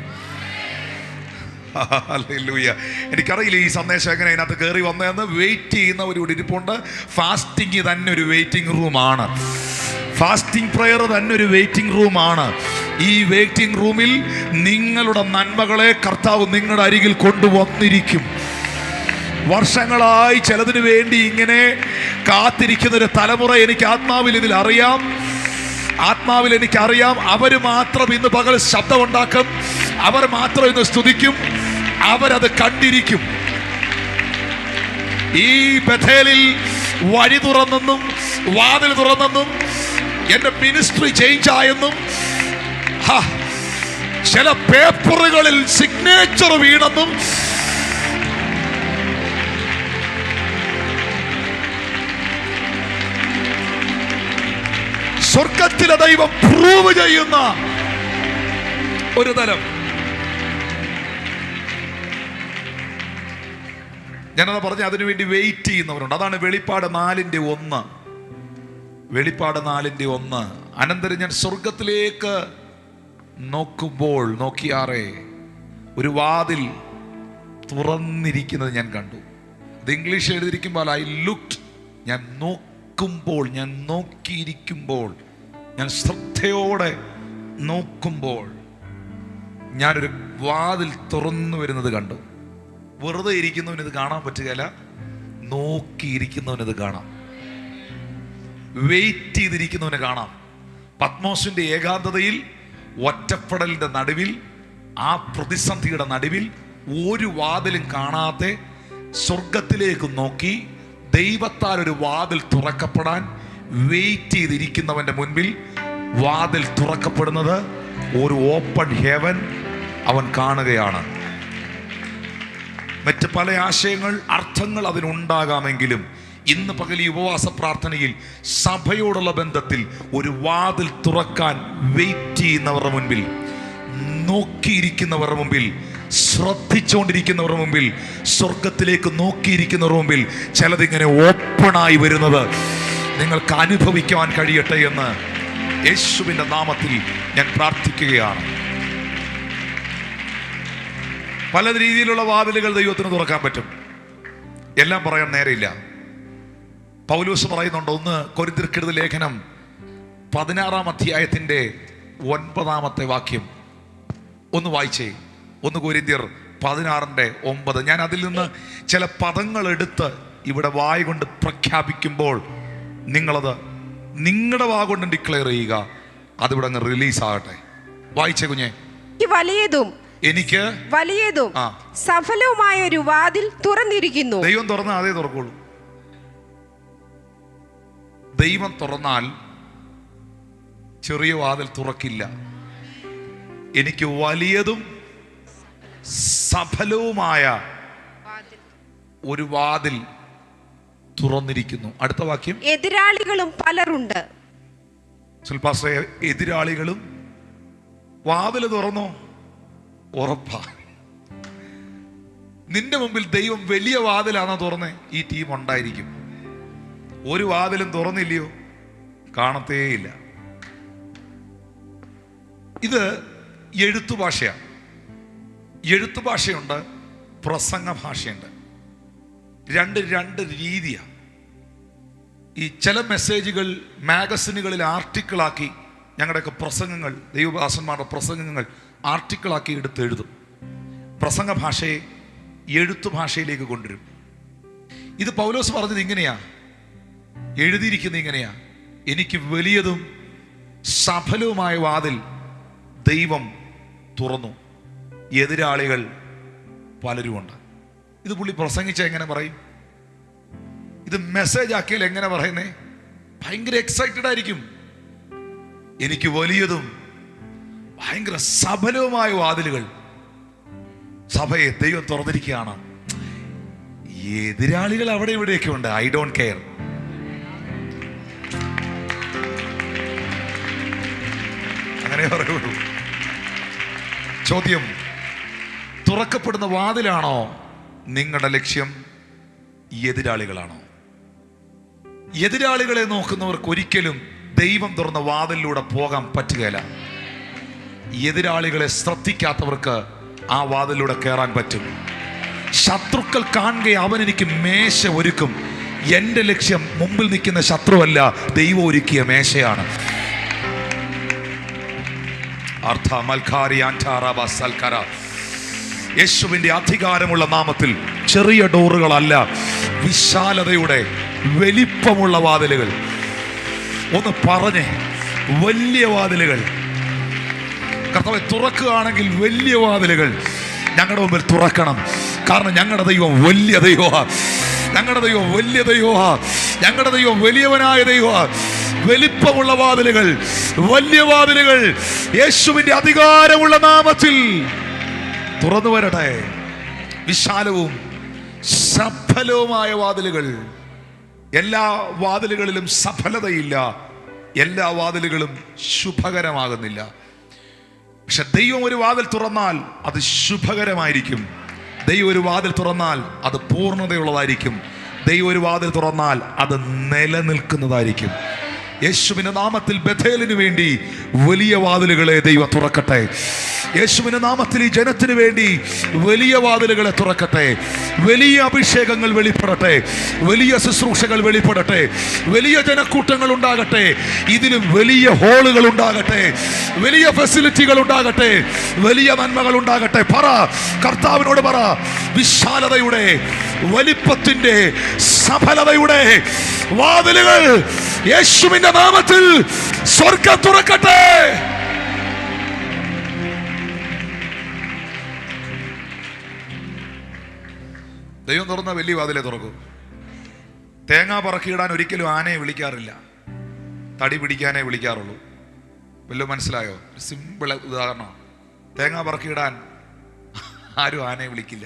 ഹല്ലേലൂയ. എനിക്കറിയില്ല ഈ സന്ദേശം എങ്ങനെ അതിനകത്ത് കയറി വന്നതെന്ന്. വെയിറ്റ് ചെയ്യുന്ന ഒരു ഇരിപ്പുണ്ട്. ഫാസ്റ്റിംഗ് തന്നെ ഒരു വെയിറ്റിംഗ് റൂമാണ്. ഫാസ്റ്റിംഗ് പ്രെയർ തന്നെ ഒരു വെയിറ്റിംഗ് റൂമാണ്. ഈ വെയിറ്റിംഗ് റൂമിൽ നിങ്ങളുടെ നന്മകളെ കർത്താവ് നിങ്ങളുടെ അരികിൽ കൊണ്ടുവന്നിരിക്കും. വർഷങ്ങളായി ചിലതിന് വേണ്ടി ഇങ്ങനെ കാത്തിരിക്കുന്ന ഒരു തലമുറ എനിക്ക് ആത്മാവിൽ ഇതിൽ അറിയാം. ആത്മാവിൽ എനിക്കറിയാം. അവർ മാത്രം ഇന്ന് പകൽ ശബ്ദമുണ്ടാക്കും, അവർ മാത്രം ഇന്ന് സ്തുതിക്കും, അവരത് കണ്ടിരിക്കും. ഈ ബഥേലിൽ വഴി തുറന്നെന്നും വാതിൽ തുറന്നെന്നും എൻ്റെ മിനിസ്ട്രി ചേഞ്ച് ആയെന്നും ചില പേപ്പറുകളിൽ സിഗ്നേച്ചർ വീണെന്നും സ്വർഗത്തിലെ ദൈവം പ്രൂവ് ചെയ്യുന്ന ഒരു തലം. ഞാനത് പറഞ്ഞ അതിനുവേണ്ടി വെയിറ്റ് ചെയ്യുന്നവരുണ്ട്. അതാണ് വെളിപ്പാട് 4:1. വെളിപ്പാട് 4:1. അനന്തരം ഞാൻ സ്വർഗത്തിലേക്ക് നോക്കുമ്പോൾ നോക്കിയാറേ ഒരു വാതിൽ തുറന്നിരിക്കുന്നത് ഞാൻ കണ്ടു. ഇത് ഇംഗ്ലീഷിൽ എഴുതിയിരിക്കുമ്പോൾ ഐ ലുക്ഡ്, ഞാൻ നോക്കുമ്പോൾ, ഞാൻ നോക്കിയിരിക്കുമ്പോൾ, ഞാൻ ശ്രദ്ധയോടെ നോക്കുമ്പോൾ ഞാനൊരു വാതിൽ തുറന്നു വരുന്നത് കണ്ടു. വെറുതെ ഇരിക്കുന്നവന് ഇത് കാണാൻ പറ്റുകയില്ല, നോക്കിയിരിക്കുന്നവനത് കാണാം, വെയിറ്റ് ചെയ്തിരിക്കുന്നവന് കാണാം. പത്മോസിന്റെ ഏകാന്തതയിൽ, ഒറ്റപ്പെടലിന്റെ നടുവിൽ, ആ പ്രതിസന്ധിയുടെ നടുവിൽ ഒരു വാതിലും കാണാതെ സ്വർഗത്തിലേക്ക് നോക്കി ദൈവത്താൽ ഒരു വാതിൽ തുറക്കപ്പെടാൻ വെയിറ്റ് ചെയ്തിരിക്കുന്നവന്റെ മുൻപിൽ വാതിൽ തുറക്കപ്പെടുന്നത് ഒരു ഓപ്പൺ ഹെവൻ അവൻ കാണുകയാണ്. മറ്റ് പല ആശയങ്ങൾ, അർത്ഥങ്ങൾ അതിനുണ്ടാകാമെങ്കിലും ഇന്ന് പകൽ ഈ ഉപവാസ പ്രാർത്ഥനയിൽ സഭയോടുള്ള ബന്ധത്തിൽ ഒരു വാതിൽ തുറക്കാൻ വെയിറ്റ് ചെയ്യുന്നവരുടെ മുൻപിൽ, നോക്കിയിരിക്കുന്നവരുടെ മുമ്പിൽ, ശ്രദ്ധിച്ചുകൊണ്ടിരിക്കുന്നവരുടെ മുമ്പിൽ, സ്വർഗത്തിലേക്ക് നോക്കിയിരിക്കുന്നവരുടെ മുമ്പിൽ ചിലതിങ്ങനെ ഓപ്പണായി വരുന്നത് നിങ്ങൾക്ക് അനുഭവിക്കാൻ കഴിയട്ടെ എന്ന് യേശുവിൻ്റെ നാമത്തിൽ ഞാൻ പ്രാർത്ഥിക്കുകയാണ്. പല രീതിയിലുള്ള വാതിലുകൾ ദൈവത്തിന് തുറക്കാൻ പറ്റും. എല്ലാം പറയാൻ നേരെയില്ല. പൗലോസ് പറയുന്നുണ്ട്, 1 കൊരിന്ത്യർക്കെഴുതിയ ലേഖനം 16-ാം അധ്യായത്തിൻ്റെ 9-ാമത്തെ വാക്യം ഒന്ന് വായിച്ചേ. 1 കൊരിന്ത്യർ 16:9. ഞാൻ അതിൽ നിന്ന് ചില പദങ്ങൾ എടുത്ത് ഇവിടെ വായ കൊണ്ട് പ്രഖ്യാപിക്കുമ്പോൾ നിങ്ങളത് നിങ്ങളുടെ വാ കൊണ്ട് ഡിക്ലെയർ ചെയ്യുക. അതിവിടെ അങ്ങ് റിലീസ് ആകട്ടെ. വായിച്ചേ കുഞ്ഞെ. എനിക്ക് വലിയതും സഫലവുമായ ഒരു വാതിൽ തുറന്നിരിക്കുന്നു. ദൈവം തുറന്നാൽ അതേ തുറക്കുള്ളൂ. ദൈവം തുറന്നാൽ ചെറിയ വാതിൽ തുറക്കില്ല. എനിക്ക് വലിയതും സഫലവുമായ ഒരു വാതിൽ തുറന്നിരിക്കുന്നു. അടുത്ത വാക്യം, എതിരാളികളും പലരുണ്ട്. എതിരാളികളും. വാതിൽ തുറന്നോ? ഉറപ്പാ. നിന്റെ മുമ്പിൽ ദൈവം വലിയ വാതിലാണോ തുറന്നേ, ഈ ടീം ഉണ്ടായിരിക്കും. ഒരു വാതിലും തുറന്നില്ലയോ, കാണത്തേയില്ല. ഇത് എഴുത്തു ഭാഷയാണ്. എഴുത്തു ഭാഷയുണ്ട്, പ്രസംഗ ഭാഷയുണ്ട്. രണ്ട് രീതിയാണ്. ഈ ചില മെസ്സേജുകൾ മാഗസിനുകളിൽ ആർട്ടിക്കിളാക്കി, ഞങ്ങളുടെയൊക്കെ പ്രസംഗങ്ങൾ, ദൈവദാസന്മാരുടെ പ്രസംഗങ്ങൾ ആർട്ടിക്കിളാക്കി എടുത്ത് എഴുതും. പ്രസംഗ ഭാഷയെ എഴുത്തു ഭാഷയിലേക്ക് കൊണ്ടുവരും. ഇത് പൗലോസ് പറഞ്ഞത് ഇങ്ങനെയാ, എഴുതിയിരിക്കുന്നത് ഇങ്ങനെയാ, എനിക്ക് വലിയതും സഫലവുമായ വാതിൽ ദൈവം തുറന്നു, എതിരാളികൾ പലരുമുണ്ട്. ഇത് പുള്ളി പ്രസംഗിച്ച എങ്ങനെ പറയും? ഇത് മെസ്സേജ് ആക്കിയാൽ എങ്ങനെ പറയുന്നേ? ഭയങ്കര എക്സൈറ്റഡ് ആയിരിക്കും. എനിക്ക് വലിയതും ഭയങ്കര സഫലവുമായ വാതിലുകൾ സഭയെ ദൈവം തുറന്നിരിക്കുകയാണ്. എതിരാളികൾ അവിടെ ഇവിടെയൊക്കെ ഉണ്ട്. I don't care. അങ്ങനെ പറയുള്ളൂ. ചോദ്യം, തുറക്കപ്പെടുന്ന വാതിലാണോ നിങ്ങളുടെ ലക്ഷ്യം? എതിരാളികളാണോ? എതിരാളികളെ നോക്കുന്നവർക്ക് ഒരിക്കലും ദൈവം തുറന്ന വാതിലിലൂടെ പോകാൻ പറ്റുകയില്ല. എതിരാളികളെ ശ്രദ്ധിക്കാത്തവർക്ക് ആ വാതിലൂടെ കയറാൻ പറ്റും. ശത്രുക്കൾ കാണുക അവൻ എനിക്ക് മേശ ഒരുക്കും. എൻ്റെ ലക്ഷ്യം മുമ്പിൽ നിൽക്കുന്ന ശത്രുവല്ല, ദൈവം ഒരുക്കിയ മേശയാണ്. യേശുവിന്റെ അധികാരമുള്ള നാമത്തിൽ ചെറിയ ഡോറുകളല്ല, വിശാലതയുടെ വലിപ്പമുള്ള വാതിലുകൾ. ഒന്ന് പറഞ്ഞേ, വലിയ വാതിലുകൾ. കർത്താവേ, തുറക്കുകയാണെങ്കിൽ വലിയ വാതിലുകൾ ഞങ്ങളുടെ മുമ്പിൽ തുറക്കണം. കാരണം ഞങ്ങളുടെ ദൈവം വലിയ ദൈവമാണ്. ഞങ്ങളുടെ ദൈവം വലിയ ദൈവമാണ്. ഞങ്ങളുടെ ദൈവം വലിയവനായ ദൈവമാണ്. വലിപ്പമുള്ള വാതിലുകൾ, വലിയ വാതിലുകൾ യേശുവിന്റെ അധികാരമുള്ള നാമത്തിൽ തുറന്നു വരട്ടെ. വിശാലവും സഫലവുമായ വാതിലുകൾ. എല്ലാ വാതിലുകളിലും സഫലതയില്ല, എല്ലാ വാതിലുകളും ശുഭകരമാകുന്നില്ല. പക്ഷെ ദൈവം ഒരു വാതിൽ തുറന്നാൽ അത് ശുഭകരമായിരിക്കും. ദൈവം ഒരു വാതിൽ തുറന്നാൽ അത് പൂർണ്ണതയുള്ളതായിരിക്കും. ദൈവം ഒരു വാതിൽ തുറന്നാൽ അത് നിലനിൽക്കുന്നതായിരിക്കും. യേശുവിന്റെ നാമത്തിൽ ബഥേലിന് വേണ്ടി വലിയ വാതിലുകളെ ദൈവം തുറക്കട്ടെ. യേശുവിന്റെ നാമത്തിൽ ഈ ജനത്തിന് വേണ്ടി വലിയ വാതിലുകളെ തുറക്കട്ടെ. വലിയ അഭിഷേകങ്ങൾ വെളിപ്പെടട്ടെ, വലിയ ശുശ്രൂഷകൾ വെളിപ്പെടട്ടെ, വലിയ ജനക്കൂട്ടങ്ങൾ ഉണ്ടാകട്ടെ, ഇതിലും വലിയ ഹോളുകൾ ഉണ്ടാകട്ടെ, വലിയ ഫെസിലിറ്റികൾ ഉണ്ടാകട്ടെ, വലിയ നന്മകൾ ഉണ്ടാകട്ടെ. പറ, കർത്താവിനോട് പറ, വിശാലതയുടെ, വലിപ്പത്തിന്റെ, സഫലതയുടെ വാതിലുകൾ യേശുവിന്റെ നാമത്തിൽ സ്വർഗ്ഗം തുറക്കട്ടെ. ദൈവം തുറന്ന വലിയ വാതിലെ തുറക്കൂ. തേങ്ങ പറക്കിയിടാൻ ഒരിക്കലും ആനയെ വിളിക്കാറില്ല, തടി പിടിക്കാനേ വിളിക്കാറുള്ളൂ. വല്ലതും മനസ്സിലായോ? സിമ്പിൾ ഉദാഹരണം. തേങ്ങ പറക്കിയിടാൻ ആരും ആനയെ വിളിക്കില്ല.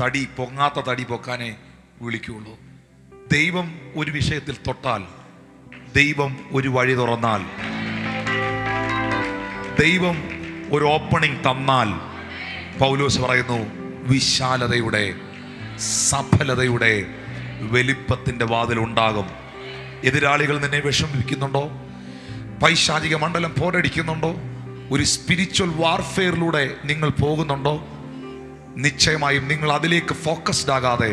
തടി പൊങ്ങാത്ത തടി പൊക്കാനേ വിളിക്കുള്ളൂ. ദൈവം ഒരു വിഷയത്തിൽ തൊട്ടാൽ, ദൈവം ഒരു വഴി തുറന്നാൽ, ദൈവം ഒരു ഓപ്പണിംഗ് തന്നാൽ, പൗലോസ് പറയുന്നു, വിശാലതയുടെ, സഫലതയുടെ, വലിപ്പത്തിന്റെ വാതിൽ ഉണ്ടാകും. എതിരാളികൾ നിന്നെ വിഷമിപ്പിക്കുന്നുണ്ടോ? പൈശാചിക മണ്ഡലം പോരടിക്കുന്നുണ്ടോ? ഒരു സ്പിരിച്വൽ വാർഫെയറിലൂടെ നിങ്ങൾ പോകുന്നുണ്ടോ? നിശ്ചയമായും നിങ്ങൾ അതിലേക്ക് ഫോക്കസ്ഡ് ആകാതെ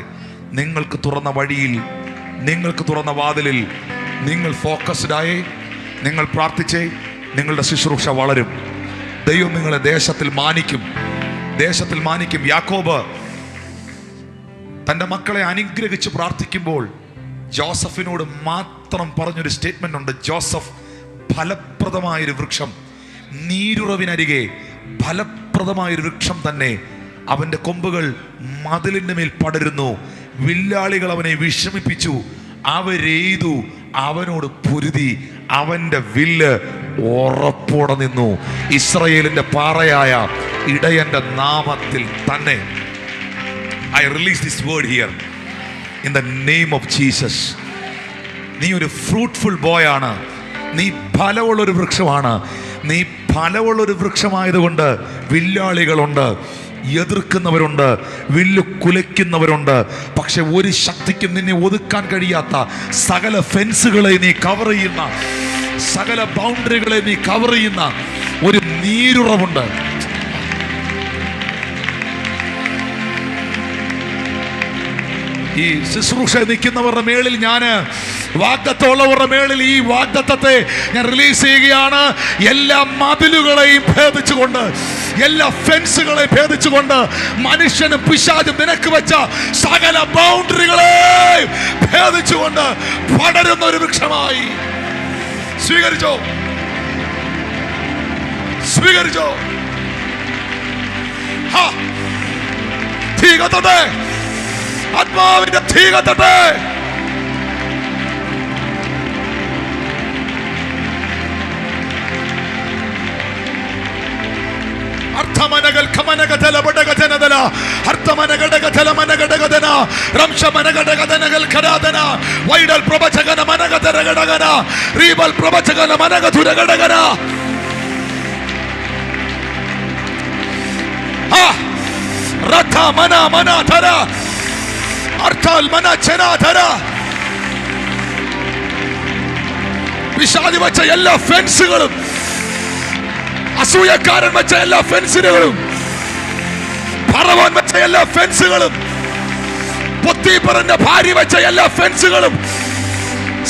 നിങ്ങൾക്ക് തുറന്ന വഴിയിൽ, നിങ്ങൾക്ക് തുറന്ന വാതിലിൽ നിങ്ങൾ ഫോക്കസ്ഡ് ആയേ, നിങ്ങൾ പ്രാർത്ഥിച്ചേ, നിങ്ങളുടെ ശുശ്രൂഷ വളരും. ദൈവം നിങ്ങളെ ദേശത്തിൽ മാനിക്കും, ദേശത്തിൽ മാനിക്കും. യാക്കോബ് തൻ്റെ മക്കളെ അനുഗ്രഹിച്ച് പ്രാർത്ഥിക്കുമ്പോൾ ജോസഫിനോട് മാത്രം പറഞ്ഞൊരു സ്റ്റേറ്റ്മെന്റ് ഉണ്ട്. ജോസഫ് ഫലപ്രദമായൊരു വൃക്ഷം, നീരുറവിനരികെ ഫലപ്രദമായൊരു വൃക്ഷം തന്നെ. അവൻ്റെ കൊമ്പുകൾ മതിലിൻ്റെ മേൽ പടരുന്നു. വില്ലാളികൾ അവനെ വിഷമിപ്പിച്ചു, അവരെയ്തു, അവനോട് പൊരുതി, അവൻ്റെ വില്ല് ഉറപ്പോടെ നിന്നു. ഇസ്രായേലിന്റെ പാറയായ ഇടയന്റെ നാമത്തിൽ തന്നെ. I release this word here in the name of Jesus. നീ ഒരു ഫ്രൂട്ട്ഫുൾ ബോയ് ആണ്. നീ ഫലമുള്ളൊരു വൃക്ഷമാണ്. നീ ഫലമുള്ളൊരു വൃക്ഷമായതുകൊണ്ട് വില്ലാളികളുണ്ട്, എതിർക്കുന്നവരുണ്ട്, വില്ല് കുലയ്ക്കുന്നവരുണ്ട്. പക്ഷെ ഒരു ശക്തിക്കും നിന്നെ ഒതുക്കാൻ കഴിയാത്ത സകല ഫെൻസുകളെ നീ കവർ ചെയ്യുന്ന, സകല ബൗണ്ടറികളെ നീ കവർ ചെയ്യുന്ന ഒരു നീരുറവുണ്ട്. ഈ ശുശ്രൂഷ നിൽക്കുന്നവരുടെ മേളിൽ ഞാൻ വാഗ്ദത്തമുള്ളവരുടെ മേളിൽ ഈ വാഗ്ദത്തത്തെ ഞാൻ റിലീസ് ചെയ്യുകയാണ്. എല്ലാ മതിലുകളെയും ഭേദിച്ചുകൊണ്ട്, എല്ലാ ഫെൻസുകളെ ഭേദിച്ചുകൊണ്ട്, മനുഷ്യനും പിശാചും നിനക്ക് വെച്ച സകല ബൗണ്ടറികളെയും ഭേദിച്ചുകൊണ്ട് പടരുന്ന ഒരു വൃക്ഷമായി സ്വീകരിച്ചോ, സ്വീകരിച്ചോ. തീ കത്തട്ടെ, ആത്മാവിന്റെ തീ കത്തട്ടെ. അർത്ഥമനകൾ ഖമനഗതല ബടഗതനദല അർത്ഥമനഗടഗതല മനഗടഗതന റംശമനഗടഗതനകൾ ഖരാദന വൈഡൽ പ്രവചകന മനഗതരഗടഗന റീബൽ പ്രവചകന മനഗതുരഗടഗന റഥ മന മനാധര അർത്ഥാൽ മന ചനാധര. വിഷാദി വെച്ച എല്ലാ ഫെൻസുകളും, അസൂയക്കാരൻ വെച്ച എല്ലാ ഫെൻസുകളും, ഫറവോൻ വെച്ച എല്ലാ ഫെൻസുകളും, പൊത്തീഫറിന്റെ ഭാര്യ വെച്ച എല്ലാ ഫെൻസുകളും,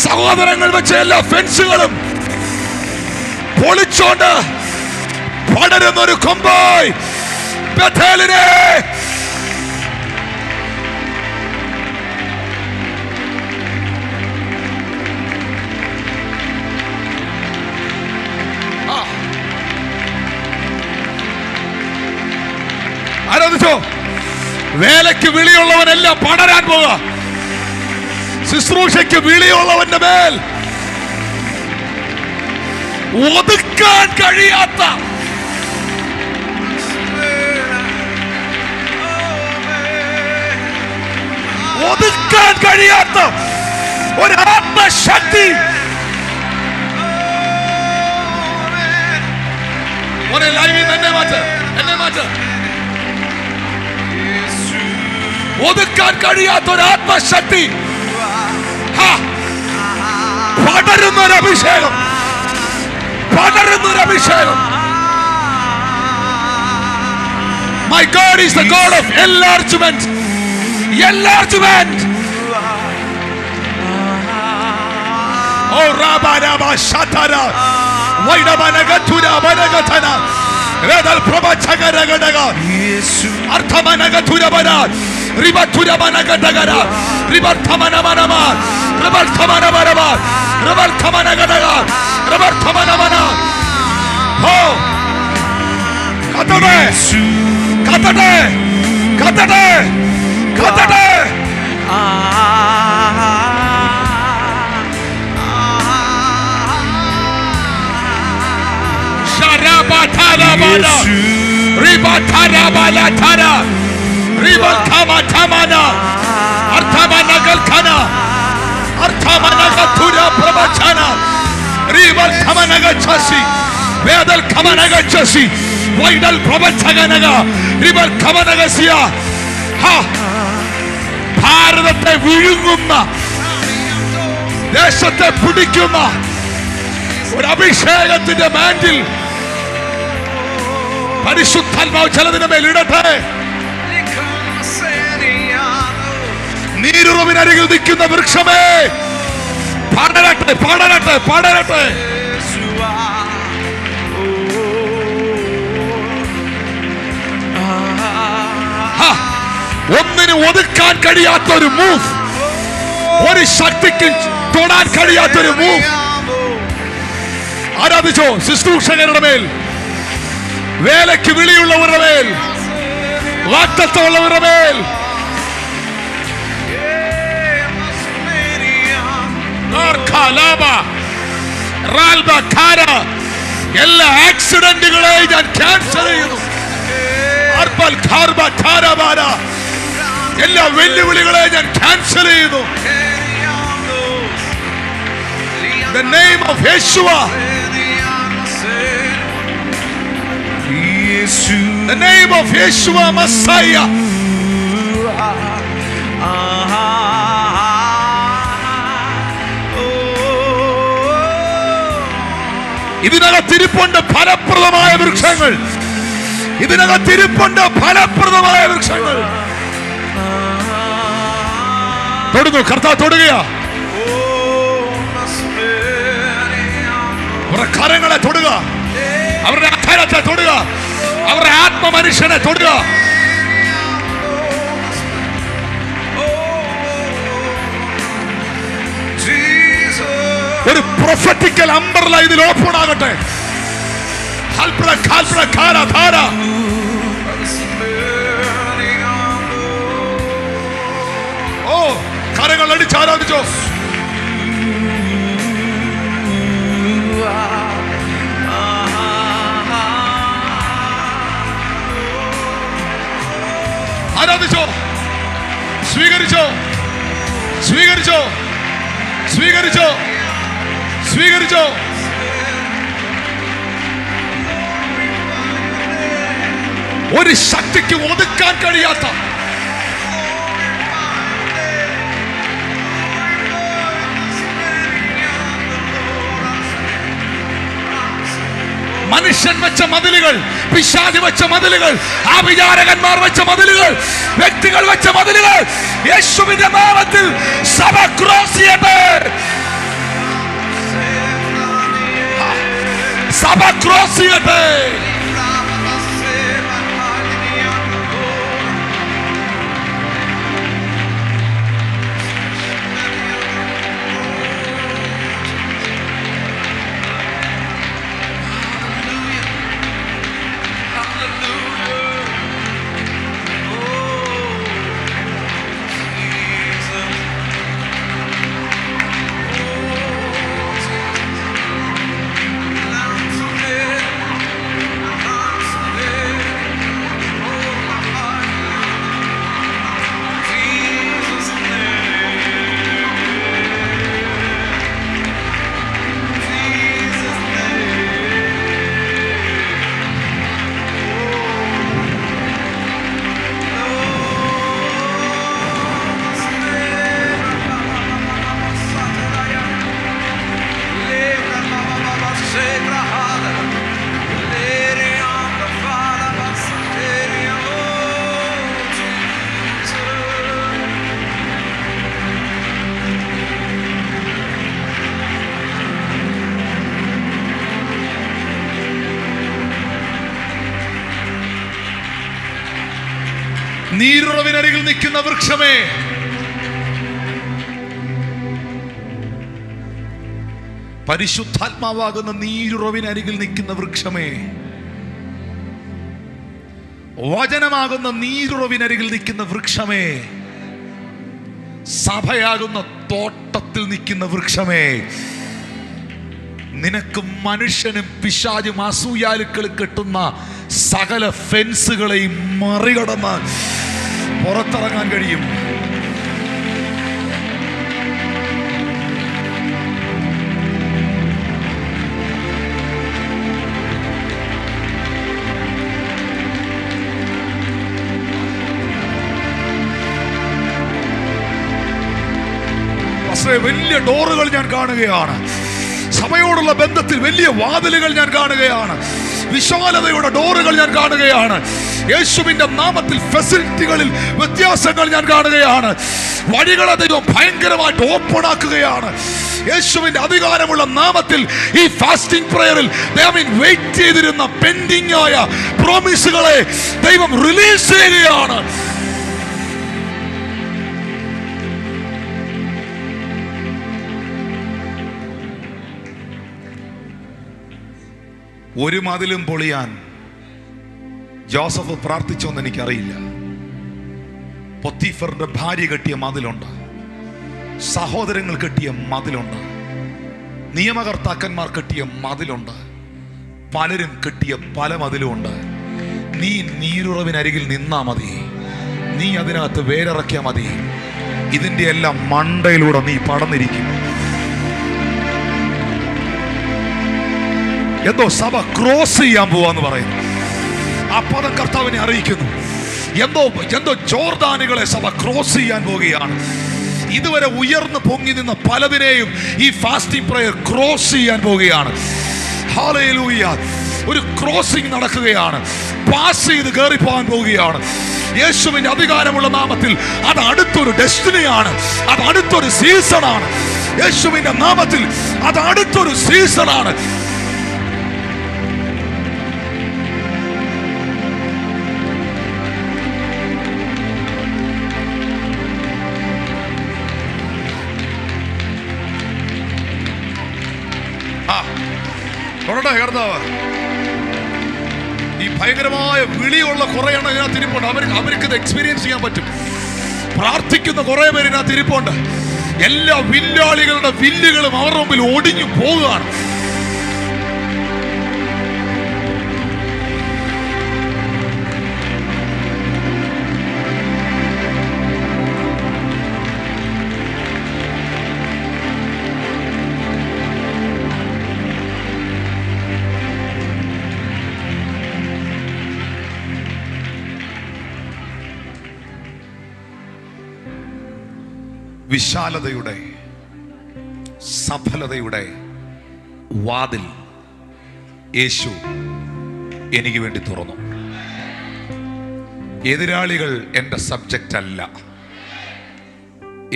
സഹോദരങ്ങൾ വെച്ച എല്ലാ ഫെൻസുകളും പൊളിച്ചോണ്ട് പടരുന്നൊരു കൊമ്പായി ബേഥേലിനെ ആരാധിച്ചോ. വേലയ്ക്ക് വിളിയുള്ളവനെല്ലാം പടരാൻ പോവുക. ശുശ്രൂഷയ്ക്ക് വിളിയുള്ളവന്റെ മേൽ ഒതുക്കാൻ കഴിയാത്ത ഒരു ആത്മശക്തി എന്നെ മാറ്റ്. ഒതുക്കാൻ കഴിയാത്ത ഒരു ആത്മശക്തി, പടരുന്നൊരു അഭിഷേകം. My God is the God of enlargement. Oh Rabba Shatara Vaidabanagatuna Banagatana Redal Prabachagaraga Arthamanagatuna Banat Ribatuna Banagatagara Ribatamana Manama Rabaltamana Manama Rabaltamanagadaga Rabaltamanamana. Oh Katate Sharabatarabana Ribatarabalatara Ribalkamatamana Artamanagalkana Artamanagatura Prabachana Ribalkamanagachasi Vedal Kamanagachasi Vaidal Prabachaganaga Ribalkamanagasia. ഭാരതത്തെ വിഴുങ്ങുന്ന, ദേശത്തെ പിടിക്കുന്ന ഒരു അഭിഷേകത്തിന്റെ mantle പരിശുദ്ധാത്മാവ് ചിലതിന്റെ മേൽ ഇടട്ടെ. നീരുറവിനരികിൽ നിൽക്കുന്ന വൃക്ഷമേ പടരട്ടെ. ഒന്നിനും ഒതുക്കാൻ കഴിയാത്തൊരു മൂവ്, ഒരു ശക്തിക്ക് തൊടാൻ കഴിയാത്തൊരു മൂവ്. ആരാധിച്ചോ. ശുശ്രൂഷകരുടെ മേൽ, വേലയ്ക്ക് വിളിയുള്ളവരുടെ മേൽ, വാഗ്ദത്തമുള്ളവരുടെ മേൽ എല്ലാ ആക്സിഡന്റുകളെയും ഞാൻ ക്യാൻസൽ ചെയ്യുന്നു. എല്ലാ വെല്ലുവിളികളെ ഞാൻ ക്യാൻസൽ ചെയ്യുന്നു. The name of Yeshua. The name of Yeshua Messiah. ഇതിനകത്തിരിപ്പുണ്ട് ഫലപ്രദമായ വൃക്ഷങ്ങൾ. തൊടുന്നു. കർത്താവ് തൊടുകയാ. അവരുടെ കരങ്ങളെ തൊടുക, അവരുടെ അധരത്തെ തൊടുക, അവരുടെ ആത്മമനുഷ്യനെ തൊടുക. ഒരു പ്രൊഫറ്റിക്കൽ അംബർല ഇതിൽ ഓപ്പൺ ആകട്ടെ. ഓ കരങ്ങൾ അടിച്ച് ആരാധിച്ചോ. ആരാധിച്ചോ, സ്വീകരിച്ചോ, സ്വീകരിച്ചോ, സ്വീകരിച്ചോ, സ്വീകരിച്ചോ. ഒരു ശക്തിക്ക് ഒതുക്കാൻ കഴിയാത്ത മനുഷ്യൻ വെച്ച മതിലുകൾ, പിശാച് വെച്ച മതിലുകൾ, ആഭിചാരകന്മാർ വെച്ച മതിലുകൾ, വ്യക്തികൾ വെച്ച മതിലുകൾ യേശുവിന്റെ നാമത്തിൽ സഭ ക്രോസ് ചെയ്യട്ടെ. സഭ ക്രോസ് ചെയ്യട്ടെ. നീരുറവിനരികിൽ നിൽക്കുന്ന വൃക്ഷമേ, പരിശുദ്ധാത്മാവാകുന്ന നീരുറവിനരികിൽ നിൽക്കുന്ന വൃക്ഷമേ, വചനമാകുന്ന നീരുറവിനരികിൽ നിൽക്കുന്ന വൃക്ഷമേ, സഭയാകുന്ന തോട്ടത്തിൽ നിൽക്കുന്ന വൃക്ഷമേ, നിനക്ക് മനുഷ്യനും പിശാചും അസൂയാലുക്കളും കെട്ടുന്ന സകല ഫെൻസുകളെയും മറികടന്ന് പുറത്തിറങ്ങാൻ കഴിയും. വലിയ ഡോറുകൾ ഞാൻ കാണുകയാണ്. സഭയോടുള്ള ബന്ധത്തിൽ വലിയ വാതിലുകൾ ഞാൻ കാണുകയാണ്. വിശാലതയുടെ ഡോറുകൾ ഞാൻ കാണുകയാണ്. യേശുവിന്റെ നാമത്തിൽ ഫെസിലിറ്റികളിൽ വ്യത്യാസങ്ങൾ ഞാൻ കാണുകയാണ്. വഴികളെ ദൈവം ഭയങ്കരമായിട്ട് ഓപ്പൺ ആക്കുകയാണ്. യേശുവിന്റെ അധികാരമുള്ള നാമത്തിൽ ഈ ഫാസ്റ്റിംഗ് പ്രയറിൽ ദൈവം വെയിറ്റ് ചെയ്തിരുന്ന പെൻഡിംഗ് ആയ പ്രോമിസുകളെ ദൈവം റിലീസ് ചെയ്യുകയാണ്. ഒരു മതിലും പൊളിയാൻ ജോസഫ് പ്രാർത്ഥിച്ചോന്ന് എനിക്കറിയില്ല. പൊത്തീഫറിന്റെ ഭാര്യ കെട്ടിയ മതിലുണ്ട്, സഹോദരങ്ങൾ കെട്ടിയ മതിലുണ്ട്, നിയമകർത്താക്കന്മാർ കെട്ടിയ മതിലുണ്ട്, പലരും കെട്ടിയ പല മതിലുമുണ്ട്. നീ നീരുറവിനരികിൽ നിന്നാ മതി, നീ അതിനകത്ത് വേരിറക്കിയാ മതി. ഇതിന്റെ എല്ലാം മണ്ടയിലൂടെ നീ പടന്നിരിക്കും. എന്തോ സഭ ക്രോസ് ചെയ്യാൻ പോവാന്ന് പറയുന്നു. ആ പദം കർത്താവിനെ അറിയിക്കുന്നു. എന്തോ ജോർദാനുകളെ സഭ ക്രോസ് ചെയ്യാൻ പോവുകയാണ്. ഇതുവരെ ഉയർന്നു പൊങ്ങി നിന്ന പലതിനെയും ഈ ഫാസ്റ്റിംഗ് പ്രയർ ക്രോസ് ചെയ്യാൻ പോവുകയാണ്. ഹല്ലേലൂയ. ഒരു ക്രോസിംഗ് നടക്കുകയാണ്. പാസ് ചെയ്ത് കയറി പോകാൻ പോവുകയാണ്. യേശുവിന്റെ അധികാരമുള്ള നാമത്തിൽ അത് അടുത്തൊരു ഡെസ്റ്റിനിയാണ്, അത് അടുത്തൊരു സീസണാണ്. യേശുവിന്റെ നാമത്തിൽ അത് അടുത്തൊരു സീസണാണ്. ഈ ഭയങ്കരമായ വിളിയുള്ള കുറെ എണ്ണം ഇതിനകത്ത് ഇരിപ്പുണ്ട്. അവർക്ക് ഇത് എക്സ്പീരിയൻസ് ചെയ്യാൻ പറ്റും. പ്രാർത്ഥിക്കുന്ന കുറെ പേരിനകത്ത് ഇരിപ്പുണ്ട്. എല്ലാ വില്ലാളികളുടെ വില്ലുകളും അവരുടെ മുമ്പിൽ ഒടിഞ്ഞു പോവുകയാണ്. വിശാലതയുടെ, സഫലതയുടെ വാതിൽ യേശു എനിക്ക് വേണ്ടി തുറന്നു. എതിരാളികൾ എൻ്റെ സബ്ജക്റ്റ് അല്ല,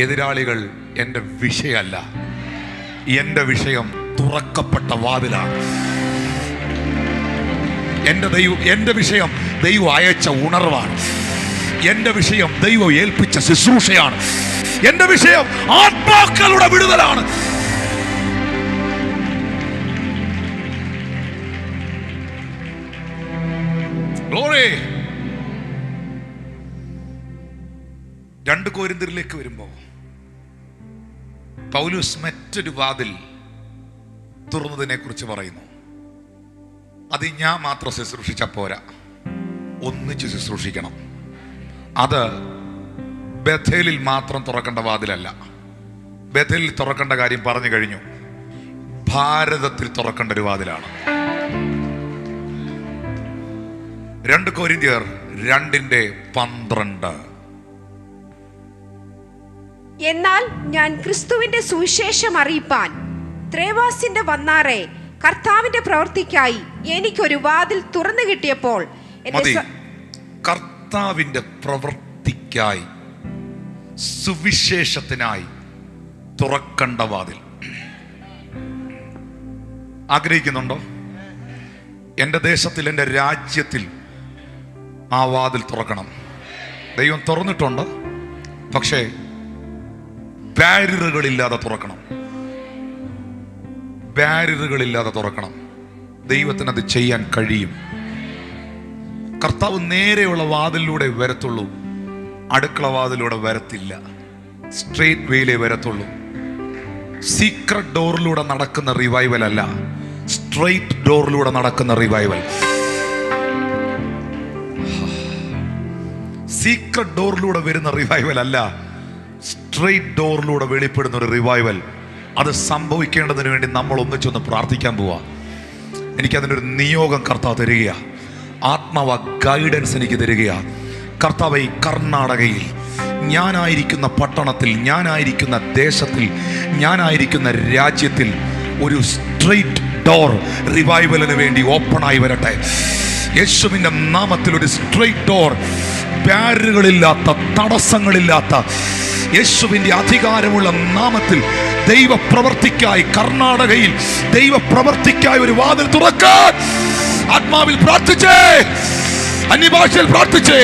എതിരാളികൾ എൻ്റെ വിഷയമല്ല. എൻ്റെ വിഷയം തുറക്കപ്പെട്ട വാതിലാണ്. എൻ്റെ വിഷയം ദൈവം അയച്ച ഉണർവാണ്. എൻ്റെ വിഷയം ദൈവം ഏൽപ്പിച്ച ശുശ്രൂഷയാണ്. എന്റെ വിഷയം ആത്മാക്കളുടെ വിടുതലാണ്. ഗ്ലോറി. 2 കൊരിന്ത്യരിലേക്ക് വരുമ്പോ പൗലോസ് മറ്റൊരു വാതിൽ തുറന്നതിനെ കുറിച്ച് പറയുന്നു. അത് ഞാൻ മാത്രം ശുശ്രൂഷിച്ച പോരാ, ഒന്നിച്ച് ശുശ്രൂഷിക്കണം. അത് ബഥേലിൽ മാത്രം തുറക്കേണ്ട വാതിലല്ല. ബഥേലിൽ തുറക്കേണ്ട കാര്യം പറഞ്ഞു കഴിഞ്ഞു. ഭാരതത്തിൽ തുറക്കേണ്ട ഒരു വാതിലാണ്. 2 കൊരിന്ത്യർ 2:12. എന്നാൽ ഞാൻ ക്രിസ്തുവിന്റെ സുവിശേഷം അറിയിപ്പാൻ ത്രേവാസിന്റെ വന്നാറെ കർത്താവിന്റെ പ്രവൃത്തിക്കായി എനിക്കൊരു വാതിൽ തുറന്നു കിട്ടിയപ്പോൾ കർത്താവിന്റെ പ്രവൃത്തിക്കായി, സുവിശേഷത്തിനായി തുറക്കണ്ട വാതിൽ ആഗ്രഹിക്കുന്നുണ്ടോ? എൻ്റെ ദേശത്തിൽ, എൻ്റെ രാജ്യത്തിൽ ആ വാതിൽ തുറക്കണം. ദൈവം തുറന്നിട്ടുണ്ട്, പക്ഷേ ബാരിയറുകളില്ലാതെ തുറക്കണം. ബാരിയറുകളില്ലാതെ തുറക്കണം. ദൈവത്തിന് അത് ചെയ്യാൻ കഴിയും. കർത്താവ് നേരെയുള്ള വാതിലൂടെ വരത്തുള്ളൂ, അടുക്കള വാതിലൂടെ വരത്തില്ല. സ്ട്രേറ്റ് വേയിലേ വരത്തുള്ളൂ. സീക്രട്ട് ഡോറിലൂടെ നടക്കുന്ന റിവൈവൽ അല്ല, സ്ട്രേറ്റ് ഡോറിലൂടെ നടക്കുന്ന റിവൈവൽ. സീക്രട്ട് ഡോറിലൂടെ വരുന്ന റിവൈവൽ അല്ല, സ്ട്രേറ്റ് ഡോറിലൂടെ വെളിപ്പെടുന്ന ഒരു റിവൈവൽ. അത് സംഭവിക്കേണ്ടതിന് വേണ്ടി നമ്മൾ ഒന്നിച്ചൊന്ന് പ്രാർത്ഥിക്കാൻ പോവാ. എനിക്കതിനൊരു നിയോഗം കർത്താവ് തരികയാ. ആത്മാവ ഗൈഡൻസ് എനിക്ക് തരികയാ. കർത്താവ്, ഈ കർണാടകയിൽ, ഞാനായിരിക്കുന്ന പട്ടണത്തിൽ, ഞാനായിരിക്കുന്ന ദേശത്തിൽ, ഞാനായിരിക്കുന്ന രാജ്യത്തിൽ ഒരു സ്ട്രേറ്റ് ഡോർ റിവൈവലിന് വേണ്ടി ഓപ്പണായി വരട്ടെ. യേശുവിൻ്റെ നാമത്തിൽ ഒരു സ്ട്രേറ്റ് ഡോർ, ബാരിയറുകളില്ലാത്ത, തടസ്സങ്ങളില്ലാത്ത, യേശുവിൻ്റെ അധികാരമുള്ള നാമത്തിൽ ദൈവപ്രവർത്തിക്കായി കർണാടകയിൽ ദൈവപ്രവർത്തിക്കായി ഒരു വാതിൽ തുറക്കാൻ ആത്മാവിൽ പ്രാർത്ഥിച്ചേ, അന്യഭാഷയിൽ പ്രാർത്ഥിച്ചേ.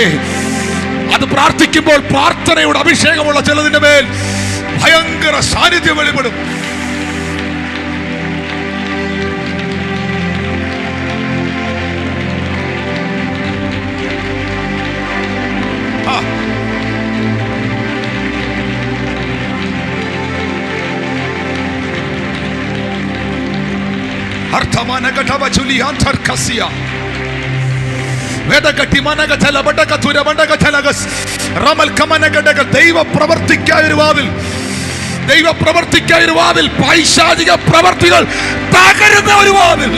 അത് പ്രാർത്ഥിക്കുമ്പോൾ പ്രാർത്ഥനയുടെ അഭിഷേകമുള്ള ചിലതിന്റെ മേൽ ഭയങ്കര സാന്നിധ്യം വെളിപ്പെടും. ദൈവപ്രവർത്തിക്കായ ഒരു വാതിൽ, ദൈവപ്രവർത്തിക്കായ ഒരു വാതിൽ, പൈശാചിക പ്രവർത്തികൾ തകരുന്ന ഒരു വാതിൽ.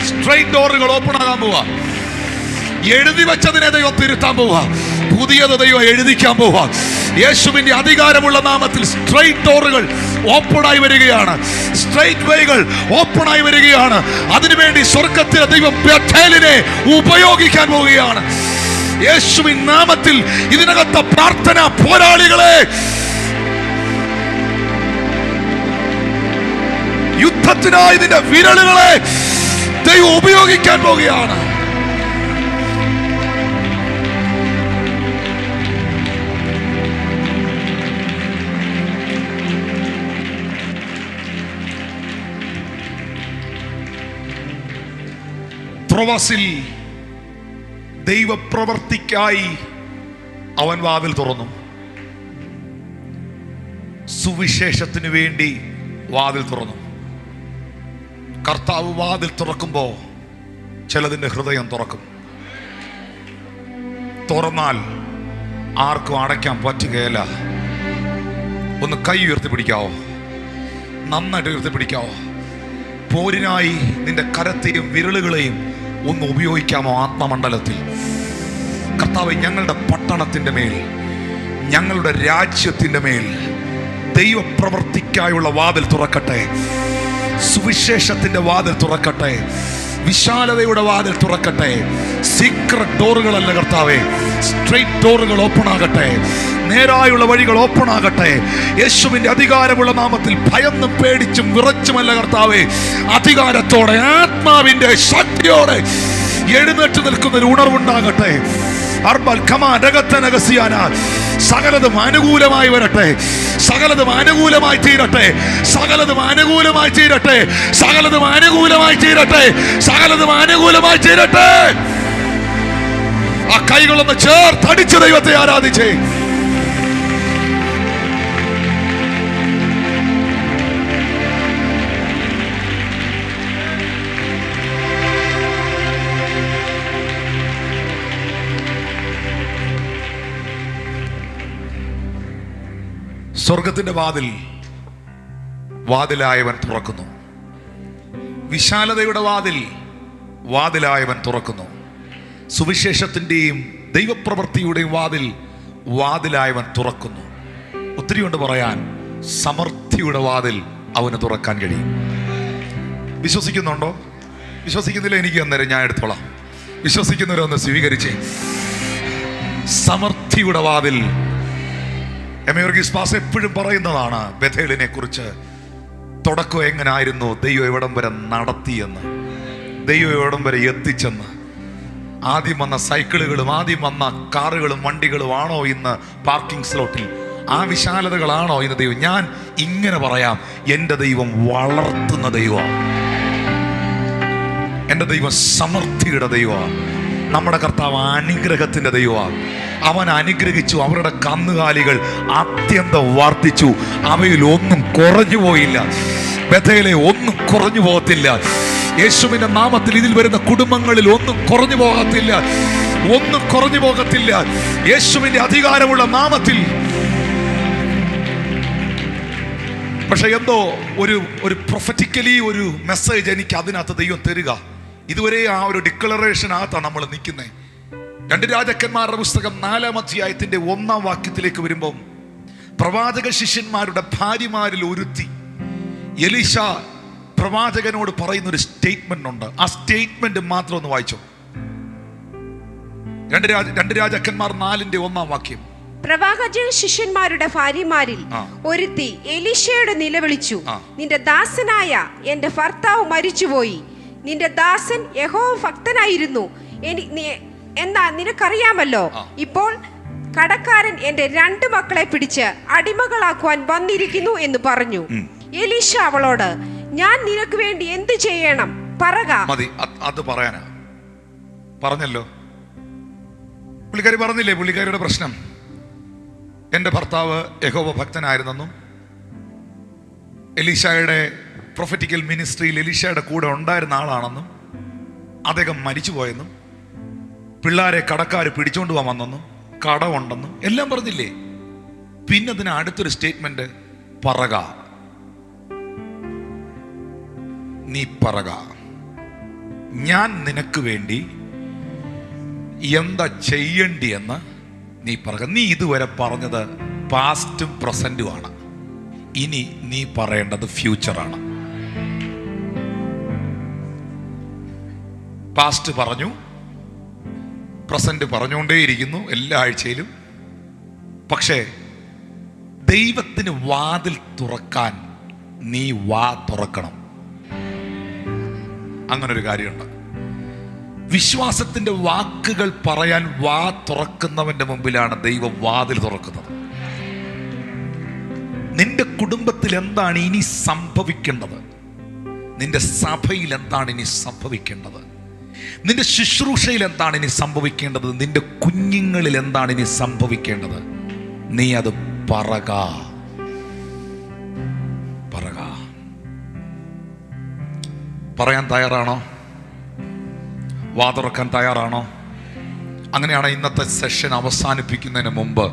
സ്ട്രൈറ്റ് ഡോറുകൾ ഓപ്പൺ ആകാൻ പോവാ. എഴുതി വെച്ചതിനെ ദൈവം തിരുത്താൻ പോവാ. പുതിയത് ദൈവം എഴുതിക്കാൻ പോവാ. യേശുവിന്റെ അധികാരമുള്ള നാമത്തിൽ സ്ട്രൈറ്റ് ഡോറുകൾ ഓപ്പണായി വരികയാണ്. സ്ട്രൈറ്റ് വേകൾ ഓപ്പണായി വരികയാണ്. അതിനുവേണ്ടി സ്വർഗത്തിലെ ദൈവം ബേഥേലിനെ ഉപയോഗിക്കാൻ പോവുകയാണ്. യേശുവിൻ നാമത്തിൽ ഇതിനകത്തെ പ്രാർത്ഥന പോരാളികളെ, യുദ്ധത്തിനായി ഇതിന്റെ വിരലുകളെ ദൈവം ഉപയോഗിക്കാൻ പോവുകയാണ്. ത്രോവാസിൽ ദൈവപ്രവർത്തിക്കായി അവൻ വാതിൽ തുറന്നു. സുവിശേഷത്തിന് വേണ്ടി വാതിൽ തുറന്നു. കർത്താവ് വാതിൽ തുറക്കുമ്പോ ചിലതിന്റെ ഹൃദയം തുറക്കും. തുറന്നാൽ ആർക്കും അടയ്ക്കാൻ പറ്റുകയില്ല. ഒന്ന് കൈ ഉയർത്തി പിടിക്കാവോ? നന്നായിട്ട് ഉയർത്തി പിടിക്കാവോ? പോരിനായി നിന്റെ കരത്തെയും വിരലുകളെയും ഒന്ന് ഉപയോഗിക്കാമോ? ആത്മമണ്ഡലത്തിൽ കർത്താവ് ഞങ്ങളുടെ പട്ടണത്തിന്റെ മേൽ, ഞങ്ങളുടെ രാജ്യത്തിന്റെ മേൽ ദൈവപ്രവർത്തിക്കായുള്ള വാതിൽ തുറക്കട്ടെ. സുവിശേഷത്തിന്റെ വാതിൽ തുറക്കട്ടെ. വിശാലതയുടെ വാതിൽ തുറക്കട്ടെ. സീക്രട്ട് ഡോറുകളല്ല കർത്താവേ, സ്ട്രെയിറ്റ് ഡോറുകൾ ഓപ്പൺ ആകട്ടെ. നേരായുള്ള വഴികൾ ഓപ്പൺ ആകട്ടെ. യേശുവിന്റെ അധികാരമുള്ള നാമത്തിൽ ഭയന്നും പേടിച്ചും വിറച്ചുമല്ല കർത്താവേ, അധികാരത്തോടെ ആത്മാവിന്റെ ശക്തിയോടെ എഴുന്നേറ്റ് നിൽക്കുന്ന ഒരു ഉണർവുണ്ടാകട്ടെ. സകലതും അനുകൂലമായി വരട്ടെ. സകലതും അനുകൂലമായി തീരട്ടെ. സകലതും അനുകൂലമായി തീരട്ടെ. സകലതും അനുകൂലമായി തീരട്ടെ. സകലതും അനുകൂലമായി തീരട്ടെ. ആ കൈകളൊന്ന് ചേർത്തടിച്ച് ദൈവത്തെ ആരാധിച്ചേ. സ്വർഗത്തിന്റെ വാതിൽ വാതിലായവൻ തുറക്കുന്നു. വിശാലതയുടെ വാതിൽ വാതിലായവൻ തുറക്കുന്നു. സുവിശേഷത്തിന്റെയും ദൈവപ്രവൃത്തിയുടെയും വാതിൽ വാതിലായവൻ തുറക്കുന്നു. ഒത്തിരി കൊണ്ട് പറയാൻ. സമൃദ്ധിയുടെ വാതിൽ അവന് തുറക്കാൻ കഴിയും. വിശ്വസിക്കുന്നുണ്ടോ? വിശ്വസിക്കുന്നില്ല, എനിക്ക് അന്നേരം ഞാൻ എടുത്തോളാം. വിശ്വസിക്കുന്നവരൊന്ന് സ്വീകരിച്ചേ. സമൃദ്ധിയുടെ വാതിൽ. എമേർഗീസ് പാസ് എപ്പോഴും പറയുന്നതാണ് ബഥേലിനെ കുറിച്ച്. തുടക്കം എങ്ങനായിരുന്നു, ദൈവം എവിടം വരെ നടത്തിയെന്ന്, ദൈവം എവിടം വരെ എത്തിച്ചെന്ന്. ആദ്യം വന്ന സൈക്കിളുകളും ആദ്യം വന്ന കാറുകളും വണ്ടികളും ആണോ ഇന്ന് പാർക്കിംഗ് സ്ലോട്ടിൽ? ആ വിശാലതകളാണോ ഇന്ന് ദൈവം? ഞാൻ ഇങ്ങനെ പറയാം, എൻ്റെ ദൈവം വളർത്തുന്ന ദൈവമാണ്. എൻ്റെ ദൈവം സമൃദ്ധിയുടെ ദൈവമാണ്. നമ്മുടെ കർത്താവ് അനുഗ്രഹത്തിന്റെ ദൈവമാണ്. അവൻ അനുഗ്രഹിച്ചു. അവരുടെ കന്നുകാലികൾ അത്യന്തം വർദ്ധിച്ചു. അവയിൽ ഒന്നും കുറഞ്ഞു പോയില്ല. ബഥേലെ ഒന്നും കുറഞ്ഞു പോകത്തില്ല. യേശുവിന്റെ നാമത്തിൽ ഇതിൽ വരുന്ന കുടുംബങ്ങളിൽ ഒന്നും കുറഞ്ഞു പോകത്തില്ല. ഒന്നും കുറഞ്ഞു പോകത്തില്ല. യേശുവിന്റെ അധികാരമുള്ള നാമത്തിൽ. പക്ഷെ എന്തോ ഒരു പ്രൊഫറ്റിക്കലി ഒരു മെസ്സേജ് എനിക്ക് അതിനകത്ത് ദൈവം തരിക. ഇതുവരെ ആ ഒരു ഡിക്ലറേഷനകത്താണ് നമ്മൾ നിൽക്കുന്നത്. 2 രാജാക്കന്മാരുടെ പുസ്തകം 4-ാം അധ്യായത്തിന്റെ 1-ാം വാക്യത്തിലേക്ക് വരുമ്പം പ്രവാചക ശിഷ്യന്മാരുടെ ഭാര്യമാരിൽ ഒരുത്തി എലീശ പ്രവാചകനോട് പറയുന്ന ഒരു സ്റ്റേറ്റ്മെന്റ് ഉണ്ട്. ആ സ്റ്റേറ്റ്മെന്റ് മാത്രം ഒന്ന് വായിച്ചോ. 2 രാജാക്കന്മാർ 4-ന്റെ 1-ാം വാക്യം. പ്രവാചക ശിഷ്യന്മാരുടെ ഭാര്യമാരിൽ ഒരുത്തി എലീശയോട് നിലവിളിച്ചു, നിന്റെ ദാസനായ എന്റെ ഭർത്താവ് മരിച്ചുപോയി. നിന്റെ ദാസൻ യഹോവ ഭക്തനായിരുന്നു. എന്നാ നിനക്കറിയാമല്ലോ, ഇപ്പോൾ കടക്കാരൻ എന്റെ 2 മക്കളെ പിടിച്ച് അടിമകളാക്കുവാൻ വന്നിരിക്കുന്നു എന്ന് പറഞ്ഞു. എലീശ അവളോട്, ഞാൻ നിനക്ക് വേണ്ടി എന്ത് ചെയ്യണം പറക. മതി, അത് പറയാനാ പറഞ്ഞല്ലോ. പുള്ളിക്കാരി പറഞ്ഞില്ലേ, പുള്ളിക്കാരിയുടെ പ്രശ്നം എൻ്റെ ഭർത്താവ് യഹോവ ഭക്തനായിരുന്നെന്നും എലീശയുടെ പ്രൊഫറ്റിക്കൽ മിനിസ്ട്രിയിൽ എലീശയുടെ കൂടെ ഉണ്ടായിരുന്ന ആളാണെന്നും അദ്ദേഹം മരിച്ചുപോയെന്നും പിള്ളേരെ കടക്കാർ പിടിച്ചോണ്ട് പോകാൻ വന്നെന്നും കടമുണ്ടെന്നും എല്ലാം പറഞ്ഞില്ലേ. പിന്നെ അതിന് അടുത്തൊരു സ്റ്റേറ്റ്മെന്റ്, പറക, നീ പറക, ഞാൻ നിനക്ക് വേണ്ടി എന്താ ചെയ്യണ്ടിയെന്ന് നീ പറക. നീ ഇതുവരെ പറഞ്ഞത് പാസ്റ്റും പ്രസന്റുമാണ്. ഇനി നീ പറയേണ്ടത് ഫ്യൂച്ചറാണ്. പാസ്റ്റ് പറഞ്ഞു, പ്രസന്റ് പറഞ്ഞുകൊണ്ടേയിരിക്കുന്നു എല്ലാ ആഴ്ചയിലും. പക്ഷേ ദൈവത്തിന് വാതിൽ തുറക്കാൻ നീ വാ തുറക്കണം. അങ്ങനൊരു കാര്യമുണ്ട്. വിശ്വാസത്തിന്റെ വാക്കുകൾ പറയാൻ വാ തുറക്കുന്നവന്റെ മുമ്പിലാണ് ദൈവം വാതിൽ തുറക്കുന്നത്. നിന്റെ കുടുംബത്തിൽ എന്താണ് ഇനി സംഭവിക്കേണ്ടത്? നിന്റെ സഭയിൽ എന്താണ് ഇനി സംഭവിക്കേണ്ടത്? നിന്റെ ശുശ്രൂഷയിൽ എന്താണ് ഇനി സംഭവിക്കേണ്ടത്? നിന്റെ കുഞ്ഞുങ്ങളിൽ എന്താണ് ഇനി സംഭവിക്കേണ്ടത്? നീ അത് പറക. പറയാൻ തയ്യാറാണോ? വാതുറക്കാൻ തയ്യാറാണോ? അങ്ങനെയാണ് ഇന്നത്തെ സെഷൻ അവസാനിപ്പിക്കുന്നതിന് മുമ്പ്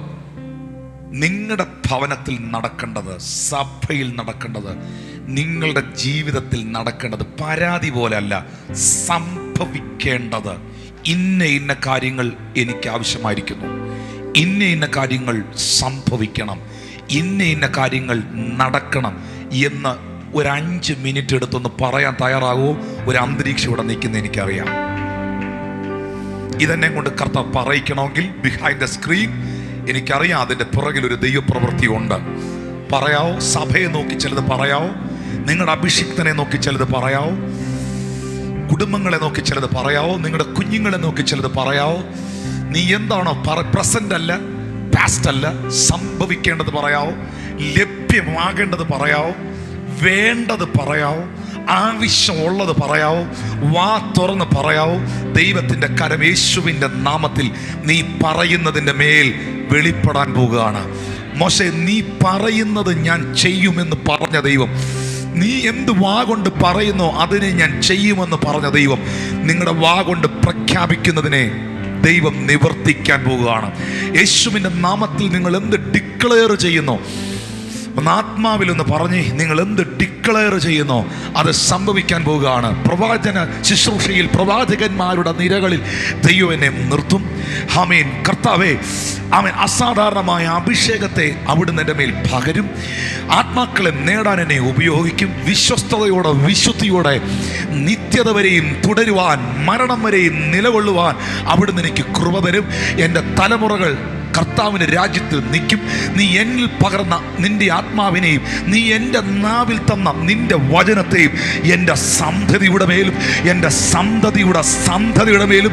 നിങ്ങളുടെ ഭവനത്തിൽ നടക്കേണ്ടത്, സഭയിൽ നടക്കേണ്ടത്, നിങ്ങളുടെ ജീവിതത്തിൽ നടക്കേണ്ടത് പരാതി പോലല്ല, സംഭവിക്കേണ്ടത്. ഇന്ന കാര്യങ്ങൾ എനിക്ക് ആവശ്യമായിരിക്കുന്നു, ഇന്ന കാര്യങ്ങൾ സംഭവിക്കണം, ഇന്ന കാര്യങ്ങൾ നടക്കണം എന്ന് ഒരു 5 മിനിറ്റ് എടുത്തൊന്ന് പറയാൻ തയ്യാറാകുമോ? ഒരു അന്തരീക്ഷം ഇവിടെ നിൽക്കുന്ന എനിക്കറിയാം. ഇതെന്നെ കൊണ്ട് കർത്താവ് പറയിക്കണമെങ്കിൽ ബിഹൈൻഡ് ദ സ്ക്രീൻ എനിക്കറിയാം അതിൻ്റെ പുറകിൽ ഒരു ദൈവപ്രവൃത്തി ഉണ്ട്. പറയാവോ? സഭയെ നോക്കി ചിലത് പറയാവോ? നിങ്ങളുടെ അഭിഷിക്തനെ നോക്കി ചിലത് പറയാവോ? കുടുംബങ്ങളെ നോക്കി ചിലത് പറയാവോ? നിങ്ങളുടെ കുഞ്ഞുങ്ങളെ നോക്കി ചിലത് പറയാവോ? നീ എന്താണോ പ്രസന്റ് അല്ല, പാസ്റ്റ് അല്ല, സംഭവിക്കേണ്ടത് പറയാവോ? ലഭ്യമാകേണ്ടത് പറയാവോ? വേണ്ടത് പറയാവോ? ആവശ്യമുള്ളത് പറയാവോ? വാ തുറന്ന് പറയാവോ? ദൈവത്തിൻ്റെ കരം യേശുവിൻ്റെ നാമത്തിൽ നീ പറയുന്നതിൻ്റെ മേൽ വെളിപ്പെടാൻ പോകുകയാണ്. മോശെ, നീ പറയുന്നത് ഞാൻ ചെയ്യുമെന്ന് പറഞ്ഞ ദൈവം, നീ എന്ത് വാ കൊണ്ട് പറയുന്നോ അതിനെ ഞാൻ ചെയ്യുമെന്ന് പറഞ്ഞ ദൈവം, നിങ്ങളുടെ വാ കൊണ്ട് പ്രഖ്യാപിക്കുന്നതിനെ ദൈവം നിവർത്തിക്കാൻ പോകുകയാണ്. യേശുവിൻ്റെ നാമത്തിൽ നിങ്ങൾ എന്ത് ഡിക്ലെയർ ചെയ്യുന്നോ, ഒന്ന് ആത്മാവിലൊന്ന് പറഞ്ഞ് നിങ്ങൾ എന്ത് ഡിക്ലെയർ ചെയ്യുന്നോ അത് സംഭവിക്കാൻ പോവുകയാണ്. പ്രവാചന ശുശ്രൂഷയിൽ പ്രവാചകന്മാരുടെ നിരകളിൽ ദൈവം എന്നെ നിർത്തും. ആമേൻ. കർത്താവേ, ആമേൻ. അസാധാരണമായ അഭിഷേകത്തെ അവിടുന്ന് എൻ്റെ മേൽ പകരും. ആത്മാക്കളെ നേടാൻ എന്നെ ഉപയോഗിക്കും. വിശ്വസ്തയോടെ, വിശുദ്ധിയോടെ നിത്യത വരെയും തുടരുവാൻ, മരണം വരെയും നിലകൊള്ളുവാൻ അവിടുന്ന് എനിക്ക് കൃപ തരും. എൻ്റെ തലമുറകൾ കർത്താവിൻ്റെ രാജ്യത്തിൽ നിൽക്കും. നീ എന്നിൽ പകർന്ന നിന്റെ ആത്മാവിനെയും നീ എൻ്റെ നാവിൽ തന്ന നിന്റെ വചനത്തെയും എൻ്റെ സന്തതിയുടെ മേലും എൻ്റെ സന്തതിയുടെ മേലും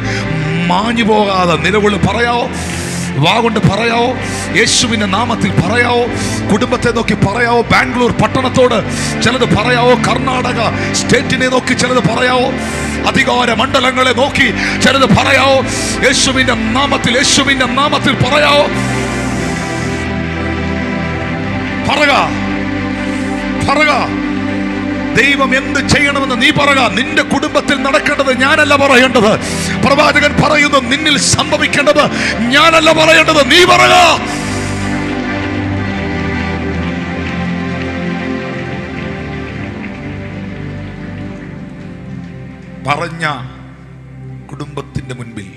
മാഞ്ഞു പോകാതെ നിലവിളി പറയാവോ? വാ കൊണ്ട് പറയാവോ? യേശുവിൻ്റെ നാമത്തിൽ പറയാവോ? കുടുംബത്തെ നോക്കി പറയാവോ? ബാംഗ്ലൂർ പട്ടണത്തോട് ചിലത് പറയാവോ? കർണാടക സ്റ്റേറ്റിനെ നോക്കി ചിലത് പറയാവോ? അധികാര മണ്ഡലങ്ങളെ നോക്കി ചിലത് പറയാവോ? യേശുവിൻ്റെ നാമത്തിൽ പറയാവോ? പറക. ദൈവം എന്ത് ചെയ്യണമെന്ന് നീ പറക. നിന്റെ കുടുംബത്തിൽ നടക്കേണ്ടത് ഞാനല്ല പറയേണ്ടത്. പ്രവാചകൻ പറയുന്നു, നിന്നിൽ സംഭവിക്കേണ്ടത് ഞാനല്ല പറയേണ്ടത്, നീ പറക. പറഞ്ഞ കുടുംബത്തിന്റെ മുൻപിൽ,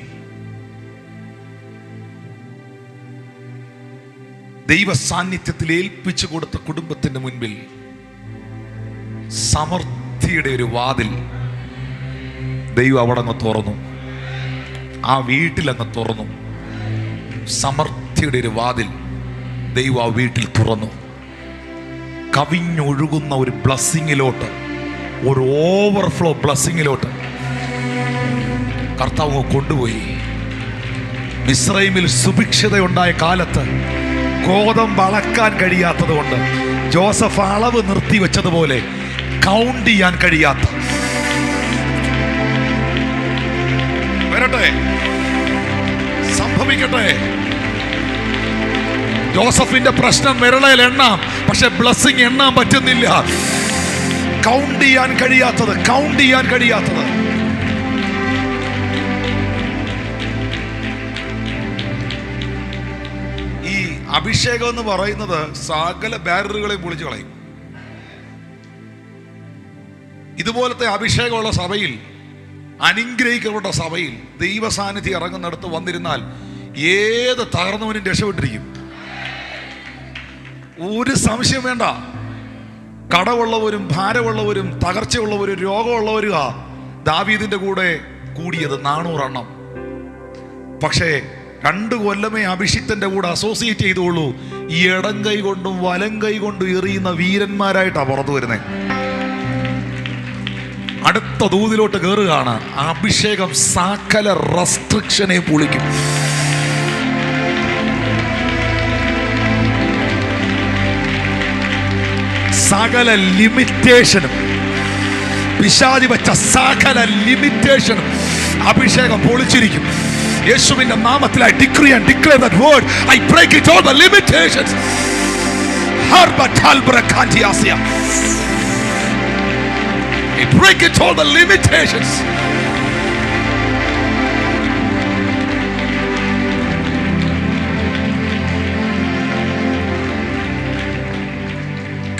ദൈവ സാന്നിധ്യത്തിൽ ഏൽപ്പിച്ചു കൊടുത്ത കുടുംബത്തിന്റെ മുൻപിൽ സമൃദ്ധിയുടെ ഒരു വാതിൽ ദൈവം അവിടെ അങ്ങ് തുറന്നു. ആ വീട്ടിലങ്ങ് തുറന്നു. സമൃദ്ധിയുടെ ഒരു വാതിൽ ദൈവം ആ വീട്ടിൽ തുറന്നു. കവിഞ്ഞൊഴുകുന്ന ഒരു ബ്ലസ്സിങ്ങിലോട്ട്, ഒരു ഓവർഫ്ലോ ബ്ലസ്സിങ്ങിലോട്ട് കർത്താവ് കൊണ്ടുപോയി. മിസ്രൈമിൽ സുഭിക്ഷതയുണ്ടായ കാലത്ത് ഗോതമ്പ് അളക്കാൻ കഴിയാത്തത് കൊണ്ട് ജോസഫ് അളവ് നിർത്തി വെച്ചതുപോലെ കൗണ്ട് ചെയ്യാൻ കഴിയാത്ത, വരട്ടെ, സംഭവിക്കട്ടെ. ജോസഫിന്റെ പ്രശ്നം വിരളയിൽ എണ്ണാം, പക്ഷെ ബ്ലെസ്സിങ് എണ്ണാൻ പറ്റുന്നില്ല. കൗണ്ട് ചെയ്യാൻ കഴിയാത്തത്. ഈ അഭിഷേകം എന്ന് പറയുന്നത് സകല ബാരിയറുകളെയും പൊളിച്ചു കളയും. ഇതുപോലത്തെ അഭിഷേകമുള്ള സഭയിൽ, അനുഗ്രഹിക്കപ്പെട്ട സഭയിൽ ദൈവസാന്നിധ്യം ഇറങ്ങുന്നിടത്ത് വന്നിരുന്നാൽ ഏത് തകർന്നവനും രക്ഷപ്പെട്ടിരിക്കും. ഒരു സംശയം വേണ്ട. കടവുള്ളവരും ഭാരമുള്ളവരും തകർച്ചയുള്ളവരും രോഗമുള്ളവരും ദാവീദിന്റെ കൂടെ കൂടിയത് 400 എണ്ണം. പക്ഷേ 2 കൊല്ലമേ അഭിഷിക്തന്റെ കൂടെ അസോസിയേറ്റ് ചെയ്തുള്ളൂ. ഈ ഇടം കൈ കൊണ്ടും വലം കൈ കൊണ്ടും എറിയുന്ന വീരന്മാരായിട്ടാണ് പുറത്തു വരുന്നത്. അടുത്ത ദൂതിലോട്ട് കയറുകയാണ്. അഭിഷേകം സകല റെസ്ട്രിക്ഷനെ പൊളിക്കും. സകല ലിമിറ്റേഷനും, പിശാചി വച്ച സകല ലിമിറ്റേഷനും അഭിഷേകം പൊളിച്ചിരിക്കും. യേശുവിന്റെ നാമത്തിൽ I decree and declare that word. I break it all the limitations. I break it all the limitations.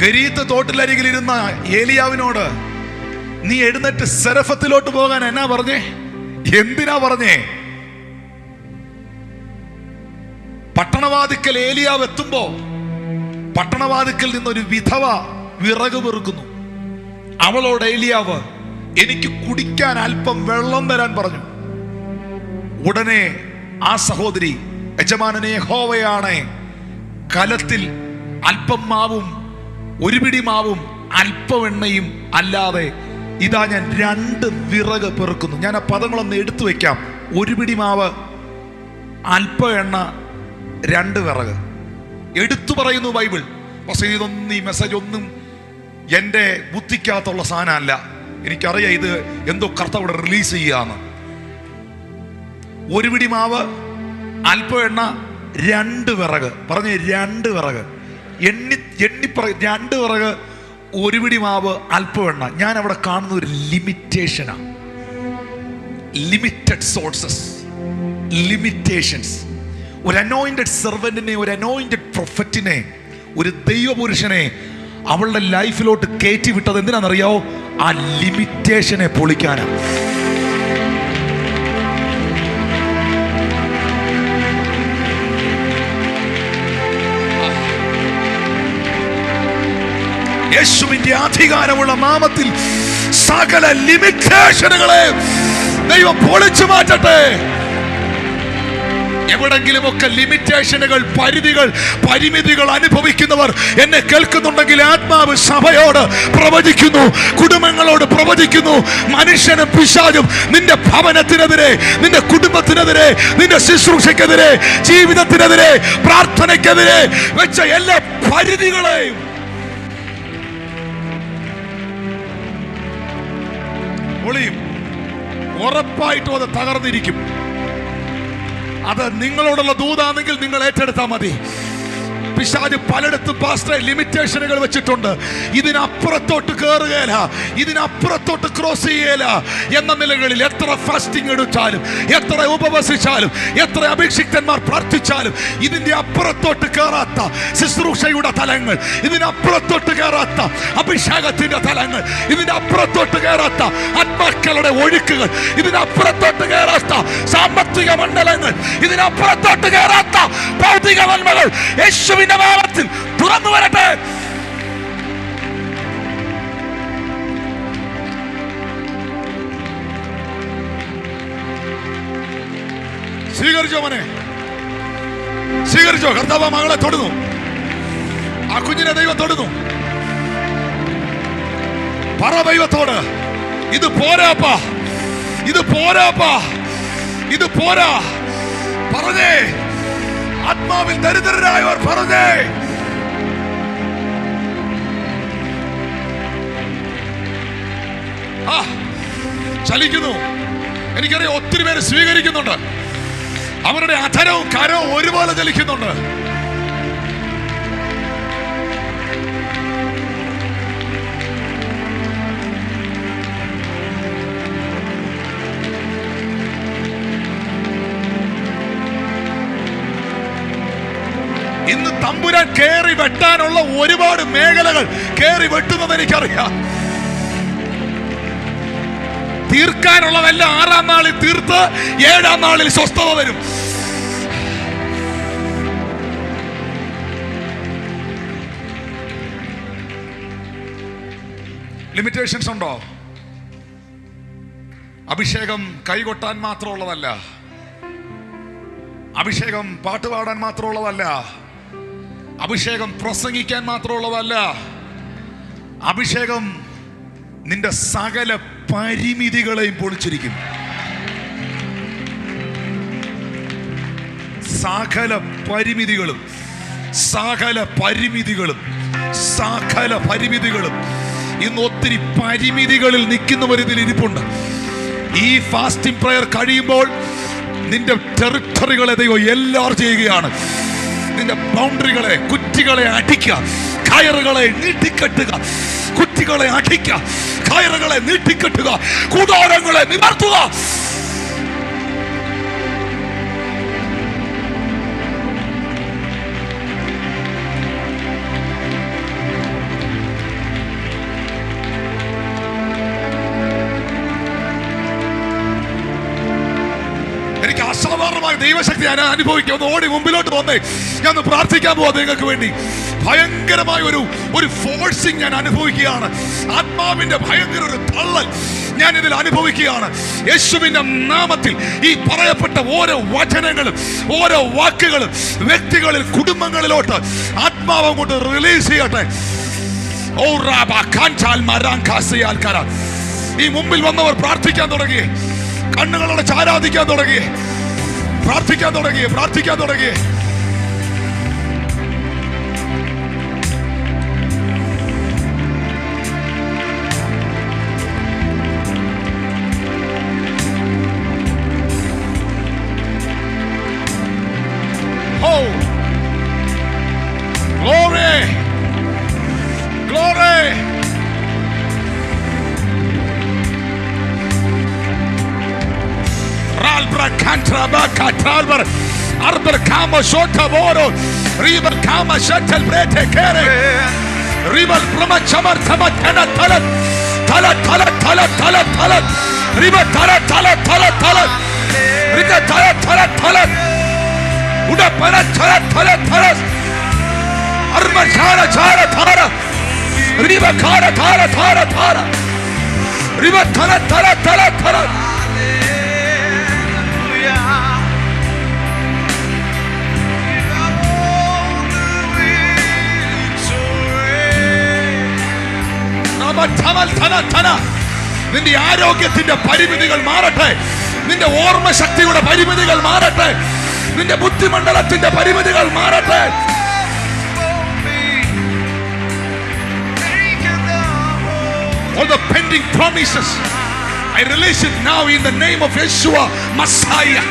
കരീത്ത് തോട്ടിലരികിൽ ഇരുന്ന ഏലിയാവിനോട് നീ എഴുന്നേറ്റ് സെരഫത്തിലോട്ട് പോകാൻ എന്നാ പറഞ്ഞേ? എന്തിനാ പറഞ്ഞേ? പട്ടണവാതിക്കൽ ഏലിയാവ് എത്തുമ്പോ പട്ടണവാതിക്കൽ നിന്നൊരു വിധവ വിറക് പെറുക്കുന്നു. അവളോട് ഏലിയാവ് എനിക്ക് കുടിക്കാൻ അല്പം വെള്ളം തരാൻ പറഞ്ഞു. ഉടനെ ആ സഹോദരി, യജമാനനെ യഹോവയാണ്, കലത്തിൽ അല്പം മാവും ഒരു പിടി മാവും അല്പം എണ്ണയും അല്ലാതെ ഇതാ ഞാൻ 2 വിറക് പെറുക്കുന്നു. ഞാൻ ആ പദങ്ങളൊന്ന് എടുത്തു വെക്കാം. ഒരു പിടി മാവ്, അല്പം എണ്ണ, 2 വിറക് എടുത്തു പറയുന്നു ബൈബിൾ. പക്ഷേ ഇതൊന്നും, ഈ മെസ്സേജ് ഒന്നും എൻ്റെ ബുദ്ധിക്കകത്തുള്ള സാധനമല്ല. എനിക്കറിയാം ഇത് എന്തോ കർത്താവ് ഇവിടെ റിലീസ് ചെയ്യാന്ന്. ഒരു പിടി മാവ്, അല്പം എണ്ണ, 2 വിറക്. പറഞ്ഞേ 2 വിറക്. എണ്ണി 2 വിറക്, ഒരു പിടി മാവ്, അല്പം എണ്ണ. ഞാൻ അവിടെ കാണുന്ന ഒരു ലിമിറ്റേഷനാ. Limited sources, limitations. ഒരു അനോയിന്റഡ് സെർവന്റിനെ, ഒരു അനോയിന്റഡ് പ്രൊഫറ്റിനെ, ഒരു ദൈവപുരുഷനെ അവളുടെ ലൈഫിലോട്ട് കയറ്റി വിട്ടത് എന്തിനാണെന്നറിയാവോ? ആ ലിമിറ്റേഷനെ പൊളിക്കാനാ. യേശുവിന്റെ അധികാരമുള്ള നാമത്തിൽ സകല ലിമിറ്റേഷനുകളെ ദൈവം പൊളിച്ചു മാറ്റട്ടെ. എവിടെങ്കിലുമൊക്കെ ലിമിറ്റേഷനുകൾ, പരിമിതികൾ അനുഭവിക്കുന്നവർ എന്നെ കേൾക്കുന്നുണ്ടെങ്കിൽ ആത്മാവ് സഭയോട് പ്രവചിക്കുന്നു, കുടുംബങ്ങളോട് പ്രവചിക്കുന്നു. മനുഷ്യനും പിശാചും നിന്റെ ഭവനത്തിനെതിരെ, നിന്റെ കുടുംബത്തിനെതിരെ, നിന്റെ ശുശ്രൂഷയ്ക്കെതിരെ, ജീവിതത്തിനെതിരെ, പ്രാർത്ഥനയ്ക്കെതിരെ വെച്ച എല്ലാ പരിധികളെയും ഒളിയും. ഉറപ്പായിട്ടും അത് തകർന്നിരിക്കും. അത് നിങ്ങളോടുള്ള ദൂതാണെങ്കിൽ നിങ്ങൾ ഏറ്റെടുത്താൽ മതി. പിശാച് പലയിടത്തും പാസ്റ്ററെ ലിമിറ്റേഷനുകൾ വെച്ചിട്ടുണ്ട്. ഇതിനപ്പുറത്തോട്ട് കയറുകയില്ല, ഇതിനപ്പുറത്തോട്ട് ക്രോസ് ചെയ്യല എന്ന നിലകളിൽ എത്ര ഫാസ്റ്റിംഗ് എടുത്താലും, എത്ര ഉപവസിച്ചാലും, എത്ര അഭിഷിക്തന്മാർ പ്രാർത്ഥിച്ചാലും ഇതിന്റെ അപ്പുറത്തോട്ട് കയറാത്ത ശുശ്രൂഷയുടെ തലങ്ങൾ, ഇതിനപ്പുറത്തോട്ട് കയറാത്ത അഭിഷേകത്തിന്റെ തലങ്ങൾ, ഇതിന്റെ അപ്പുറത്തോട്ട് കയറാത്ത ആത്മാക്കളുടെ ഒഴുക്കുകൾ, ഇതിനപ്പുറത്തോട്ട് കയറാത്ത സാമ്പത്തിക മണ്ഡലങ്ങൾ, ഇതിനപ്പുറത്തോട്ട് കയറാത്ത ഭൗതിക നന്മകൾ യേശുവിന്റെ നാമത്തിൽ തുറന്നു വരട്ടെ. സ്വീകരിച്ചോ മോനെ, സ്വീകരിച്ചോ. കർത്താവ് മകളെ തൊടുന്നു, ആ കുഞ്ഞിനെ ദൈവം തൊടുന്നു. പറ ദൈവത്തോട്, ഇത് പോരാപ്പാ, ഇത് പോരാപ്പാ, ഇത് പോരാ. പറഞ്ഞേ, ആത്മാവിൽ ദരിദ്രരായവർ പറഞ്ഞേ. ചലിക്കുന്നു. എനിക്കറിയാം ഒത്തിരി പേര് സ്വീകരിക്കുന്നുണ്ട്. അവരുടെ അധരവും കരവും ഒരുപോലെ ചലിക്കുന്നുണ്ട്. ഇന്ന് തമ്പുരാൻ കേറി വെട്ടാനുള്ള ഒരുപാട് മേഖലകൾ കേറി വെട്ടുന്നത് എനിക്കറിയാം. തീർക്കാനുള്ളതെല്ലാം 6-ാം നാളിൽ തീർത്ത് 7-ാം നാളിൽ സ്വസ്ഥത വരും. ലിമിറ്റേഷൻസ് ഉണ്ടോ? അഭിഷേകം കൈകൊട്ടാൻ മാത്രമുള്ളതല്ല, അഭിഷേകം പാട്ടുപാടാൻ മാത്രമുള്ളതല്ല, അഭിഷേകം പ്രസംഗിക്കാൻ മാത്രമുള്ളതല്ല. അഭിഷേകം നിന്റെ സകല പരിമിതികളെയും പൊളിച്ചിരിക്കും. സകല പരിമിതികളും, സകല പരിമിതികളും, സകല പരിമിതികളും. ഇന്ന് ഒത്തിരി പരിമിതികളിൽ നിൽക്കുന്നവർ ഇതിൽ ഇരിപ്പുണ്ട്. ഈ ഫാസ്റ്റിംഗ് പ്രയർ കഴിയുമ്പോൾ നിന്റെ ടെറിട്ടറികളെ ദൈവം എല്ലാവർ ചെയ്യുകയാണ്. നിന്റെ ബൗണ്ടറികളെ, കുറ്റികളെ അടിക്കുക, കയറുകളെ നീട്ടിക്കെട്ടുക, കുറ്റികളെ അടിക്കുക, കയറുകളെ നീട്ടിക്കെട്ടുക, കൂടാരങ്ങളെ നിവർത്തുക. എനിക്ക് അസാധാരണമായ ദൈവശക്തി ഞാൻ അനുഭവിക്കുക. ഒന്ന് ഓടി മുമ്പിലോട്ട് വന്നേ, ഞാൻ ഒന്ന് പ്രാർത്ഥിക്കാൻ പോവാ നിങ്ങൾക്ക് വേണ്ടി. ഭയങ്കരമായ ഒരു ഫോഴ്സിങ് ഞാൻ അനുഭവിക്കുകയാണ്. ആത്മാവിന്റെ ഭയങ്കര ഒരു തള്ളൽ ഞാൻ ഇതിൽ അനുഭവിക്കുകയാണ്. യേശുവിന്റെ നാമത്തിൽ ഈ പറയപ്പെട്ട ഓരോ വചനങ്ങളും ഓരോ വാക്കുകളും വ്യക്തികളിൽ, കുടുംബങ്ങളിലോട്ട് ആത്മാവ് കൊണ്ട് റിലീസ് ചെയ്യട്ടെ. ഈ മുമ്പിൽ വന്നവർ പ്രാർത്ഥിക്കാൻ തുടങ്ങി, കണ്ണുകളോടെ ആരാധിക്കാൻ തുടങ്ങി, പ്രാർത്ഥിക്കാൻ തുടങ്ങി, പ്രാർത്ഥിക്കാൻ തുടങ്ങി. Oh, glory, glory. Ralbra kantraba katralbar arber kama shota boro riber kama shatel brete kere riber brama chamar tama tana talat talat talat talat talat talat riber talat talat talat talat riber talat talat talat uda para talat talat talat arber chara chara thara riber khara thara thara thara riber talat talat talat talat. നിന്റെ ആരോഗ്യത്തിന്റെ പരിമിതികൾ മാറട്ടെ, നിന്റെ ഓർമ്മശക്തിയുടെ പരിമിതികൾ മാറട്ടെ, നിന്റെ ബുദ്ധിമണ്ഡലത്തിന്റെ പരിമിതികൾ മാറട്ടെ. All the pending promises, I release it now in the name of Yeshua Messiah.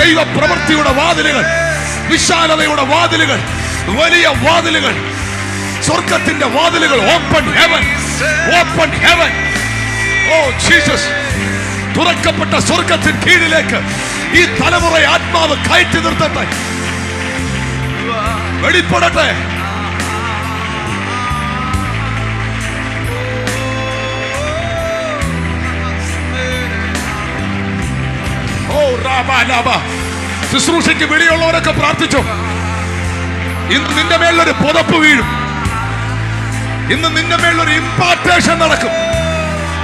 ദൈവ പ്രവൃത്തിയുടെ വാതിലുകൾ, വിശാലതയുടെ വാതിലുകൾ, വലിയ വാതിലുകൾ, സ്വർഗത്തിന്റെ വാതിലുകൾ, open heaven, open heaven. Oh Jesus, തുറക്കപ്പെട്ട സ്വർഗത്തിന് കീഴിലേക്ക് ഈ തലമുറയെ ആത്മാവ് കയറ്റി നിർത്തട്ടെ, വെളിപ്പെടട്ടെ. ശുശ്രൂഷയ്ക്ക് വിളിയുള്ളവരൊക്കെ പ്രാർത്ഥിച്ചു. ഇന്ന് നിന്റെ മേലൊരു പുതപ്പ് വീഴും, ഇന്ന് നിന്റെ മേലൊരു ഇമ്പാർട്ടേഷൻ നടക്കും.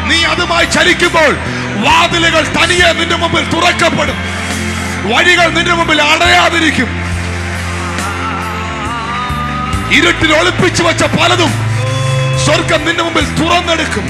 നീ അതുമായി ചലിക്കുമ്പോൾ വാതിലുകൾ തനിയെ നിന്റെ മുമ്പിൽ തുറക്കപ്പെടും, വഴികൾ നിന്റെ മുമ്പിൽ അടയാതിരിക്കും. ഇരുട്ടിൽ ഒളിപ്പിച്ചു വെച്ച പലതും സ്വർഗം നിന്റെ മുമ്പിൽ തുറന്നെടുക്കും.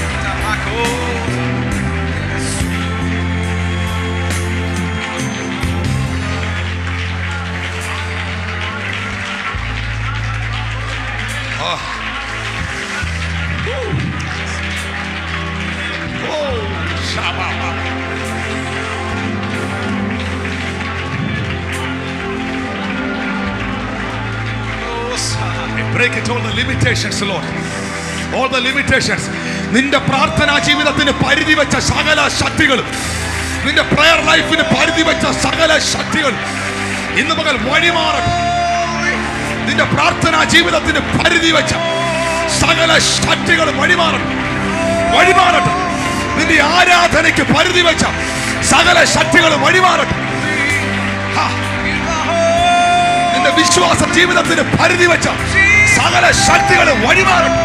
Break it, all the limitations, Lord. All the limitations. നിന്റെ പ്രാർത്ഥനാ ജീവിതത്തിന് പരിധി വെച്ച സകല ശക്തികളും, നിന്റെ പ്രയർ ലൈഫിന് പരിധി വെച്ച സകല ശക്തികളും ഇന്ന് പകൽ വഴിമാറട്ടെ. നിന്റെ പ്രാർത്ഥനാ ജീവിതത്തിന് പരിധി വെച്ച സകല ശക്തികളും വഴിമാറട്ടെ, വഴിമാറട്ടെ. നിന്റെ ആരാധനയ്ക്ക് പരിധി വെച്ച സകല ശക്തികളും വഴിമാറട്ടെ. നിന്റെ വിശ്വാസ ജീവിതത്തിന് പരിധി വെച്ച സകല ശക്തികളും വഴിമാറട്ടെ.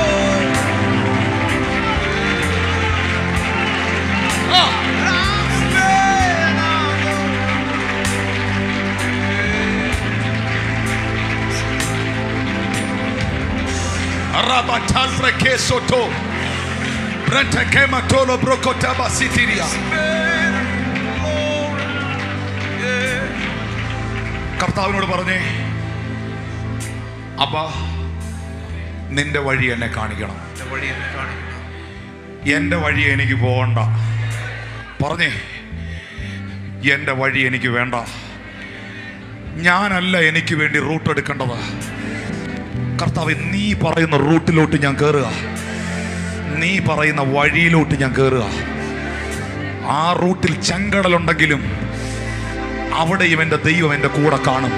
കർത്താവിനോട് പറഞ്ഞേ, അബ്ബാ നിന്റെ വഴി എന്നെ കാണിക്കണം. എൻ്റെ വഴി എനിക്ക് പോകണ്ട. പറഞ്ഞേ, എൻ്റെ വഴി എനിക്ക് വേണ്ട. ഞാനല്ല എനിക്ക് വേണ്ടി റൂട്ട് എടുക്കേണ്ടത്. കർത്താവേ, നീ പറയുന്ന റൂട്ടിലോട്ട് ഞാൻ കയറുക. നീ പറയുന്ന വഴിയിലോട്ട് ഞാൻ കയറുക. ആ റൂട്ടിൽ ചെങ്കടലുണ്ടെങ്കിലും അവിടെയും എൻ്റെ ദൈവം എൻ്റെ കൂടെ കാണും.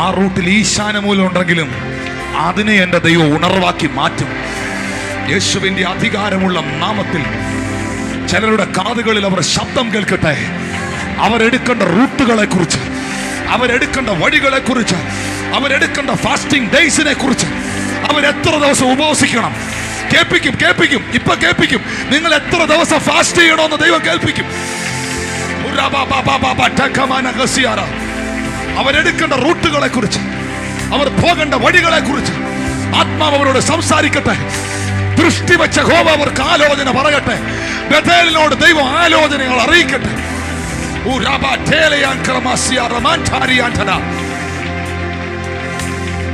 ആ റൂട്ടിൽ ഈശാനമൂലം ഉണ്ടെങ്കിലും അതിനെ എൻ്റെ ദൈവം ഉണർവാക്കി മാറ്റും. യേശുവിൻ്റെ അധികാരമുള്ള നാമത്തിൽ ചിലരുടെ കാതുകളിൽ അവർ ശബ്ദം കേൾക്കട്ടെ. അവരെടുക്കേണ്ട റൂട്ടുകളെ കുറിച്ച്, അവരെടുക്കേണ്ട വഴികളെ കുറിച്ച്, അവരെടുക്കേണ്ട ഫാസ്റ്റിംഗ് ഡേയ്സിനെ കുറിച്ച്, അവരെത്ര ദിവസം ഉപവസിക്കണം കേൾപ്പിക്കും. ഇപ്പൊ കേൾപ്പിക്കും. നിങ്ങൾ എത്ര ദിവസം ഫാസ്റ്റ് ചെയ്യണമെന്ന് ദൈവം കേൾപ്പിക്കും. അവരെടുക്കേണ്ട റൂട്ടുകളെ കുറിച്ച്, അവർ പോകേണ്ട വഴികളെ കുറിച്ച് ആത്മാവ് അവരോട് സംസാരിക്കട്ടെ. ദൃഷ്ടി വെച്ച യഹോവ അവർക്ക് ആലോചന പറയട്ടെ. ബേഥേലിനോട് ദൈവം ആലോചനകൾ അറിയിക്കട്ടെ.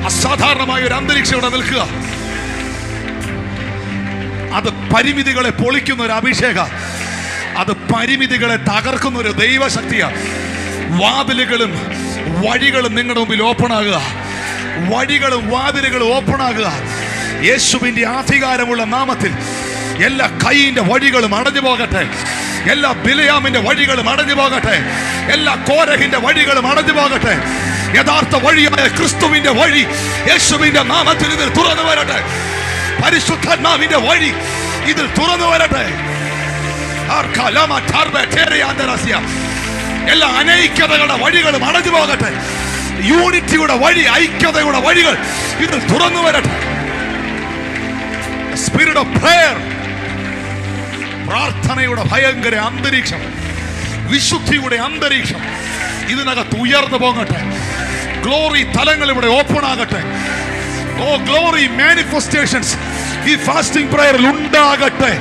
അസാധാരണമായ ഒരു അന്തരീക്ഷം ഇവിടെ നിൽക്കുക. അത് പരിമിതികളെ പൊളിക്കുന്ന ഒരു അഭിഷേക, അത് പരിമിതികളെ തകർക്കുന്ന ഒരു ദൈവശക്തിയാണ്. വാതിലുകളും വഴികളും നിങ്ങളുടെ മുമ്പിൽ ഓപ്പൺ ആകുക. വഴികളും വാതിലുകളും ഓപ്പൺ ആകുക. യേശുവിന്റെ അധികാരമുള്ള നാമത്തിൽ എല്ലാ കൈയിന്റെ വഴികളും അടഞ്ഞു പോകട്ടെ. എല്ലാ ബിലയാമിന്റെ വഴികളും അടഞ്ഞു പോകട്ടെ. എല്ലാ കോരഹിന്റെ വഴികളും അടഞ്ഞു പോകട്ടെ. യഥാർത്ഥ വഴിയായ ക്രിസ്തുവിന്റെ വഴി യേശുവിന്റെ നാമത്തിൽ ഇതിൽ തുറന്നു വരട്ടെ. പരിശുദ്ധാത്മാവിന്റെ വഴി ഇതിൽ തുറന്നു വരട്ടെ. എല്ലാ അനൈക്യതകളുടെ വഴികളും അടഞ്ഞു പോകട്ടെ. യൂണിറ്റിയുടെ വഴി, ഐക്യതയുടെ വഴികൾ ഇതിൽ തുറന്നു വരട്ടെ. സ്പിരിറ്റ് ഓഫ് പ്രയർ, പ്രാർത്ഥനയുടെ ഭയങ്കര അന്തരീക്ഷം, വിശുദ്ധിയുടെ അന്തരീക്ഷം ഇതിനകത്ത് ഉയർന്നു പോകട്ടെ. ഗ്ലോറി തലങ്ങൾ ഇവിടെ ഓപ്പൺ ആകട്ടെ. ഓ ഗ്ലോറി മാനിഫെസ്റ്റേഷൻസ് ഈ ഫാസ്റ്റിംഗ് പ്രയറിൽ ഉണ്ടാകട്ടെ.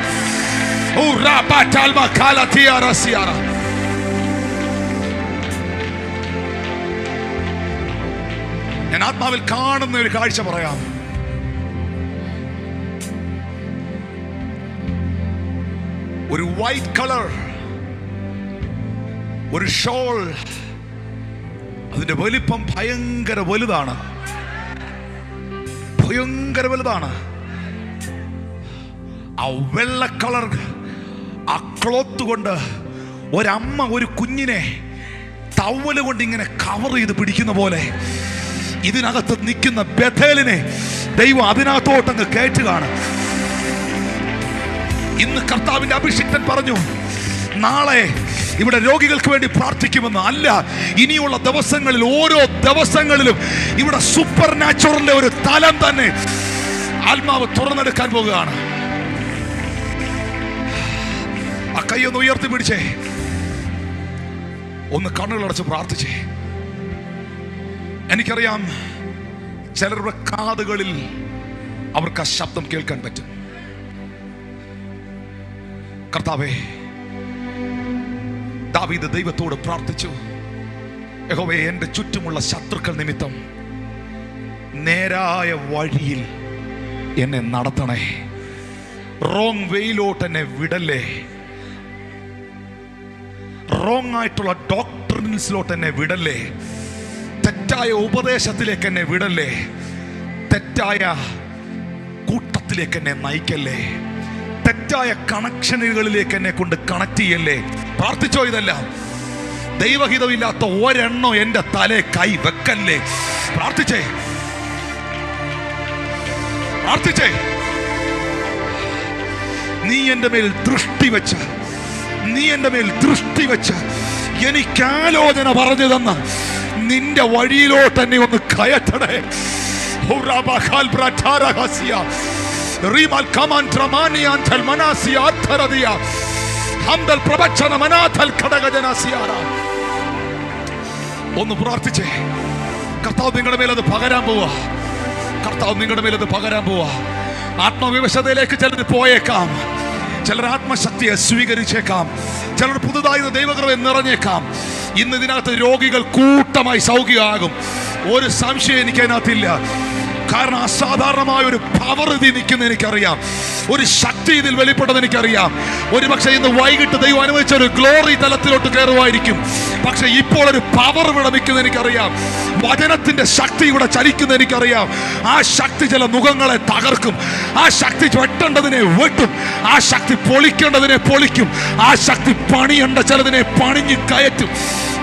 ഓ റാബാറ്റാൽമ കാലതിയാറസിയാറ. ഞാൻ ആത്മാവിൽ കാണുന്ന ഒരു കാഴ്ച പറയാം. ഒരു വൈറ്റ് കളർ ഒരു ഷോൾ, അതിന്റെ വലിപ്പം ഭയങ്കര വലുതാണ്, ഭയങ്കര വലുതാണ്. ആ വെള്ള കളർ ആ ക്ലോത്ത് കൊണ്ട് ഒരമ്മ ഒരു കുഞ്ഞിനെ ടവല് കൊണ്ട് ഇങ്ങനെ കവർ ചെയ്ത് പിടിക്കുന്ന പോലെ ഇതിനകത്ത് നിൽക്കുന്ന ബേഥേലിനെ ദൈവം അതിനകത്തോട്ടങ്ങ് കയറ്റുകയാണ്. ഇന്ന് കർത്താവിന്റെ അഭിഷിക്തൻ പറഞ്ഞു, നാളെ ഇവിടെ രോഗികൾക്ക് വേണ്ടി പ്രാർത്ഥിക്കുമെന്ന്. അല്ല, ഇനിയുള്ള ദിവസങ്ങളിൽ ഓരോ ദിവസങ്ങളിലും ഇവിടെ സൂപ്പർ നാച്ചുറലിന്റെ ഒരു തലം തന്നെ ആത്മാവ് തുറന്നെടുക്കാൻ പോകുകയാണ്. ആ കൈയൊന്ന് ഉയർത്തി പിടിച്ചേ, ഒന്ന് കണ്ണുകളടച്ച് പ്രാർത്ഥിച്ചേ. എനിക്കറിയാം ചിലരുടെ കാതുകളിൽ അവർക്ക് ആ ശബ്ദം കേൾക്കാൻ പറ്റും. കർത്താവേ, ദാവീദ് ദൈവത്തോട് പ്രാർത്ഥിച്ചു, യഹോവേ, എൻ്റെ ചുറ്റുമുള്ള ശത്രുക്കൾ നിമിത്തം നേരായ വഴിയിൽ എന്നെ നടത്തണേ. റോങ് വേയിലോട്ട് എന്നെ വിടല്ലേ. റോങ് ആയിട്ടുള്ള ഡോക്ടറിൻസിലോട്ട് എന്നെ വിടല്ലേ. തെറ്റായ ഉപദേശത്തിലേക്ക് എന്നെ വിടല്ലേ. തെറ്റായ കൂട്ടത്തിലേക്ക് എന്നെ നയിക്കല്ലേ. തെറ്റായ കണക്ഷനുകളിലേക്ക് എന്നെ കൊണ്ട് കണക്ട് ചെയ്യല്ലേ. പ്രാർത്ഥിച്ചോ? ഇതെല്ലാം ദൈവഹിതമില്ലാത്ത ഒരെണ്ണോ എൻ്റെ തലേ കൈ വെക്കല്ലേ. പ്രാർത്ഥിച്ചേ, പ്രാർത്ഥിച്ചേ. നീ എൻ്റെ മേൽ ദൃഷ്ടി വെച്ച്, നീ എൻ്റെ മേൽ ദൃഷ്ടി വെച്ച് എനിക്ക് ആലോചന പറഞ്ഞു തന്ന നിന്റെ വഴിയിലോട്ട് എന്നെ ഒന്ന് കയറ്റണേ. ഒന്ന് പ്രാർത്ഥിച്ചേ. കർത്താവ് നിങ്ങളുടെ മേലത് പകരാൻ പോവാ. കർത്താവ് നിങ്ങളുടെ മേലത് പകരാൻ പോവാ. ആത്മവിവശതയിലേക്ക് ചിലർ പോയേക്കാം, ചിലർ ആത്മശക്തിയെ സ്വീകരിച്ചേക്കാം, ചിലർ പുതുതായി ദൈവകൃപയെ നിറഞ്ഞേക്കാം. ഇന്ന് ഇതിനകത്ത് രോഗികൾ കൂട്ടമായി സൗഖ്യമാകും. ഒരു സംശയം എനിക്ക് അതിനകത്തില്ല. കാരണം അസാധാരണമായ ഒരു പവർ ഇതിൽ നിൽക്കുന്ന എനിക്കറിയാം, ഒരു ശക്തി ഇതിൽ വെളിപ്പെട്ടത് എനിക്കറിയാം. ഒരു പക്ഷേ ഇന്ന് വൈകിട്ട് ദൈവം അനുവദിച്ച ഒരു ഗ്ലോറി തലത്തിലോട്ട് കയറുമായിരിക്കും. പക്ഷെ ഇപ്പോൾ ഒരു പവർ ഇവിടെ നിൽക്കുന്ന എനിക്കറിയാം. വചനത്തിന്റെ ശക്തി ഇവിടെ ചലിക്കുന്ന എനിക്കറിയാം. ആ ശക്തി ചില മുഖങ്ങളെ തകർക്കും. ആ ശക്തി വെട്ടേണ്ടതിനെ വെട്ടും. ആ ശക്തി പൊളിക്കേണ്ടതിനെ പൊളിക്കും. ആ ശക്തി പണിയേണ്ട ചിലതിനെ പണിഞ്ഞ് കയറ്റും.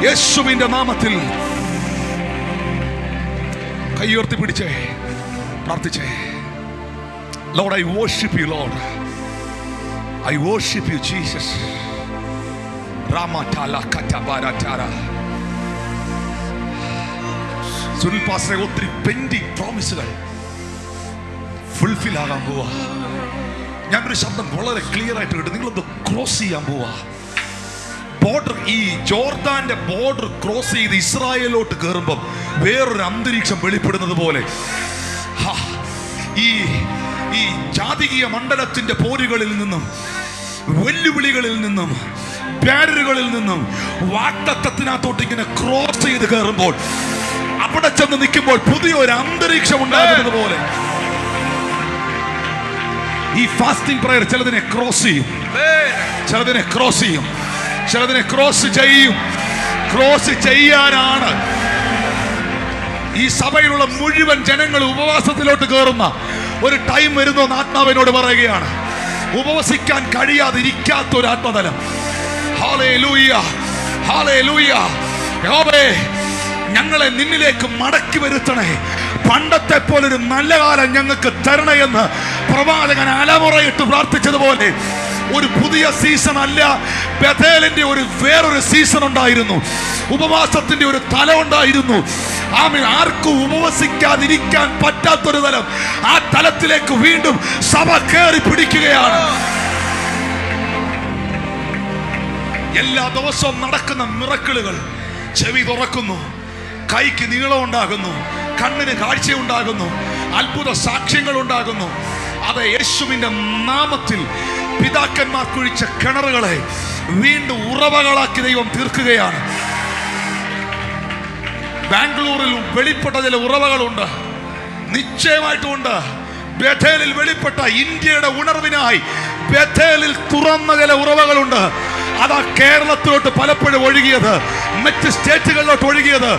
യേശുവിന്റെ നാമത്തിൽ കൈയുയർത്തി പിടിച്ചേ, പ്രാർത്ഥിച്ചേ. Lord, I worship you, Lord. I worship you, Jesus. Ramatala katabaratara. Sunil പാസ്റ്ററെ, ഒത്തിരി പെൻഡിങ് പ്രോമിസുകൾ ഫുൾഫിൽ ആകാൻ പോവാ. ഞാനൊരു ശബ്ദം വളരെ ക്ലിയർ ആയിട്ട് കേട്ടു. നിങ്ങളൊന്ന് ക്രോസ് ചെയ്യാൻ പോവാ. ബോർഡർ, ഈ ജോർദാന്റെ ബോർഡർ ക്രോസ് ചെയ്ത് ഇസ്രായേലോട്ട് കയറുമ്പം വേറൊരു അന്തരീക്ഷം വെളിപ്പെടുന്നത് പോലെ ഈ ജാതീയ മണ്ഡലത്തിന്റെ പോരുകളിൽ നിന്നും, വെല്ലുവിളികളിൽ നിന്നും, ബാരിയറുകളിൽ നിന്നും വാഗ്ദത്തത്തിനകത്തോട്ട് ഇങ്ങനെ ക്രോസ് ചെയ്ത് കയറുമ്പോൾ, അവിടെ ചെന്ന് നിൽക്കുമ്പോൾ പുതിയൊരു അന്തരീക്ഷം ഉണ്ടാകുന്നത് പോലെ ഈ ഫാസ്റ്റിംഗ് പ്രയർ ചിലതിനെ ക്രോസ് ചെയ്യും, ചിലതിനെ ക്രോസ് ചെയ്യും, ചിലതിനെ ക്രോസ് ചെയ്യും. ക്രോസ് ചെയ്യാനാണ് ഈ സഭയിലുള്ള മുഴുവൻ ജനങ്ങൾ ഉപവാസത്തിലോട്ട് കയറുന്ന ഒരു ടൈം വരുന്നു എന്ന് ആത്മാവിനോട് പറയുകയാണ്. ഉപവസിക്കാൻ കഴിയാതിരിക്കാത്ത ഒരു ആത്മതലം. Hallelujah, hallelujah. യഹോവേ, ഞങ്ങളെ നിന്നിലേക്ക് മടക്കി വരുത്തണേ. പണ്ടത്തെ പോലൊരു നല്ല കാലം ഞങ്ങൾക്ക് തരണേ എന്ന് പ്രവാചകൻ അലമുറയിട്ട് പ്രാർത്ഥിച്ചതുപോലെ ഒരു പുതിയ സീസൺ അല്ല, ബേഥേലിന്റെ വേറൊരു സീസൺ ഉണ്ടായിരുന്നു. ഉപവാസത്തിന്റെ ഒരു തലം ഉണ്ടായിരുന്നു. ആർക്കും ഉപവസിക്കാതിരിക്കാൻ പറ്റാത്തൊരു തലം. ആ തലത്തിലേക്ക് വീണ്ടും സഭ കയറി പിടിക്കുകയാണ്. എല്ലാ ദിവസവും നടക്കുന്ന മിറക്കിളുകൾ, ചെവി തുറക്കുന്നു, കൈക്ക് നീളം ഉണ്ടാകുന്നു, കണ്ണിന് കാഴ്ച ഉണ്ടാകുന്നു, അത്ഭുത സാക്ഷ്യങ്ങൾ ഉണ്ടാകുന്നു. അത് യേശുവിന്റെ നാമത്തിൽ പിതാക്കന്മാർ കുഴിച്ച കിണറുകളെ വീണ്ടും ഉറവകളാക്കി ദൈവം തീർക്കുകയാണ്. ബാംഗ്ലൂരിൽ വെളിപ്പെട്ട ചില ഉറവകളുണ്ട്, നിശ്ചയമായിട്ടുമുണ്ട്. ബേഥേലിൽ വെളിപ്പെട്ട ഇന്ത്യയുടെ ഉണർവിനായി ബേഥേലിൽ തുറന്ന ചില ഉറവകളുണ്ട്. അതാ കേരളത്തിലോട്ട് പലപ്പോഴും ഒഴുകിയത്, മറ്റ് സ്റ്റേറ്റുകളിലോട്ട് ഒഴുകിയത്.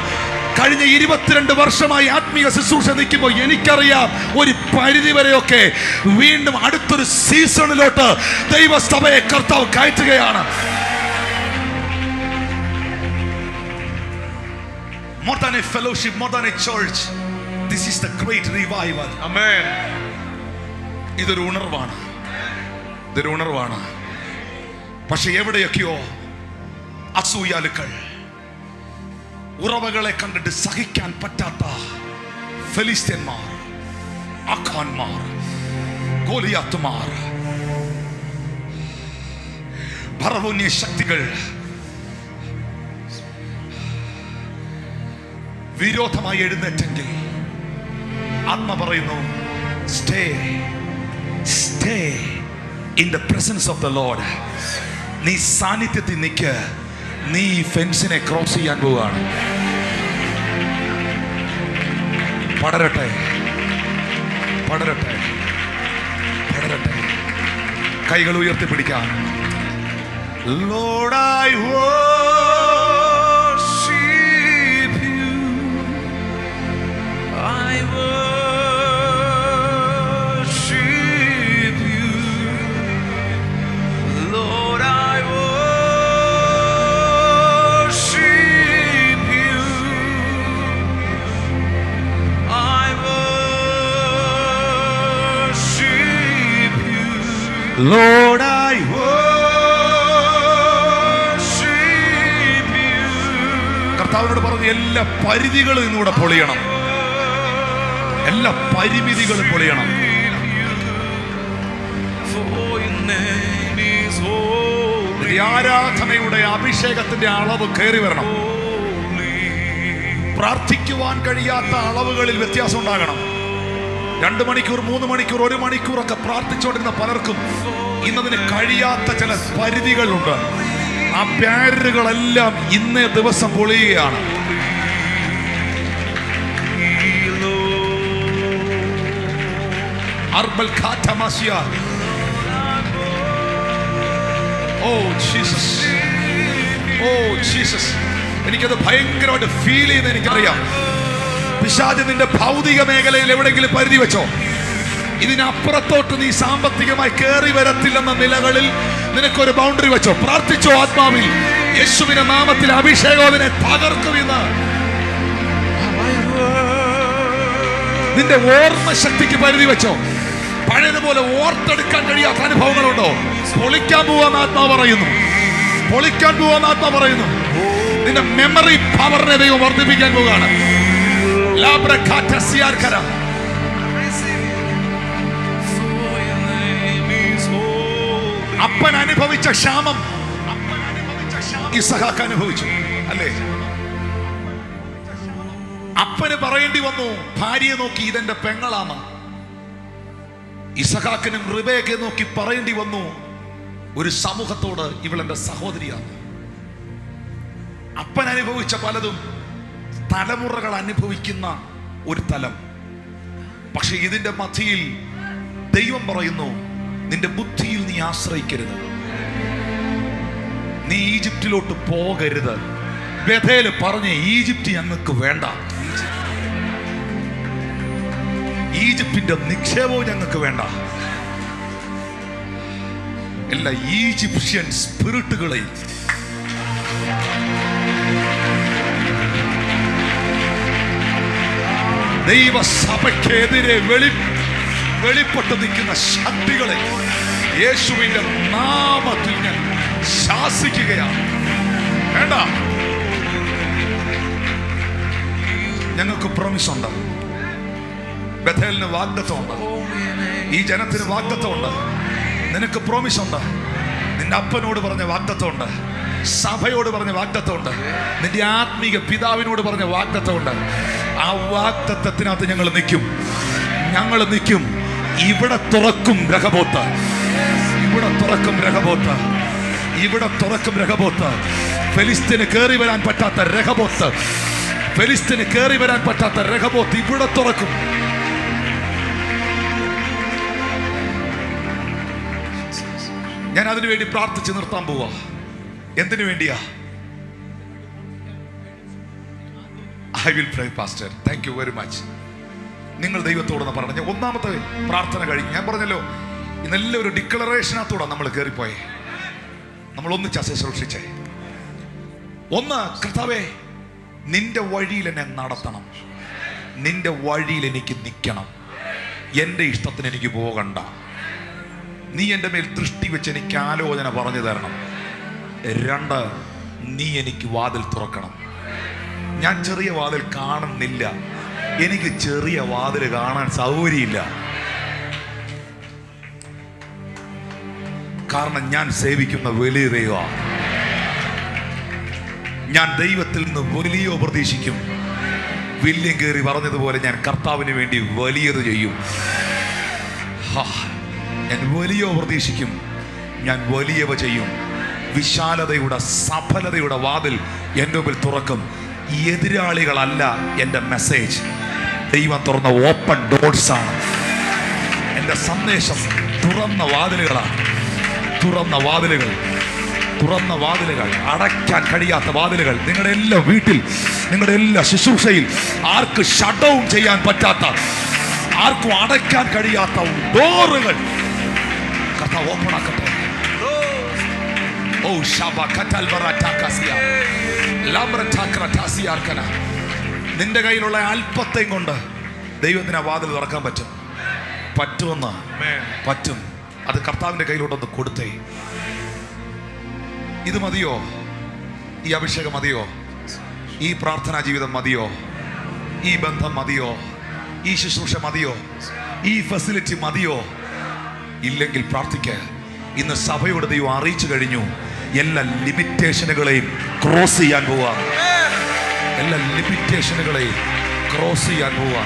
കഴിഞ്ഞ 22 വർഷമായി ആത്മീയ ശുശ്രൂഷ നിൽക്കുമ്പോൾ എനിക്കറിയാം, ഒരു പരിധി വരെയൊക്കെ വീണ്ടും അടുത്തൊരു സീസണിലോട്ട് ദൈവസഭയെ കർത്താവ് കയറ്റുകയാണ്. More than a fellowship, more than a church, this is the great revival. Amen. ഇതൊരു ഉണർവാണ്, ഇതൊരു ഉണർവാണ്. പക്ഷെ എവിടെയൊക്കെയോ അസൂയാലുക്കൾ, ഉറവകളെ കണ്ടിട്ട് സഹിക്കാൻ പറ്റാത്ത ഫെലിസ്ത്യന്മാർ, അഖാൻമാർ, ഗോലിയാത്തുമാർ, ഭർവോന്യ ശക്തികൾ വിരോധമായി എഴുന്നേറ്റെങ്കിൽ ആത്മ പറയുന്നു, stay stay in the presence of the Lord. നീ സാന്നിധ്യത്തിൽ നിൽക്ക്. നീ ഫെൻസിനെ ക്രോസ് ചെയ്യാൻ പോവുകയാണ്. പടരട്ടെ, പടരട്ടെ, പടരട്ടെ. കൈകൾ ഉയർത്തിപ്പിടിക്കാം. Lord, I worship you. I worship you. Lord, I worship you. I worship you. Lord, I കർത്താവിനോട് പറഞ്ഞു, എല്ലാ പരിധികളും ഇന്നിവിടെ പൊളിയണം, എല്ലാ പരിമിതികളും പൊളിയണം. ആരാധനയുടെ അഭിഷേകത്തിന്റെ അളവ് കയറി വരണം. പ്രാർത്ഥിക്കുവാൻ കഴിയാത്ത അളവുകളിൽ വ്യത്യാസം ഉണ്ടാകണം. 2 മണിക്കൂർ, 3 മണിക്കൂർ, 1 മണിക്കൂറൊക്കെ പ്രാർത്ഥിച്ചുകൊണ്ടിരുന്ന പലർക്കും ഇന്നതിന് കഴിയാത്ത ചില പരിധികളുണ്ട്. ആ ബാരിയറുകളെല്ലാം ഇന്നേ ദിവസം പൊളിയുകയാണ്. അർബൽ ഖാറ്റമാസിയ. Oh Jesus, oh Jesus. എനിക്കത് ഭയങ്കരമായിട്ട് ഫീൽ ചെയ്യുന്ന എനിക്കറിയാം. പിശാച് നിന്റെ ഭൗതിക മേഖലയിൽ എവിടെയെങ്കിലും പരിധി വെച്ചോ. ഇതിനപ്പുറത്തോട്ട് നീ സാമ്പത്തികമായി കയറി വരത്തില്ലെന്ന നിലകളിൽ നിനക്കൊരു ബൗണ്ടറി വെച്ചോ. പ്രാർത്ഥിച്ചോ ആത്മാവിൽ. യേശുവിന്റെ നാമത്തിൽ അഭിഷേകം അതിനെ തകർക്കുമെന്ന്. നിന്റെ ഓർമ്മ ശക്തിക്ക് പരിധി വെച്ചോ. പഴയതുപോലെ ഓർത്തെടുക്കാൻ കഴിയാത്ത അനുഭവങ്ങളുണ്ടോ? പൊളിക്കാൻ പോവാന്ന് ആത്മാ പറയുന്നു. പൊളിക്കാൻ പോവാന്ന് ആത്മാ പറയുന്നു. നിന്റെ മെമ്മറി പവറിനെ ദൈവം വർദ്ധിപ്പിക്കാൻ പോവുകയാണ്. അപ്പൻ അനുഭവിച്ച ക്ഷാമം ഇസഹാക്ക് അനുഭവിച്ചു അല്ലേ? അപ്പന് പറയേണ്ടി വന്നു, ഭാര്യയെ നോക്കി ഇതെന്റെ പെങ്ങളാണ്. ഇസഹാക്കിനും റിബേക്കയെ നോക്കി പറയേണ്ടി വന്നു, ഒരു സമൂഹത്തോട് ഇവളെന്റെ സഹോദരിയാണ്. അപ്പൻ അനുഭവിച്ച പലതും തലമുറകൾ അനുഭവിക്കുന്ന ഒരു തലം. പക്ഷെ ഇതിന്റെ മധ്യയിൽ ദൈവം പറയുന്നു, നിന്റെ ബുദ്ധിയിൽ നീ ആശ്രയിക്കരുത്, നീ ഈജിപ്തിലോട്ട് പോകരുത്. ബേഥേൽ പറഞ്ഞ് ഈജിപ്റ്റ് ഞങ്ങൾക്ക് വേണ്ട, ഈജിപ്തിന്റെ നിക്ഷേപവും ഞങ്ങൾക്ക് വേണ്ട. എല്ലാ ഈജിപ്ഷ്യൻ സ്പിരിറ്റുകളെയും ദൈവസഭയ്ക്കെതിരെ വെളിപ്പെട്ട് നിൽക്കുന്ന ശക്തികളെ യേശുവിന്റെ നാമത്തിൽ ഞാൻ ശാസിക്കുകയാണ്. വേണ്ട. ഞങ്ങൾക്ക് പ്രോമിസുണ്ട്. ബേഥേലിന് വാഗ്ദത്തമുണ്ട്, ഈ ജനത്തിന് വാഗ്ദത്തമുണ്ട്. നിനക്ക് പ്രോമിസുണ്ട്. നിന്റെ അപ്പനോട് പറഞ്ഞ വാഗ്ദത്തമുണ്ട്, സഭയോട് പറഞ്ഞ വാഗ്ദത്തമുണ്ട്, നിന്റെ ആത്മീക പിതാവിനോട് പറഞ്ഞ വാഗ്ദത്തമുണ്ട്. ആ വാഗ്ദത്തത്തിനകത്ത് ഞങ്ങൾ നിൽക്കും. ഞങ്ങൾ നിൽക്കും. ഇവിടെ തുറക്കും രഹബോത്ത്, ഇവിടെ തുറക്കും രഹബോത്ത്, ഇവിടെ തുറക്കും രഹബോത്ത്. ഫെലിസ്തീന് കയറി വരാൻ പറ്റാത്ത രഹബോത്ത്, ഫെലിസ്തീന് കയറി വരാൻ പറ്റാത്ത രഹബോത്ത് ഇവിടെ തുറക്കും. ഞാൻ അതിനു വേണ്ടി പ്രാർത്ഥിച്ച് നിർത്താൻ പോവാ. എന്തിനു വേണ്ടിയാ? I will pray, Pastor. Thank you very much. നിങ്ങൾ ദൈവത്തോടെന്ന് പറഞ്ഞു. ഒന്നാമത്തെ പ്രാർത്ഥന കഴിഞ്ഞു. ഞാൻ പറഞ്ഞല്ലോ, ഇന്നെല്ലാം ഒരു ഡിക്ലറേഷനകത്തോടെ നമ്മൾ കയറിപ്പോയേ. നമ്മൾ ഒന്നിച്ച് ശുശ്രൂഷിച്ചേ. ഒന്ന്, കർത്താവേ, നിന്റെ വഴിയിൽ എന്നെ നടത്തണം, നിന്റെ വഴിയിൽ എനിക്ക് നിൽക്കണം, എൻ്റെ ഇഷ്ടത്തിന് എനിക്ക് പോകണ്ട. നീ എൻ്റെ മേൽ ദൃഷ്ടി വെച്ച് എനിക്ക് ആലോചന പറഞ്ഞു തരണം. രണ്ട്, നീ എനിക്ക് വാതിൽ തുറക്കണം. ഞാൻ ചെറിയ വാതിൽ കാണുന്നില്ല, എനിക്ക് ചെറിയ വാതിൽ കാണാൻ സൗകര്യമില്ല. കാരണം ഞാൻ സേവിക്കുന്ന വലിയ ദൈവമാണ്. ഞാൻ ദൈവത്തിൽ നിന്ന് വലിയ പ്രതീക്ഷിക്കും. വില്യം കയറി പറഞ്ഞതുപോലെ ഞാൻ കർത്താവിന് വേണ്ടി വലിയത് ചെയ്യും. ഞാൻ വലിയ പ്രതീക്ഷിക്കും, ഞാൻ വലിയവ ചെയ്യും. വിശാലതയുടെ സഫലതയുടെ വാതിൽ എൻ്റെ മുമ്പിൽ തുറക്കും. എതിരാളികളല്ല എൻ്റെ മെസ്സേജ്, ദൈവം തുറന്ന ഓപ്പൺ ഡോർസ് ആണ് എൻ്റെ സന്ദേശം. തുറന്ന വാതിലുകളാണ്, തുറന്ന വാതിലുകൾ, തുറന്ന വാതിലുകൾ, അടയ്ക്കാൻ കഴിയാത്ത വാതിലുകൾ. നിങ്ങളുടെ എല്ലാ വീട്ടിൽ, നിങ്ങളുടെ എല്ലാ ശുശ്രൂഷയിൽ ആർക്ക് ഷട്ട് ഡൗൺ ചെയ്യാൻ പറ്റാത്ത, ആർക്കും അടയ്ക്കാൻ കഴിയാത്ത ഡോറുകൾ കർത്താവ് ഓപ്പൺ ആക്കട്ടെ. ഓ ഷബ കറ്റൽ ബറട്ടാകസിയ ലംബ്രടാക്രടാസിയാർക്കന. നിന്റെ കയ്യിലുള്ള അല്പത്തെയും കൊണ്ട് ദൈവത്തിന് ആ വാതിൽ തുറക്കാൻ പറ്റും. പറ്റുമെന്ന് പറ്റും. അത് കർത്താവിന്റെ കയ്യിലോട്ടൊന്ന് കൊടുത്തേ. ഇത് മതിയോ? ഈ അഭിഷേകം മതിയോ? ഈ പ്രാർത്ഥനാ ജീവിതം മതിയോ? ഈ ബന്ധം മതിയോ? ഈ ശുശ്രൂഷ മതിയോ? ഈ ഫെസിലിറ്റി മതിയോ? ഇല്ലെങ്കിൽ പ്രാർത്ഥിക്കുക. ഇന്ന് സഭയോട് ദൈവം അറിയിച്ചു കഴിഞ്ഞു, എല്ലാ ലിമിറ്റേഷനുകളെയും ക്രോസ് ചെയ്യാൻ പോവാ. എല്ലാ ലിമിറ്റേഷനുകളെയും ക്രോസ് ചെയ്യാൻ പോവാ.